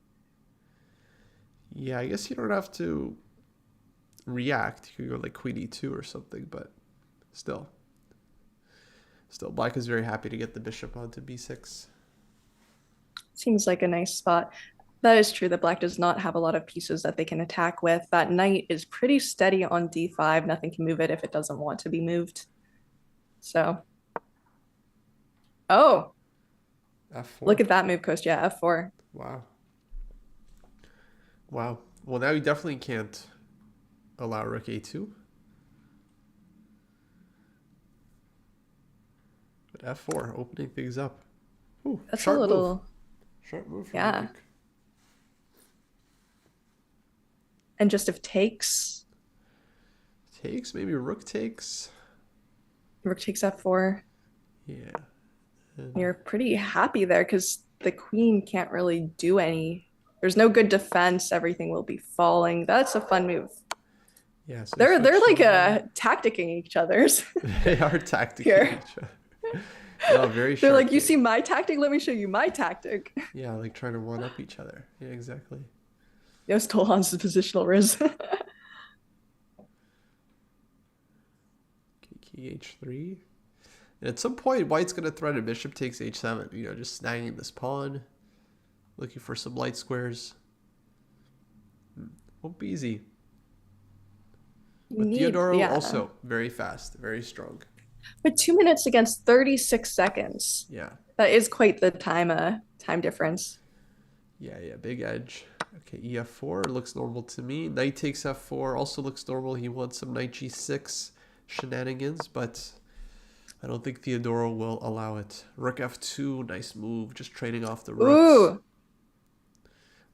Yeah, I guess you don't have to react. You could go like queen e2 or something, but still. Still, black is very happy to get the bishop onto b6. Seems like a nice spot. That is true that black does not have a lot of pieces that they can attack with. That knight is pretty steady on d5. Nothing can move it if it doesn't want to be moved. So. Oh. F4. Look at that move, Coast. Yeah, f4. Wow. Wow. Well, now you definitely can't allow rook a2. But f4, opening things up. Ooh, That's sharp a little... move. Sharp move from Yeah. Luke. And just if takes... Takes, maybe rook takes. Rook takes f4. Yeah. And You're pretty happy there because the queen can't really do any. There's no good defense. Everything will be falling. That's a fun move. yeah, so They're like switching- tacticking each other's. They are tacticking Here. each other. No, very They're sharp like, you game. see my tactic? Let me show you my tactic. Yeah, like trying to one up each other. Yeah, exactly. Yo, stole Hans' positional riz. Key h3. And at some point, white's going to threaten bishop takes h7. You know, just snagging this pawn. Looking for some light squares. Won't be easy. But Theodoro Yeah. also very fast, very strong. But 2 minutes against 36 seconds. Yeah. That is quite the time difference. Yeah, yeah, big edge. Okay, ef4 looks normal to me. Knight takes f4 also looks normal. He wants some knight g6 shenanigans, but I don't think Theodoro will allow it. Rook f2, nice move, just trading off the rooks. Ooh,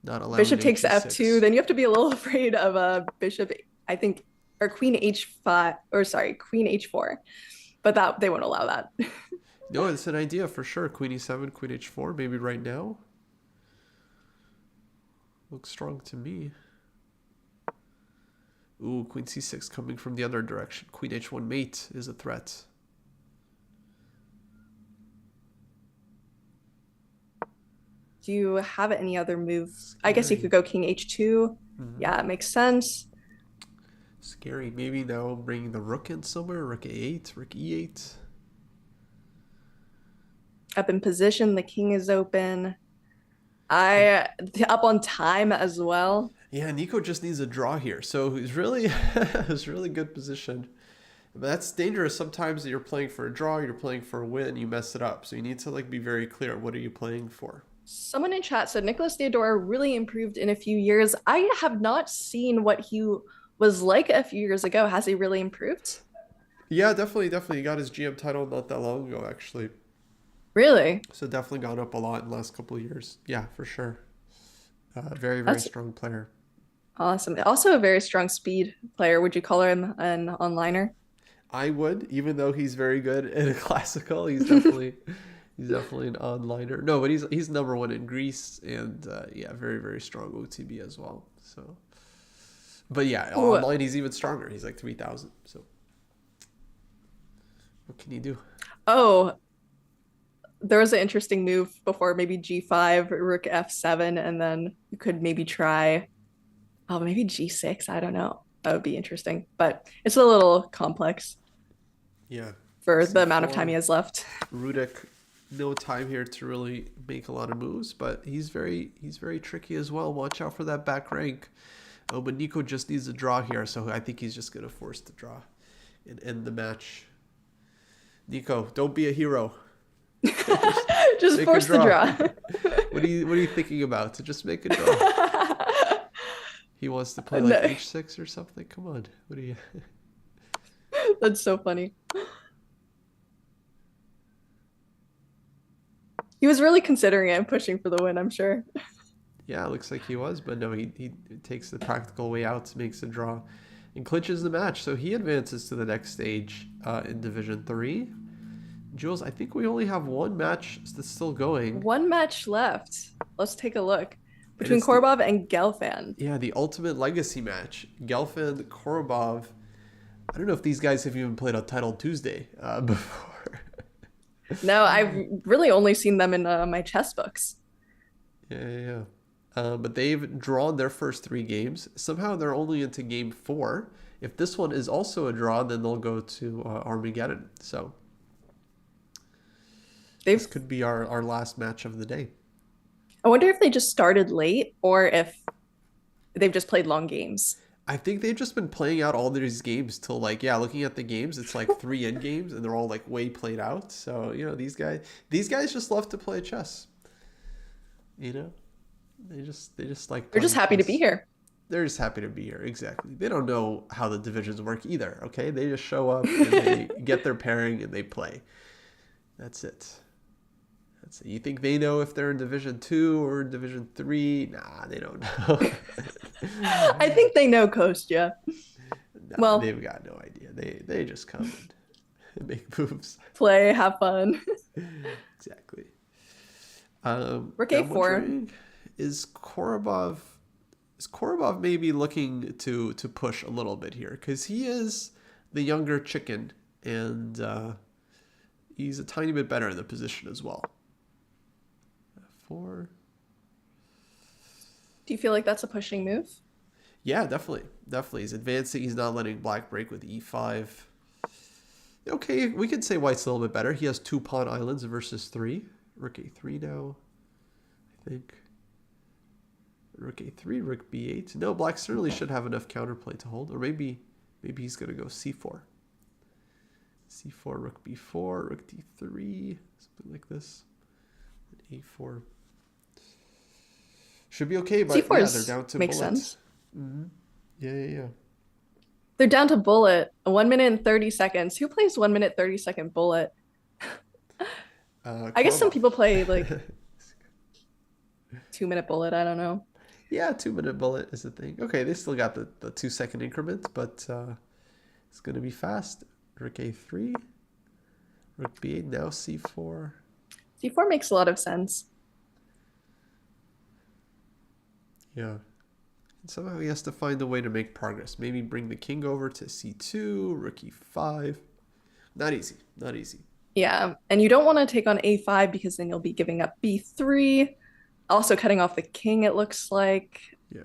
Not allowing bishop knight takes f2. g6. Then you have to be a little afraid of a bishop, I think, or queen h5, or sorry, queen h4. But that they won't allow that. No, it's an idea for sure. Queen e7, queen h4, maybe right now. Looks strong to me. Ooh, queen c6 coming from the other direction. Queen h1 mate is a threat. Do you have any other move? I guess you Scary. could go king h2. Mm-hmm. Yeah, it makes sense. Scary. Maybe now bringing the rook in somewhere. Rook a8, rook e8. Up in position, the king is open. And I up on time as well. yeah, Nico just needs a draw here. So he's really he's really good position. But that's dangerous sometimes that you're playing for a draw, you're playing for a win, you mess it up. So you need to like be very clear. What are you playing for? Someone in chat said Nicholas Theodore really improved in a few years. I have not seen what he was like a few years ago. Has he really improved? Yeah, definitely, definitely. He got his GM title not that long ago, actually. Really? So definitely gone up a lot in the last couple of years. Yeah, for sure. Very, very That's strong player. awesome. Also a very strong speed player. Would you call him an onliner? I would, even though he's very good in a classical. He's definitely an onliner. No, but he's number one in Greece, and yeah, very, very strong OTB as well. So, but yeah, Ooh. online he's even stronger. He's like 3,000. So, what can you do? Oh, there was an interesting move before, maybe g5, rook f7, and then you could maybe try, oh, maybe g6. I don't know. That would be interesting, but it's a little complex Yeah, for the amount of time he C4. has left. Rudek, no time here to really make a lot of moves, but he's very tricky as well. Watch out for that back rank. Oh, but Nico just needs a draw here, so I think he's just gonna force the draw and end the match. Nico, don't be a hero. just Just make a force the draw. draw. What are you thinking about? To just make a draw. He wants to play like No, h6 or something. Come on. What are you? that's so funny. He was really considering it and pushing for the win, I'm sure. Yeah, it looks like he was, but no, he takes the practical way out, makes a draw, and clinches the match. So he advances to the next stage in Division 3. Jules, I think we only have one match that's still going. One match left. Let's take a look. And Between it's the, Korbov and Gelfand. yeah, the ultimate legacy match. Gelfand, Korobov. I don't know if these guys have even played on Title Tuesday before. No, I've really only seen them in my chess books. Yeah, yeah, yeah. But they've drawn their first 3 games. Somehow they're only into game 4. If this one is also a draw, then they'll go to Armageddon. So this They've could be our last match of the day. I wonder if they just started late or if they've just played long games. I think they've just been playing out all these games till like, yeah, looking at the games, it's like 3 end games and they're all like way played out. So, these guys just love to play chess. You know? They just like They're just playing happy to be chess. here. They're just happy to be here. Exactly. They don't know how the divisions work either. Okay. They just show up and they get their pairing and they play. That's it. That's it. You think they know if they're in Division 2 or Division 3? Nah, they don't know. I think they know Kostya. Nah, Well, they've got no idea. They just come and make moves. play, have fun. Exactly. Rook Now I'm a4. wondering, is Korobov maybe looking to push a little bit here? Because he is the younger chicken, and he's a tiny bit better in the position as well. F4. Do you feel like that's a pushing move? Yeah, definitely. Definitely. He's advancing. He's not letting black break with e5. Okay, we could say white's a little bit better. He has 2 pawn islands versus 3. Rook a3 now, I think. Rook a3, rook b8. No, black certainly should have enough counterplay to hold. Or maybe Maybe he's going to go c4. c4, rook b4, rook d3, something like this. And a4. Should be okay, but C4 yeah, they're down to makes bullet. sense. Yeah. They're down to bullet. 1 minute and 30 seconds. Who plays 1 minute 30-second bullet? I guess some Korobov. people play like 2-minute bullet. I don't know. Yeah, 2-minute bullet is the thing. Okay, they still got the 2-second increment, but it's going to be fast. Rook a3, rook b8, now c4. C4 makes a lot of sense. Yeah. And somehow he has to find a way to make progress. Maybe bring the king over to c2, rook e5. Not easy. Not easy. Yeah, and you don't want to take on a5 because then you'll be giving up b3. Also cutting off the king, it looks like. Yeah.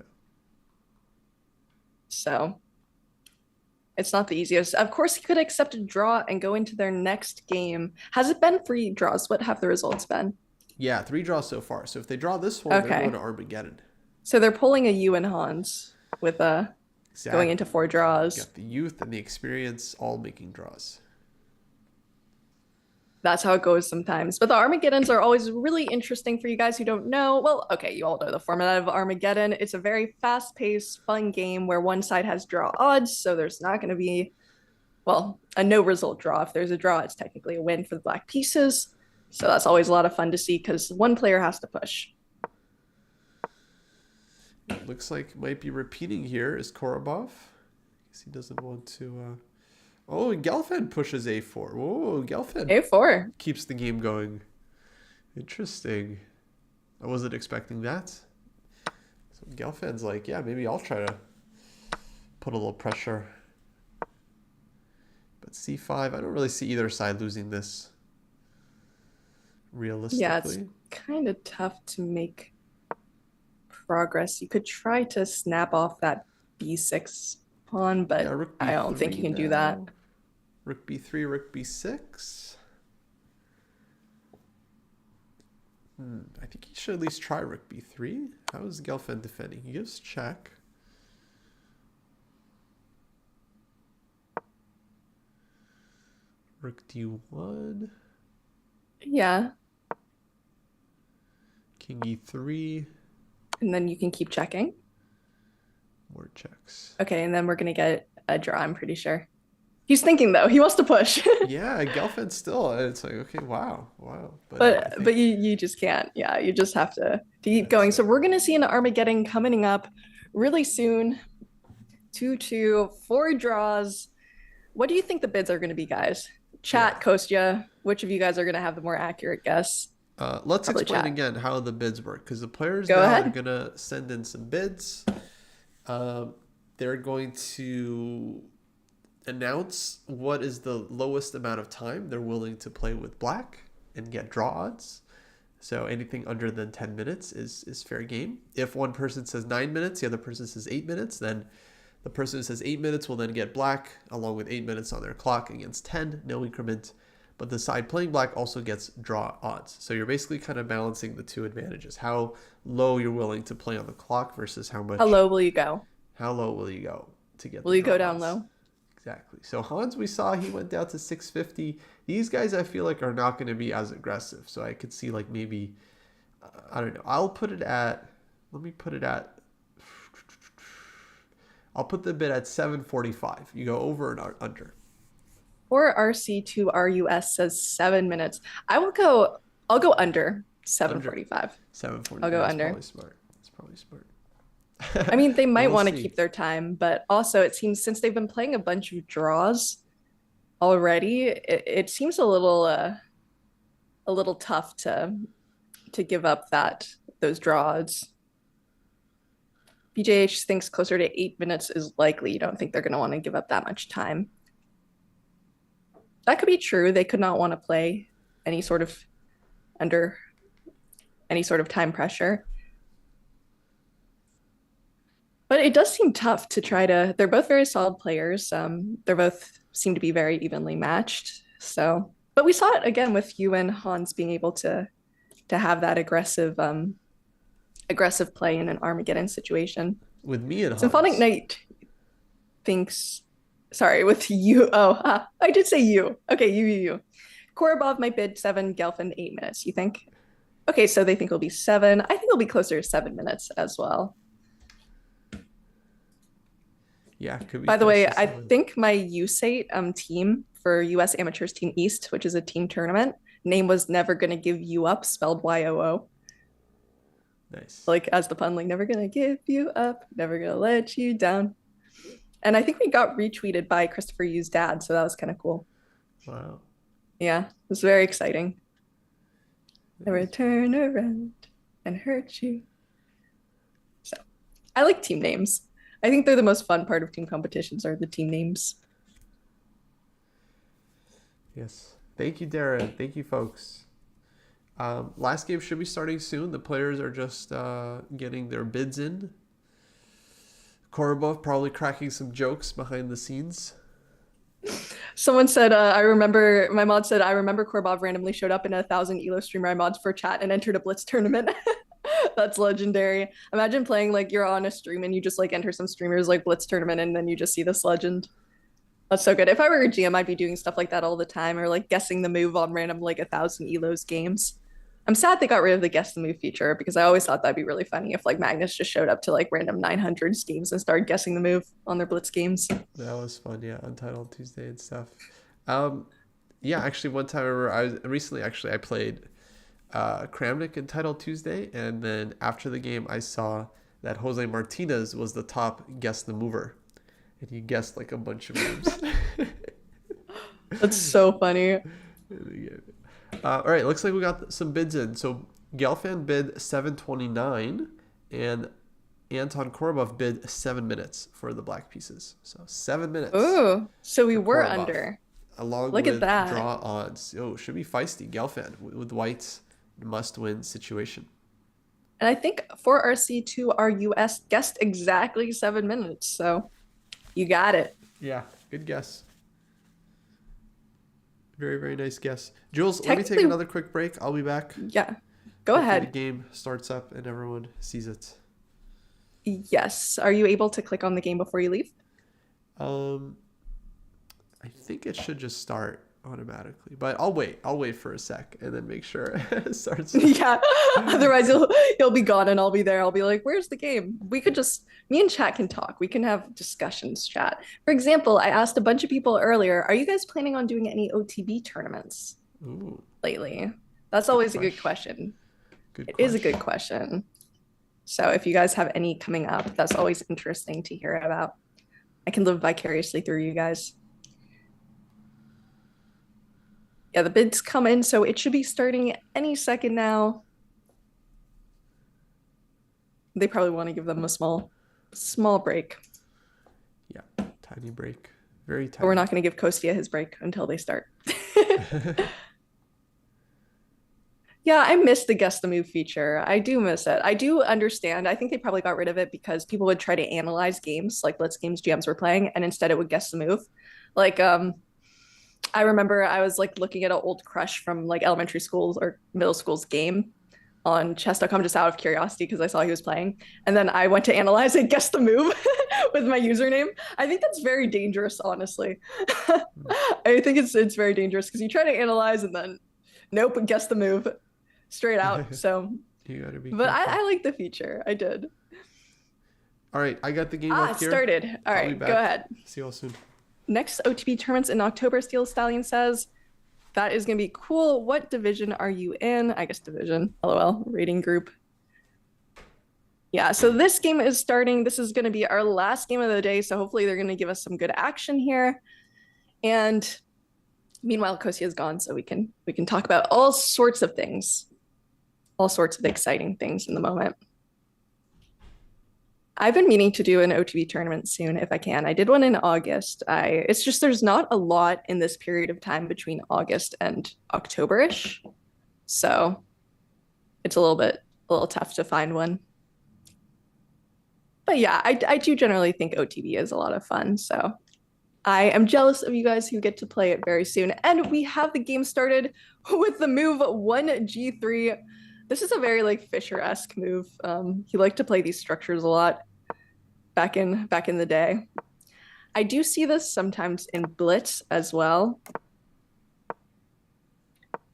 So it's not the easiest. Of course, he could accept a draw and go into their next game. Has it been 3 draws? What have the results been? Yeah, 3 draws so far. So if they draw this one, they're Okay. going to Armageddon. So they're pulling a Ewan Hans with Exactly. going into 4 draws. You got the youth and the experience all making draws. That's how it goes sometimes. But the Armageddons are always really interesting for you guys who don't know. Well, okay, you all know the format of Armageddon. It's a very fast-paced, fun game where one side has draw odds, so there's not going to be, well, a no-result draw. If there's a draw, it's technically a win for the black pieces. So that's always a lot of fun to see because one player has to push. It looks like might be repeating here is Korobov. Guess he doesn't want to... Oh, and Gelfand pushes a4. Whoa, Gelfand A4. keeps the game going. Interesting. I wasn't expecting that. So Gelfand's like, yeah, maybe I'll try to put a little pressure. But c5, I don't really see either side losing this realistically. Yeah, it's kind of tough to make progress. You could try to snap off that b6 pawn, but Yeah, rook I don't think you can do that. now. Rook b3, rook b6. I think he should at least try rook b3. How is Gelfand defending? He gives check. Rook d1. Yeah, King e3. and then you can keep checking. More checks. Okay, and then we're gonna get a draw, I'm pretty sure. He's thinking though, he wants to push. Yeah, Gelfand still. It's like, okay, wow. But you just can't. Yeah, you just have to keep going. So we're gonna see an Armageddon coming up really soon. 2-2, 4 draws. What do you think the bids are gonna be, guys? Chat, Kostya, which of you guys are gonna have the more accurate guess? Let's Probably explain chat. again how the bids work, because the players Go now ahead. are gonna send in some bids. They're going to announce what is the lowest amount of time they're willing to play with black and get draw odds. So anything under than 10 minutes is fair game. If one person says 9 minutes, the other person says 8 minutes, then the person who says 8 minutes will then get black along with 8 minutes on their clock against 10, no increment. But the side playing black also gets draw odds. So you're basically kind of balancing the two advantages. How low you're willing to play on the clock versus how much. How low will you go? How low will you go to get Will the you go draw down odds? low? Exactly. So Hans, we saw he went down to 650. These guys, I feel like, are not going to be as aggressive. So I could see like maybe, I don't know. I'll put it at, let me put it at, I'll put the bid at 745. You go over and under. Or RC2RUS says 7 minutes. I'll go under 745. 740. I'll go That's under. Probably smart. That's probably smart. I mean, they might We'll want to see. keep their time, but also it seems since they've been playing a bunch of draws already, it seems a little tough to give up those draws. BJH thinks closer to 8 minutes is likely. You don't think they're going to want to give up that much time. That could be true. They could not want to play any sort of under any sort of time pressure. But it does seem tough to try to. They're both very solid players. They're both seem to be very evenly matched. So, but we saw it again with you and Hans being able to have that aggressive play in an Armageddon situation. With me and Hans. Symphonic Knight thinks Sorry, with you. Oh, I did say you. Okay, you. Korobov might bid 7, Gelfand 8 minutes. You think? Okay, so they think it'll be 7. I think it'll be closer to 7 minutes as well. Yeah, could be By the close way, to I 7. think my USATE team for US Amateurs Team East, which is a team tournament, name was Never Gonna Give You Up, spelled YOO. Nice. Like as the pun, like never gonna give you up, never gonna let you down. And I think we got retweeted by Christopher Yu's dad, so that was kind of cool. Wow. Yeah, it was very exciting. That Never is- turn around and hurt you. So I like team names. I think they're the most fun part of team competitions are the team names. Yes. Thank you, Darren. Thank you, folks. Last game should be starting soon. The players are just getting their bids in. Korobov probably cracking some jokes behind the scenes. Someone said, I remember, my mod said, I remember Korbov randomly showed up in 1,000 ELO streamer mods for chat and entered a Blitz tournament. That's legendary. Imagine playing like you're on a stream and you just like enter some streamers like Blitz tournament and then you just see this legend. That's so good. If I were a GM, I'd be doing stuff like that all the time or like guessing the move on random like 1,000 ELOs games. I'm sad they got rid of the guess the move feature because I always thought that'd be really funny if like Magnus just showed up to like random 900 games and started guessing the move on their Blitz games. That was fun, yeah. Untitled Tuesday and stuff. Yeah, actually, one time I remember I played Kramnik Untitled Tuesday, and then after the game, I saw that Jose Martinez was the top guess the mover, and he guessed like a bunch of moves. That's so funny. All right, looks like we got some bids in. So Gelfand bid 729, and Anton Korobov bid 7 minutes for the black pieces. So 7 minutes. Oh, so we for were Korobov, under. along Look with at that. draw odds. Oh, should be feisty. Gelfand with white's must-win situation. And I think for RC2, our US guessed exactly 7 minutes. So you got it. Yeah, good guess. Very, very nice guess. Jules, let me take Technically- another quick break. I'll be back. Yeah. Go Hopefully ahead. The game starts up and everyone sees it. Yes. Are you able to click on the game before you leave? I think it should just start automatically, but I'll wait for a sec and then make sure it starts. Yeah. Otherwise you'll be gone and I'll be there. I'll be like, where's the game? We could just me and chat can talk. We can have discussions chat. For example, I asked a bunch of people earlier, are you guys planning on doing any OTB tournaments Ooh, lately? That's always a good question. good It is a question. good question. So if you guys have any coming up, that's always interesting to hear about. I can live vicariously through you guys. Yeah, the bids come in, so it should be starting any second now. They probably want to give them a small break. Yeah, tiny break. Very tiny. But we're not going to give Kostia his break until they start. Yeah, I miss the guess the move feature. I do miss it. I do understand. I think they probably got rid of it because people would try to analyze games, like Blitz games GMs were playing, and instead it would guess the move. Like, I remember I was like looking at an old crush from like elementary schools or middle school's game on chess.com just out of curiosity because I saw he was playing. And then I went to analyze and guess the move with my username. I think that's very dangerous, honestly. I think it's very dangerous because you try to analyze and then nope, guess the move straight out. So You gotta be but careful. I like the feature. I did. All right, I got the game up It here. started. All I'll be right, back. go ahead. See you all soon. Next OTB tournaments in October, Steel Stallion says. That is going to be cool. What division are you in? I guess division. LOL. Rating group. Yeah, so this game is starting. This is going to be our last game of the day. So hopefully they're going to give us some good action here. And meanwhile, Kosia is gone, so we can talk about all sorts of things. All sorts of exciting things in the moment. I've been meaning to do an OTB tournament soon if I can. I did one in August. It's just there's not a lot in this period of time between August and October-ish. So it's a little tough to find one. But yeah, I do generally think OTB is a lot of fun. So I am jealous of you guys who get to play it very soon. And we have the game started with the move 1G3. This is a very like Fischer-esque move. He liked to play these structures a lot back in the day. I do see this sometimes in blitz as well.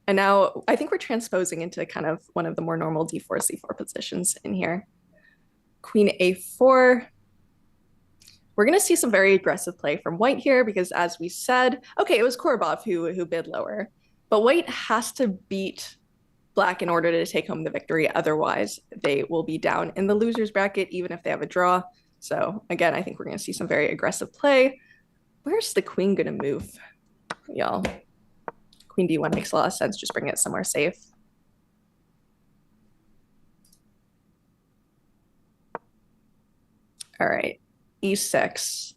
And now I think we're transposing into kind of one of the more normal d4, c4 positions in here. Queen a4. We're going to see some very aggressive play from white here because, as we said, okay, it was Korobov who bid lower. But white has to beat black in order to take home the victory. Otherwise, they will be down in the loser's bracket, even if they have a draw. So again, I think we're going to see some very aggressive play. Where's the queen going to move, y'all? Queen d1 makes a lot of sense. Just bring it somewhere safe. All right, e6.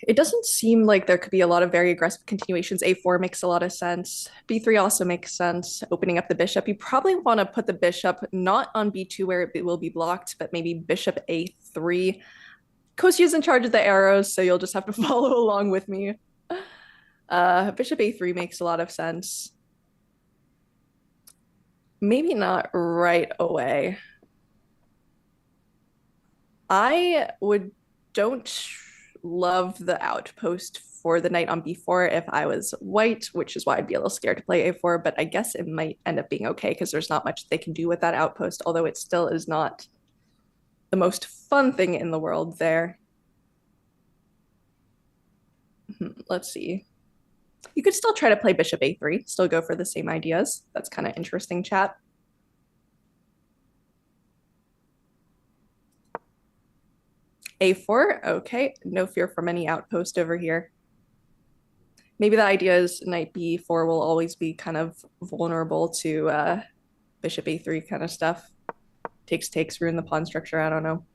It doesn't seem like there could be a lot of very aggressive continuations. a4 makes a lot of sense. b3 also makes sense. Opening up the bishop. You probably want to put the bishop not on b2 where it will be blocked, but maybe bishop a3. Kostya's in charge of the arrows, so you'll just have to follow along with me. Bishop a3 makes a lot of sense. Maybe not right away. I don't love the outpost for the knight on b4 if I was white, which is why I'd be a little scared to play a4, but I guess it might end up being okay because there's not much they can do with that outpost, although it still is not the most fun thing in the world there. Let's see. You could still try to play bishop a3, still go for the same ideas. That's kind of interesting, chat. a4, okay, no fear from any outpost over here. Maybe the idea is knight b4 will always be kind of vulnerable to bishop a3 kind of stuff. Takes, ruin the pawn structure, I don't know.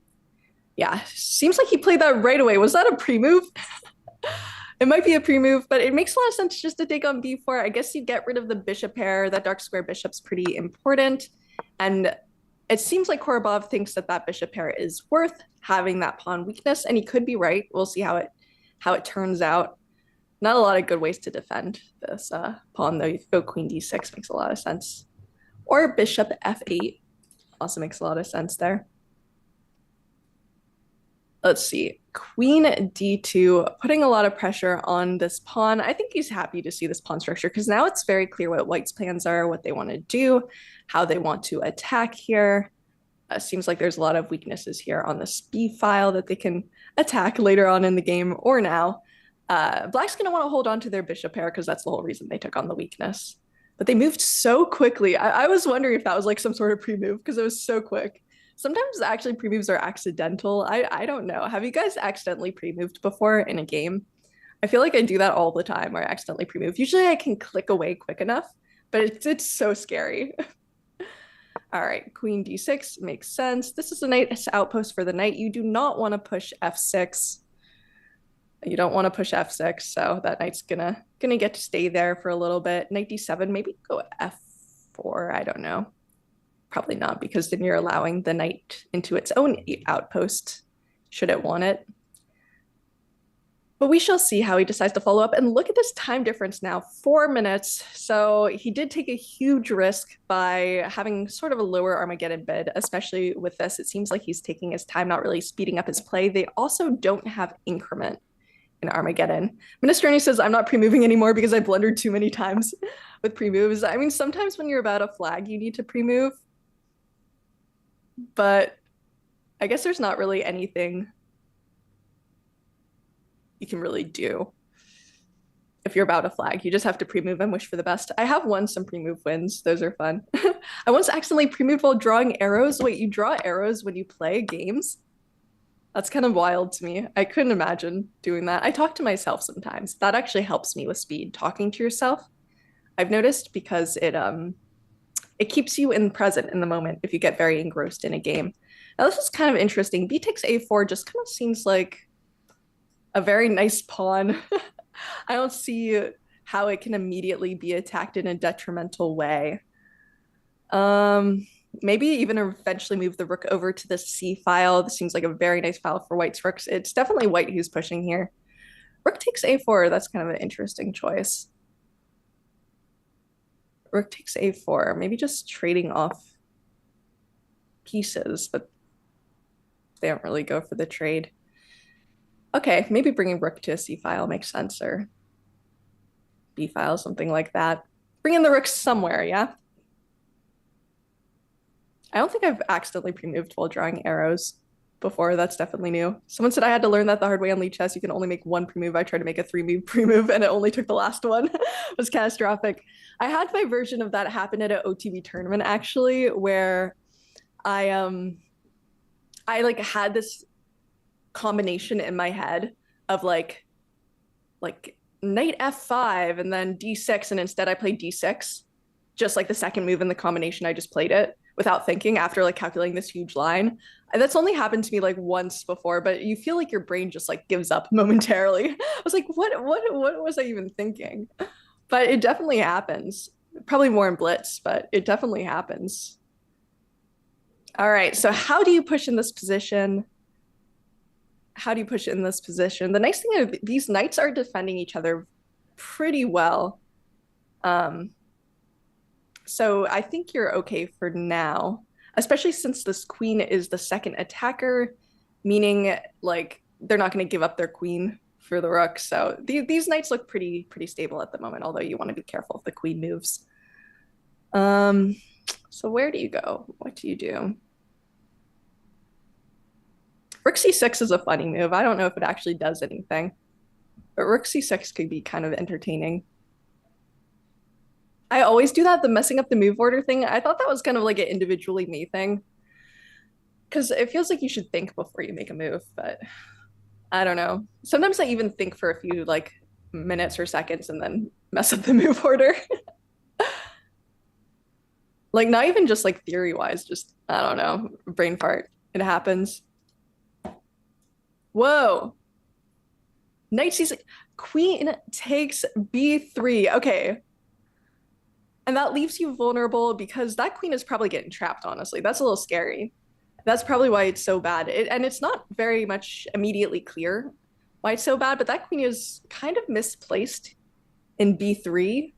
Yeah, seems like he played that right away. Was that a pre-move? It might be a pre-move, but it makes a lot of sense just to take on b4. I guess you get rid of the bishop pair. That dark square bishop's pretty important. And it seems like Korobov thinks that that bishop pair is worth having that pawn weakness, and he could be right. We'll see how it turns out. Not a lot of good ways to defend this pawn, though. You could go queen d6, makes a lot of sense. Or bishop f8 also makes a lot of sense there. Let's see. Queen d2, putting a lot of pressure on this pawn. I think he's happy to see this pawn structure because now it's very clear what white's plans are, what they want to do, how they want to attack here. Seems like there's a lot of weaknesses here on this b file that they can attack later on in the game or now. Black's going to want to hold on to their bishop pair because that's the whole reason they took on the weakness. But they moved so quickly. I was wondering if that was like some sort of pre-move because it was so quick. Sometimes actually pre-moves are accidental. I don't know. Have you guys accidentally pre-moved before in a game? I feel like I do that all the time where I accidentally pre-move. Usually I can click away quick enough, but it's so scary. All right, queen d6 makes sense. This is a nice outpost for the knight. You do not want to push f6. You don't want to push f6, so that knight's gonna get to stay there for a little bit. Knight d7, maybe go f4, I don't know. Probably not, because then you're allowing the knight into its own outpost, should it want it. But we shall see how he decides to follow up. And look at this time difference now, 4 minutes. So he did take a huge risk by having sort of a lower Armageddon bid, especially with this. It seems like he's taking his time, not really speeding up his play. They also don't have increment in Armageddon. Minestrone says, I'm not pre-moving anymore because I blundered too many times with pre-moves. I mean, sometimes when you're about a flag, you need to pre-move. But I guess there's not really anything you can really do if you're about a flag. You just have to pre-move and wish for the best. I have won some pre-move wins. Those are fun. I once accidentally pre-moved while drawing arrows. Wait, you draw arrows when you play games? That's kind of wild to me. I couldn't imagine doing that. I talk to myself sometimes. That actually helps me with speed, talking to yourself. I've noticed because it keeps you in present in the moment if you get very engrossed in a game. Now this is kind of interesting. B takes a4 just kind of seems like a very nice pawn. I don't see how it can immediately be attacked in a detrimental way. Maybe even eventually move the rook over to the c file. This seems like a very nice file for white's rooks. It's definitely white who's pushing here. Rook takes a4. That's kind of an interesting choice. Rook takes a4. Maybe just trading off pieces, but they don't really go for the trade. Okay, maybe bringing rook to a c file makes sense, or b file, something like that. Bring in the rook somewhere, yeah? I don't think I've accidentally pre-moved while drawing arrows before. That's definitely new. Someone said I had to learn that the hard way on Lead Chess. You can only make one pre-move. I tried to make a three-move pre-move, and it only took the last one. It was catastrophic. I had my version of that happen at an OTB tournament, actually, where I like had this combination in my head of like knight f5 and then d6, and instead I played d6, just like the second move in the combination. I just played it without thinking after like calculating this huge line. And that's only happened to me like once before, but you feel like your brain just like gives up momentarily. I was like, what was I even thinking? But it definitely happens. Probably more in Blitz, but it definitely happens. All right, so how do you push in this position? How do you push in this position? The nice thing is these knights are defending each other pretty well. So I think you're okay for now, especially since this queen is the second attacker, meaning like they're not going to give up their queen for the rook. So these knights look pretty stable at the moment, although you want to be careful if the queen moves. So where do you go? What do you do? Rook c6 is a funny move. I don't know if it actually does anything, but rook c6 could be kind of entertaining. I always do that, the messing up the move order thing. I thought that was kind of like an individually me thing, because it feels like you should think before you make a move, but I don't know. Sometimes I even think for a few like minutes or seconds and then mess up the move order. Like not even just like theory wise, just I don't know, brain fart. It happens. Whoa. Knight c6, queen takes b3. Okay. And that leaves you vulnerable because that queen is probably getting trapped, honestly. That's a little scary. That's probably why it's so bad. And it's not very much immediately clear why it's so bad, but that queen is kind of misplaced in b3.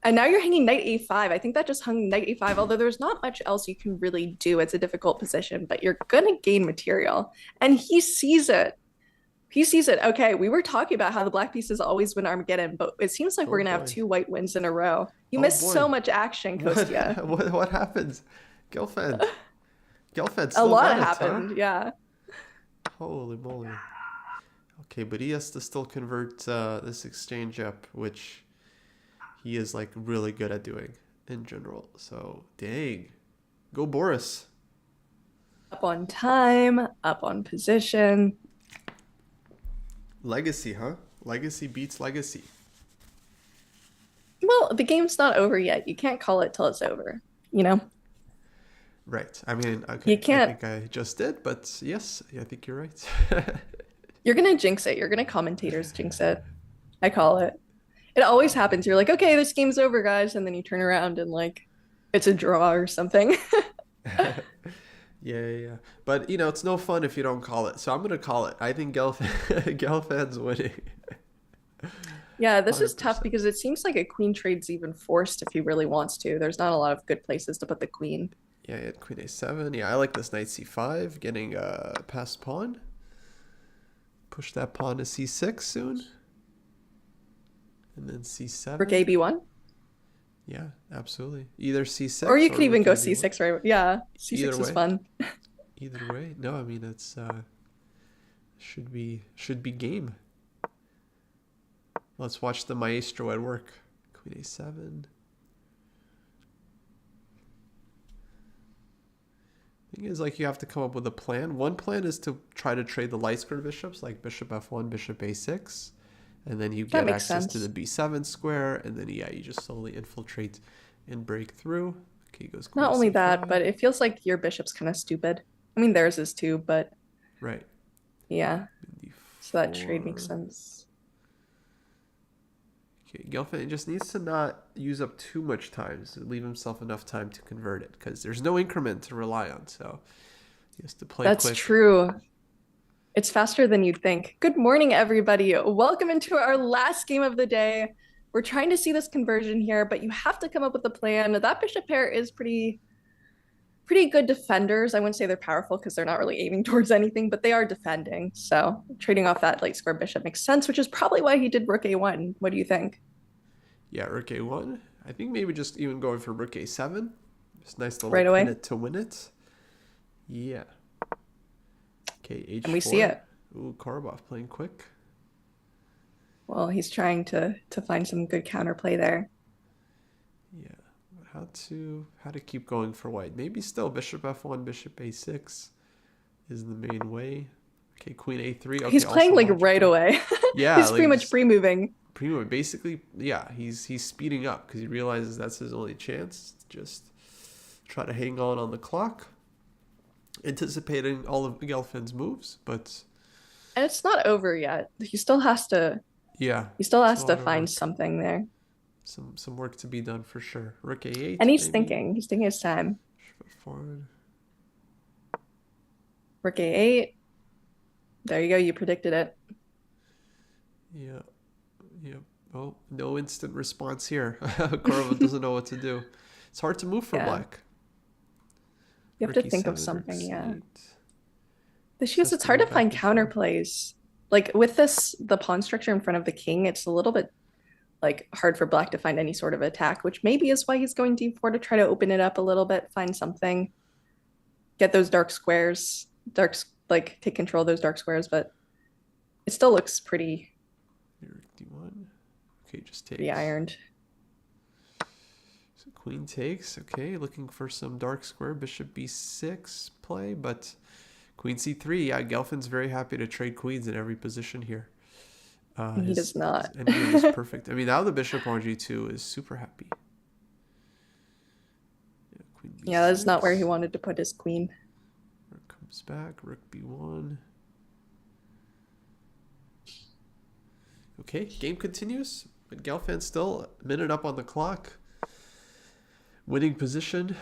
And now you're hanging knight a5. I think that just hung knight a5, although there's not much else you can really do. It's a difficult position, but you're going to gain material. And he sees it. He sees it. Okay, we were talking about how the black pieces always win Armageddon, but it seems like we're going to have two white wins in a row. You missed so much action, Kostya. What happens? Gelfand A still lot got it, happened, huh? yeah. Holy moly. Okay, but he has to still convert this exchange up, which he is like really good at doing in general. So, dang. Go Boris. Up on time, up on position. Legacy, huh? Legacy beats legacy. Well, the game's not over yet. You can't call it till it's over, you know? Right. I mean, okay. You can't. I think I just did, but yes, I think you're right. You're going to jinx it. You're going to commentators jinx it. I call it. It always happens. You're like, okay, this game's over, guys. And then you turn around and like, it's a draw or something. Yeah. But, you know, it's no fun if you don't call it. So I'm going to call it. I think Gelfand's winning. Yeah, this is 100%. tough because it seems like a queen trade's even forced if he really wants to. There's not a lot of good places to put the queen. Yeah, he had queen a7. Yeah, I like this knight c5, getting past pawn. Push that pawn to c6 soon. And then c7. Rook AB1? Yeah, absolutely. Either c6 or you could even rook go AB1. c6, right? Yeah, c6 Either is way. fun. Either way. No, I mean, it's should be game. Let's watch the maestro at work. Queen a7. Thing is, like, you have to come up with a plan. One plan is to try to trade the light square bishops, like bishop f1, bishop a6, and then you get access to the b7 square, and then you just slowly infiltrate and break through. Okay, goes queen Not only c5. that, but it feels like your bishop's kind of stupid. I mean, theirs is too, but right. yeah. So that trade D4. makes sense. Okay, Gelfand just needs to not use up too much time, so leave himself enough time to convert it, because there's no increment to rely on, so he has to play That's quick. true. It's faster than you'd think. Good morning, everybody. Welcome into our last game of the day. We're trying to see this conversion here, but you have to come up with a plan. That bishop pair is pretty pretty good defenders. I wouldn't say they're powerful because they're not really aiming towards anything, but they are defending. So trading off that light square bishop makes sense, which is probably why he did rook a1. What do you think? Yeah, rook a1. I think maybe just even going for rook a7. Just nice little Right pin away. it to win it. Yeah. Okay, h4. And we see it. Ooh, Korobov playing quick. Well, he's trying to find some good counterplay there. Yeah. How to keep going for white. Maybe still bishop f1, bishop a6 is the main way. Okay, queen a3. Okay, He's playing like right away. Yeah, He's like pretty much pre-moving. Pre-move. Basically, yeah, he's speeding up because he realizes that's his only chance. Just try to hang on the clock, anticipating all of Gelfand's moves, but And it's not over yet. He still has to yeah, he still it's has a to lot of find work. something there. Some work to be done for sure. Rook a8, And he's maybe. thinking. He's taking his time. Forward. Rook a8. There you go. You predicted it. Yeah. Yeah. Oh, no instant response here. Korova doesn't know what to do. It's hard to move for Yeah. black. You have Rook to think of e7, something, rook yeah. c8. The issue is Has it's to hard to move back find and forth. counterplays. Like with this, the pawn structure in front of the king, it's a little bit like hard for black to find any sort of attack, which maybe is why he's going d4 to try to open it up a little bit, find something, get those dark squares, like take control of those dark squares, but it still looks pretty Rook d1. Okay, just takes. pretty ironed. So queen takes. Okay, looking for some dark square. Bishop b6 play, but queen c3. Yeah, Gelfand's very happy to trade queens in every position here. He does not. His endgame is perfect. I mean, now the bishop on g2 is super happy. Yeah, queen b6. Yeah, that's not where he wanted to put his queen. Rook comes back. Rook b1. Okay, game continues. But Gelfand's still a minute up on the clock. Winning position.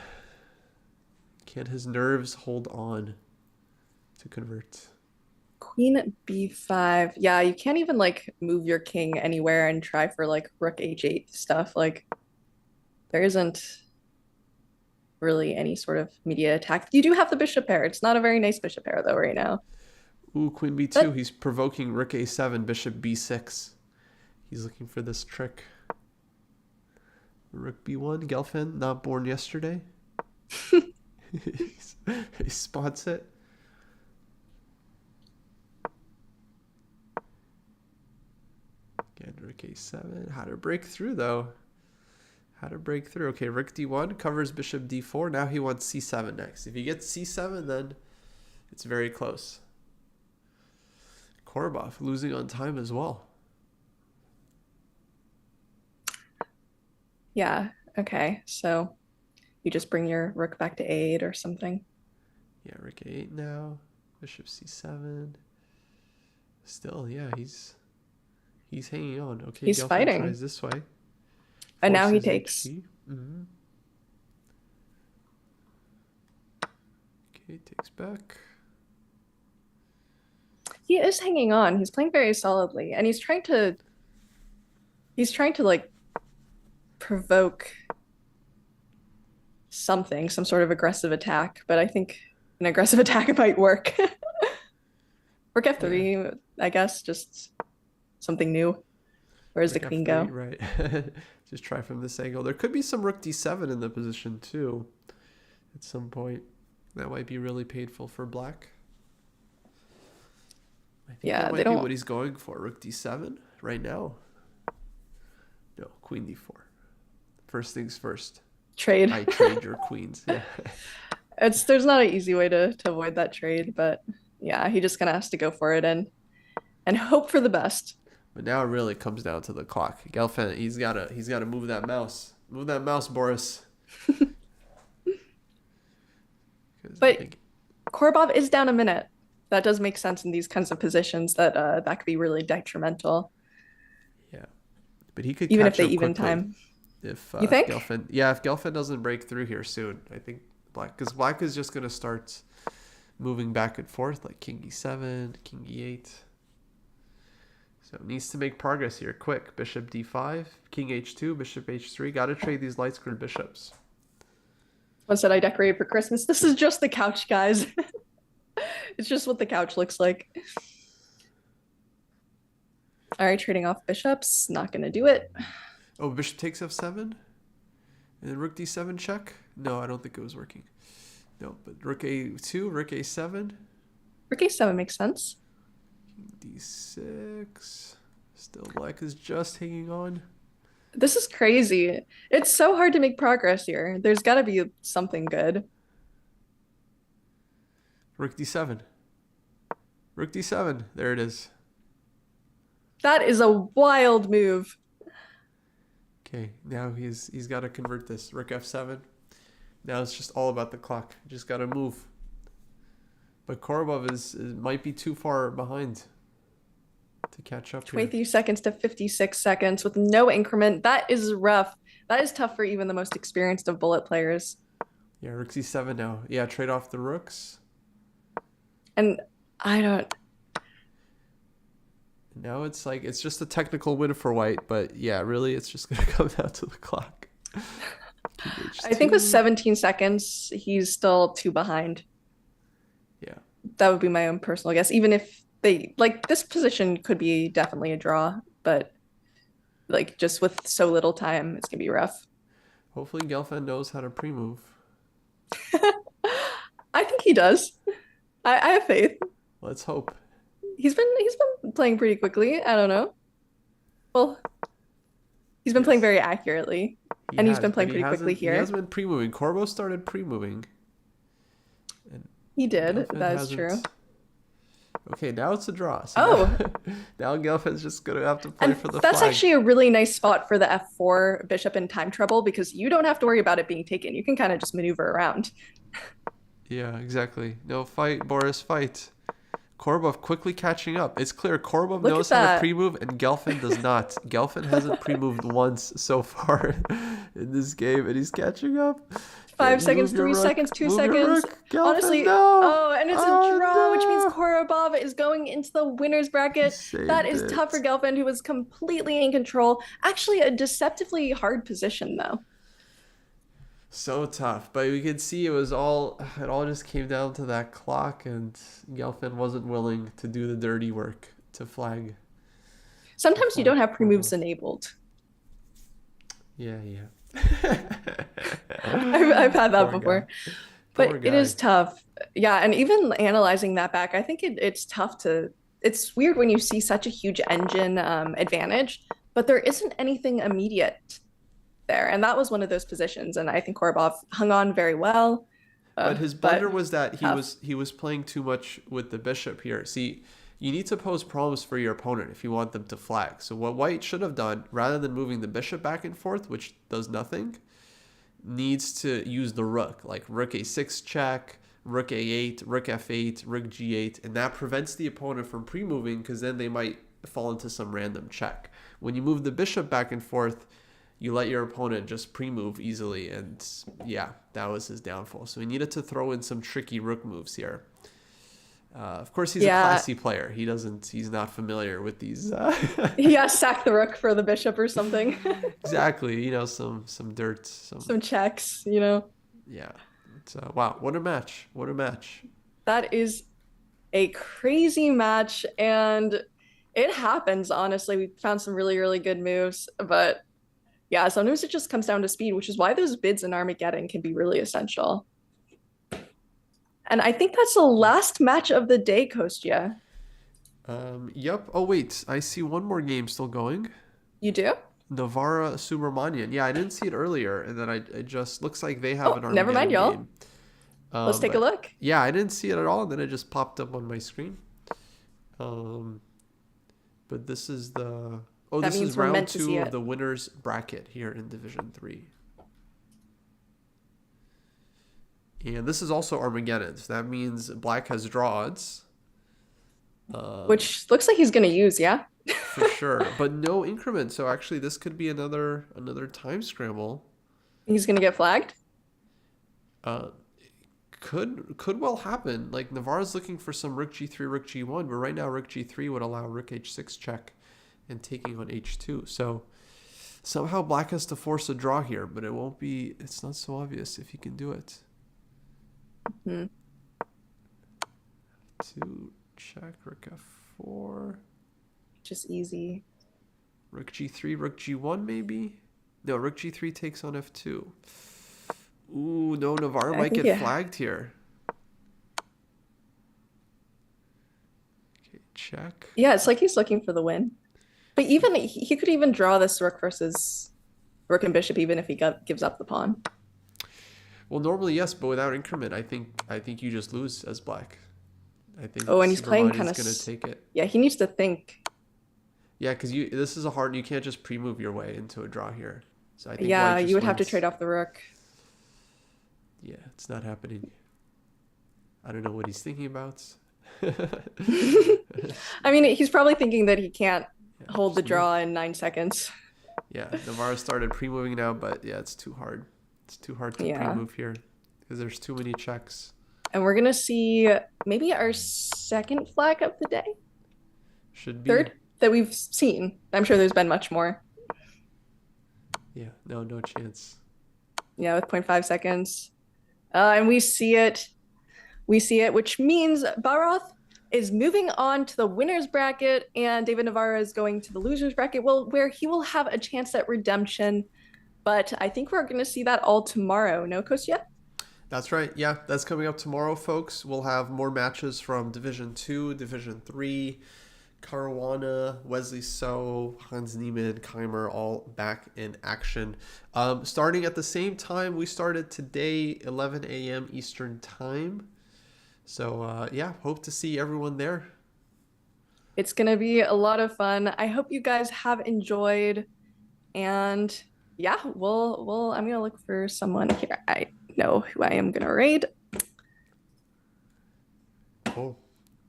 Can his nerves hold on to convert? Queen b5. Yeah, you can't even like move your king anywhere and try for like rook h8 stuff. Like there isn't really any sort of immediate attack. You do have the bishop pair. It's not a very nice bishop pair though right now. Ooh, queen b2. But He's provoking rook a7, bishop b6. He's looking for this trick. Rook b1. Gelfand, not born yesterday. He spots it. Again, rook a7. How to break through, though. How to break through. Okay, rook d1 covers bishop d4. Now he wants c7 next. If he gets c7, then it's very close. Korobov losing on time as well. yeah, okay. So you just bring your rook back to a8 or something. Yeah, rook a8 now. Bishop c7. Still, yeah, he's hanging on. Okay, He's Gelfand fighting. tries this way. And now he Forces takes. HG. Okay, takes back. He is hanging on. He's playing very solidly, and he's trying to like provoke something, some sort of aggressive attack, but I think an aggressive attack might work. Rook f3, I guess, just something new. Where's the Rook queen f3, go? right. Just try from this angle. There could be some rook d7 in the position too at some point. That might be really painful for black. I think Yeah, that they might be don't. what he's going for. Rook d7 right now. No, queen d4. First things first. Trade. I trade your queens. Yeah. There's not an easy way to avoid that trade, but yeah, he just gonna has to go for it and hope for the best. But now it really comes down to the clock. Gelfand, he's gotta move that mouse. Move that mouse, Boris. But Korobov is down a minute. That does make sense in these kinds of positions that that could be really detrimental. Yeah, but he could Even if catch they up even quickly time. if You think? Gelfand. Yeah, if Gelfand doesn't break through here soon, I think because black is just gonna start moving back and forth like king e7, king e8. So it needs to make progress here quick. Bishop d5, king h2, bishop h3. Got to trade these light squared bishops. What said I decorated for Christmas? This is just the couch, guys. It's just what the couch looks like. All right, trading off bishops. Not gonna do it. Oh, bishop takes f7? And then rook d7 check? No, I don't think it was working. No, but rook a2, rook a7. Rook a7 makes sense. d6. Still black is just hanging on. This is crazy. It's so hard to make progress here. There's got to be something good. Rook d7. Rook d7. There it is. That is a wild move. Okay, now he's got to convert this. Rook f7. Now it's just all about the clock. Just got to move. But Korobov might be too far behind to catch up 23 here. seconds to 56 seconds with no increment. That is rough. That is tough for even the most experienced of bullet players. Yeah, rook c7 now. Yeah, trade off the rooks. And I don't... Now it's like, it's just a technical win for white, but yeah, really, it's just going to come down to the clock. I think with 17 seconds, he's still 2 behind. Yeah. That would be my own personal guess. Even if they, like, this position could be definitely a draw, but like just with so little time, it's going to be rough. Hopefully Gelfand knows how to pre-move. I think he does. I have faith. Let's hope. He's been playing pretty quickly. I don't know. Well, he's been playing very accurately, and he's been playing pretty quickly here. He hasn't been pre-moving. Corbo started pre-moving. He did. Gelfand That is hasn't. true. Okay, now it's a draw. So Oh. now Gelfand's just gonna have to play for the That's flag. actually a really nice spot for the f4 bishop in time trouble because you don't have to worry about it being taken. You can kind of just maneuver around. Yeah, exactly. No, fight, Boris, fight. Korobov quickly catching up. It's clear Korobov Look knows at how to that. pre-move and Gelfand does not. Gelfand hasn't pre-moved once so far in this game, and he's catching up. 5 seconds, Move your 3 rook. seconds, 2 Move your seconds. rook. Gelfand, Honestly, no. oh, and it's a draw, which means no. Korobov is going into the winner's bracket. Saved That is it. tough for Gelfand, who was completely in control. Actually, a deceptively hard position, though. So tough, but we could see it all just came down to that clock, and Gelfand wasn't willing to do the dirty work to flag. Sometimes you don't have pre-moves enabled. Yeah. I've had that Poor before. guy. But Poor it is guy. tough. Yeah, and even analyzing that back, I think it's tough to... It's weird when you see such a huge engine advantage, but there isn't anything immediate there. And that was one of those positions, and I think Korobov hung on very well. But his blunder but was that tough. he was playing too much with the bishop here. See, you need to pose problems for your opponent if you want them to flag. So what white should have done, rather than moving the bishop back and forth, which does nothing, needs to use the rook, like rook a6 check, rook a8, rook f8, rook g8, and that prevents the opponent from pre-moving because then they might fall into some random check. When you move the bishop back and forth, you let your opponent just pre-move easily, and yeah, that was his downfall. So he needed to throw in some tricky rook moves here. Of course, he's a classy player. He's not familiar with these. Yeah, sack the rook for the bishop or something. Exactly, some dirt, Some checks, Yeah, it's, wow, what a match! What a match! That is a crazy match, and it happens. Honestly, we found some really, really good moves, but yeah, sometimes it just comes down to speed, which is why those bids in Armageddon can be really essential. And I think that's the last match of the day, Kostya. Yep. Oh, wait. I see one more game still going. You do? Navara Subramanian. Yeah, I didn't see it earlier, and then it just looks like they have an Armageddon never mind, y'all. game. Let's take a look. Yeah, I didn't see it at all, and then it just popped up on my screen. But this is the... Oh, this is round 2 of the winners bracket here in Division 3. And this is also Armageddon, so that means black has draw odds. Which looks like he's going to use, yeah? For sure, but no increment, so actually this could be another time scramble. He's going to get flagged? Could well happen. Like, Navarre's looking for some rook g3, rook g1, but right now rook g3 would allow rook h6 check and taking on h2. So Somehow black has to force a draw here, but it won't be. It's not so obvious if he can do it. Hmm. Two check, rook f4. Just easy. Rook g3, rook g1 maybe? No, rook g3 takes on f2. Ooh, no, Navarro might get flagged here. Okay, check. Yeah, it's like he's looking for the win. But even he could even draw this rook versus rook and bishop even if he gives up the pawn. Well, normally yes, but without increment, I think you just lose as black. I think. Oh, and he's playing kind of. Gonna take it. Yeah, he needs to think. Yeah, because this is a hard. You can't just pre-move your way into a draw here. So I think. Yeah, you would have to trade off the rook. Yeah, it's not happening. I don't know what he's thinking about. I mean, he's probably thinking that he can't hold the draw in 9 seconds. Yeah, Navarro started pre-moving now, but yeah, it's too hard. It's too hard to pre-move here because there's too many checks. And we're gonna see maybe our second flag of the day. Should be third that we've seen. I'm sure there's been much more. Yeah, no chance. Yeah, with 0.5 seconds. And we see it. We see it, which means Baroth is moving on to the winner's bracket, and David Navarro is going to the loser's bracket, where he will have a chance at redemption. But I think we're going to see that all tomorrow. No, Kostya? That's right. Yeah, that's coming up tomorrow, folks. We'll have more matches from Division 2, Division 3, Caruana, Wesley So, Hans Niemann, Keimer, all back in action. Starting at the same time we started today, 11 a.m. Eastern Time. So, yeah, hope to see everyone there. It's going to be a lot of fun. I hope you guys have enjoyed. And yeah, I'm going to look for someone here. I know who I am going to raid. Cool.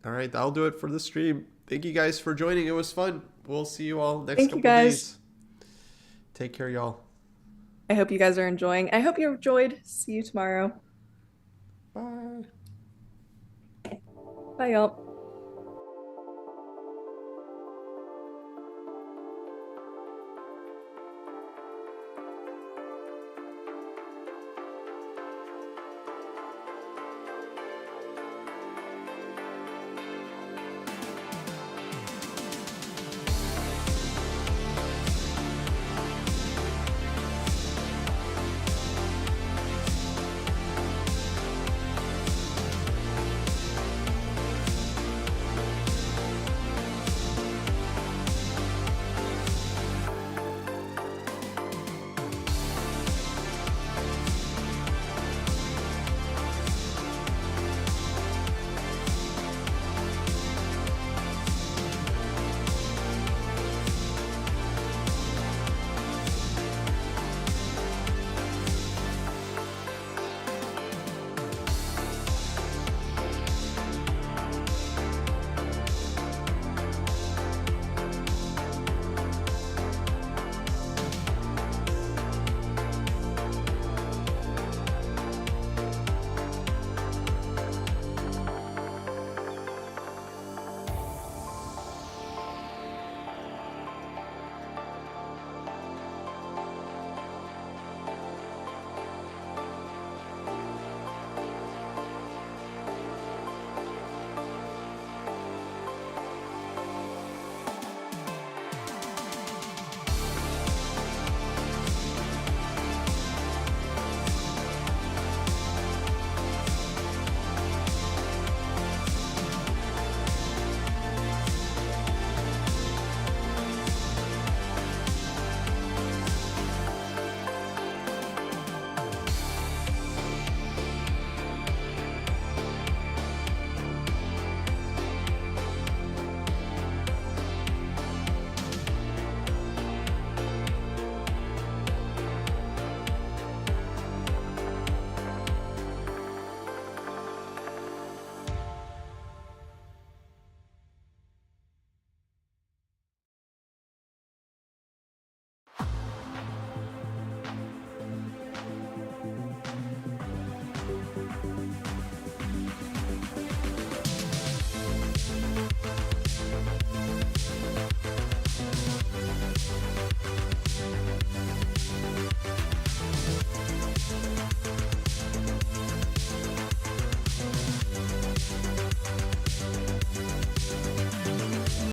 All right, that'll do it for the stream. Thank you guys for joining. It was fun. We'll see you all next couple days. Take care, y'all. I hope you guys are enjoying. I hope you enjoyed. See you tomorrow. Bye. Bye, y'all.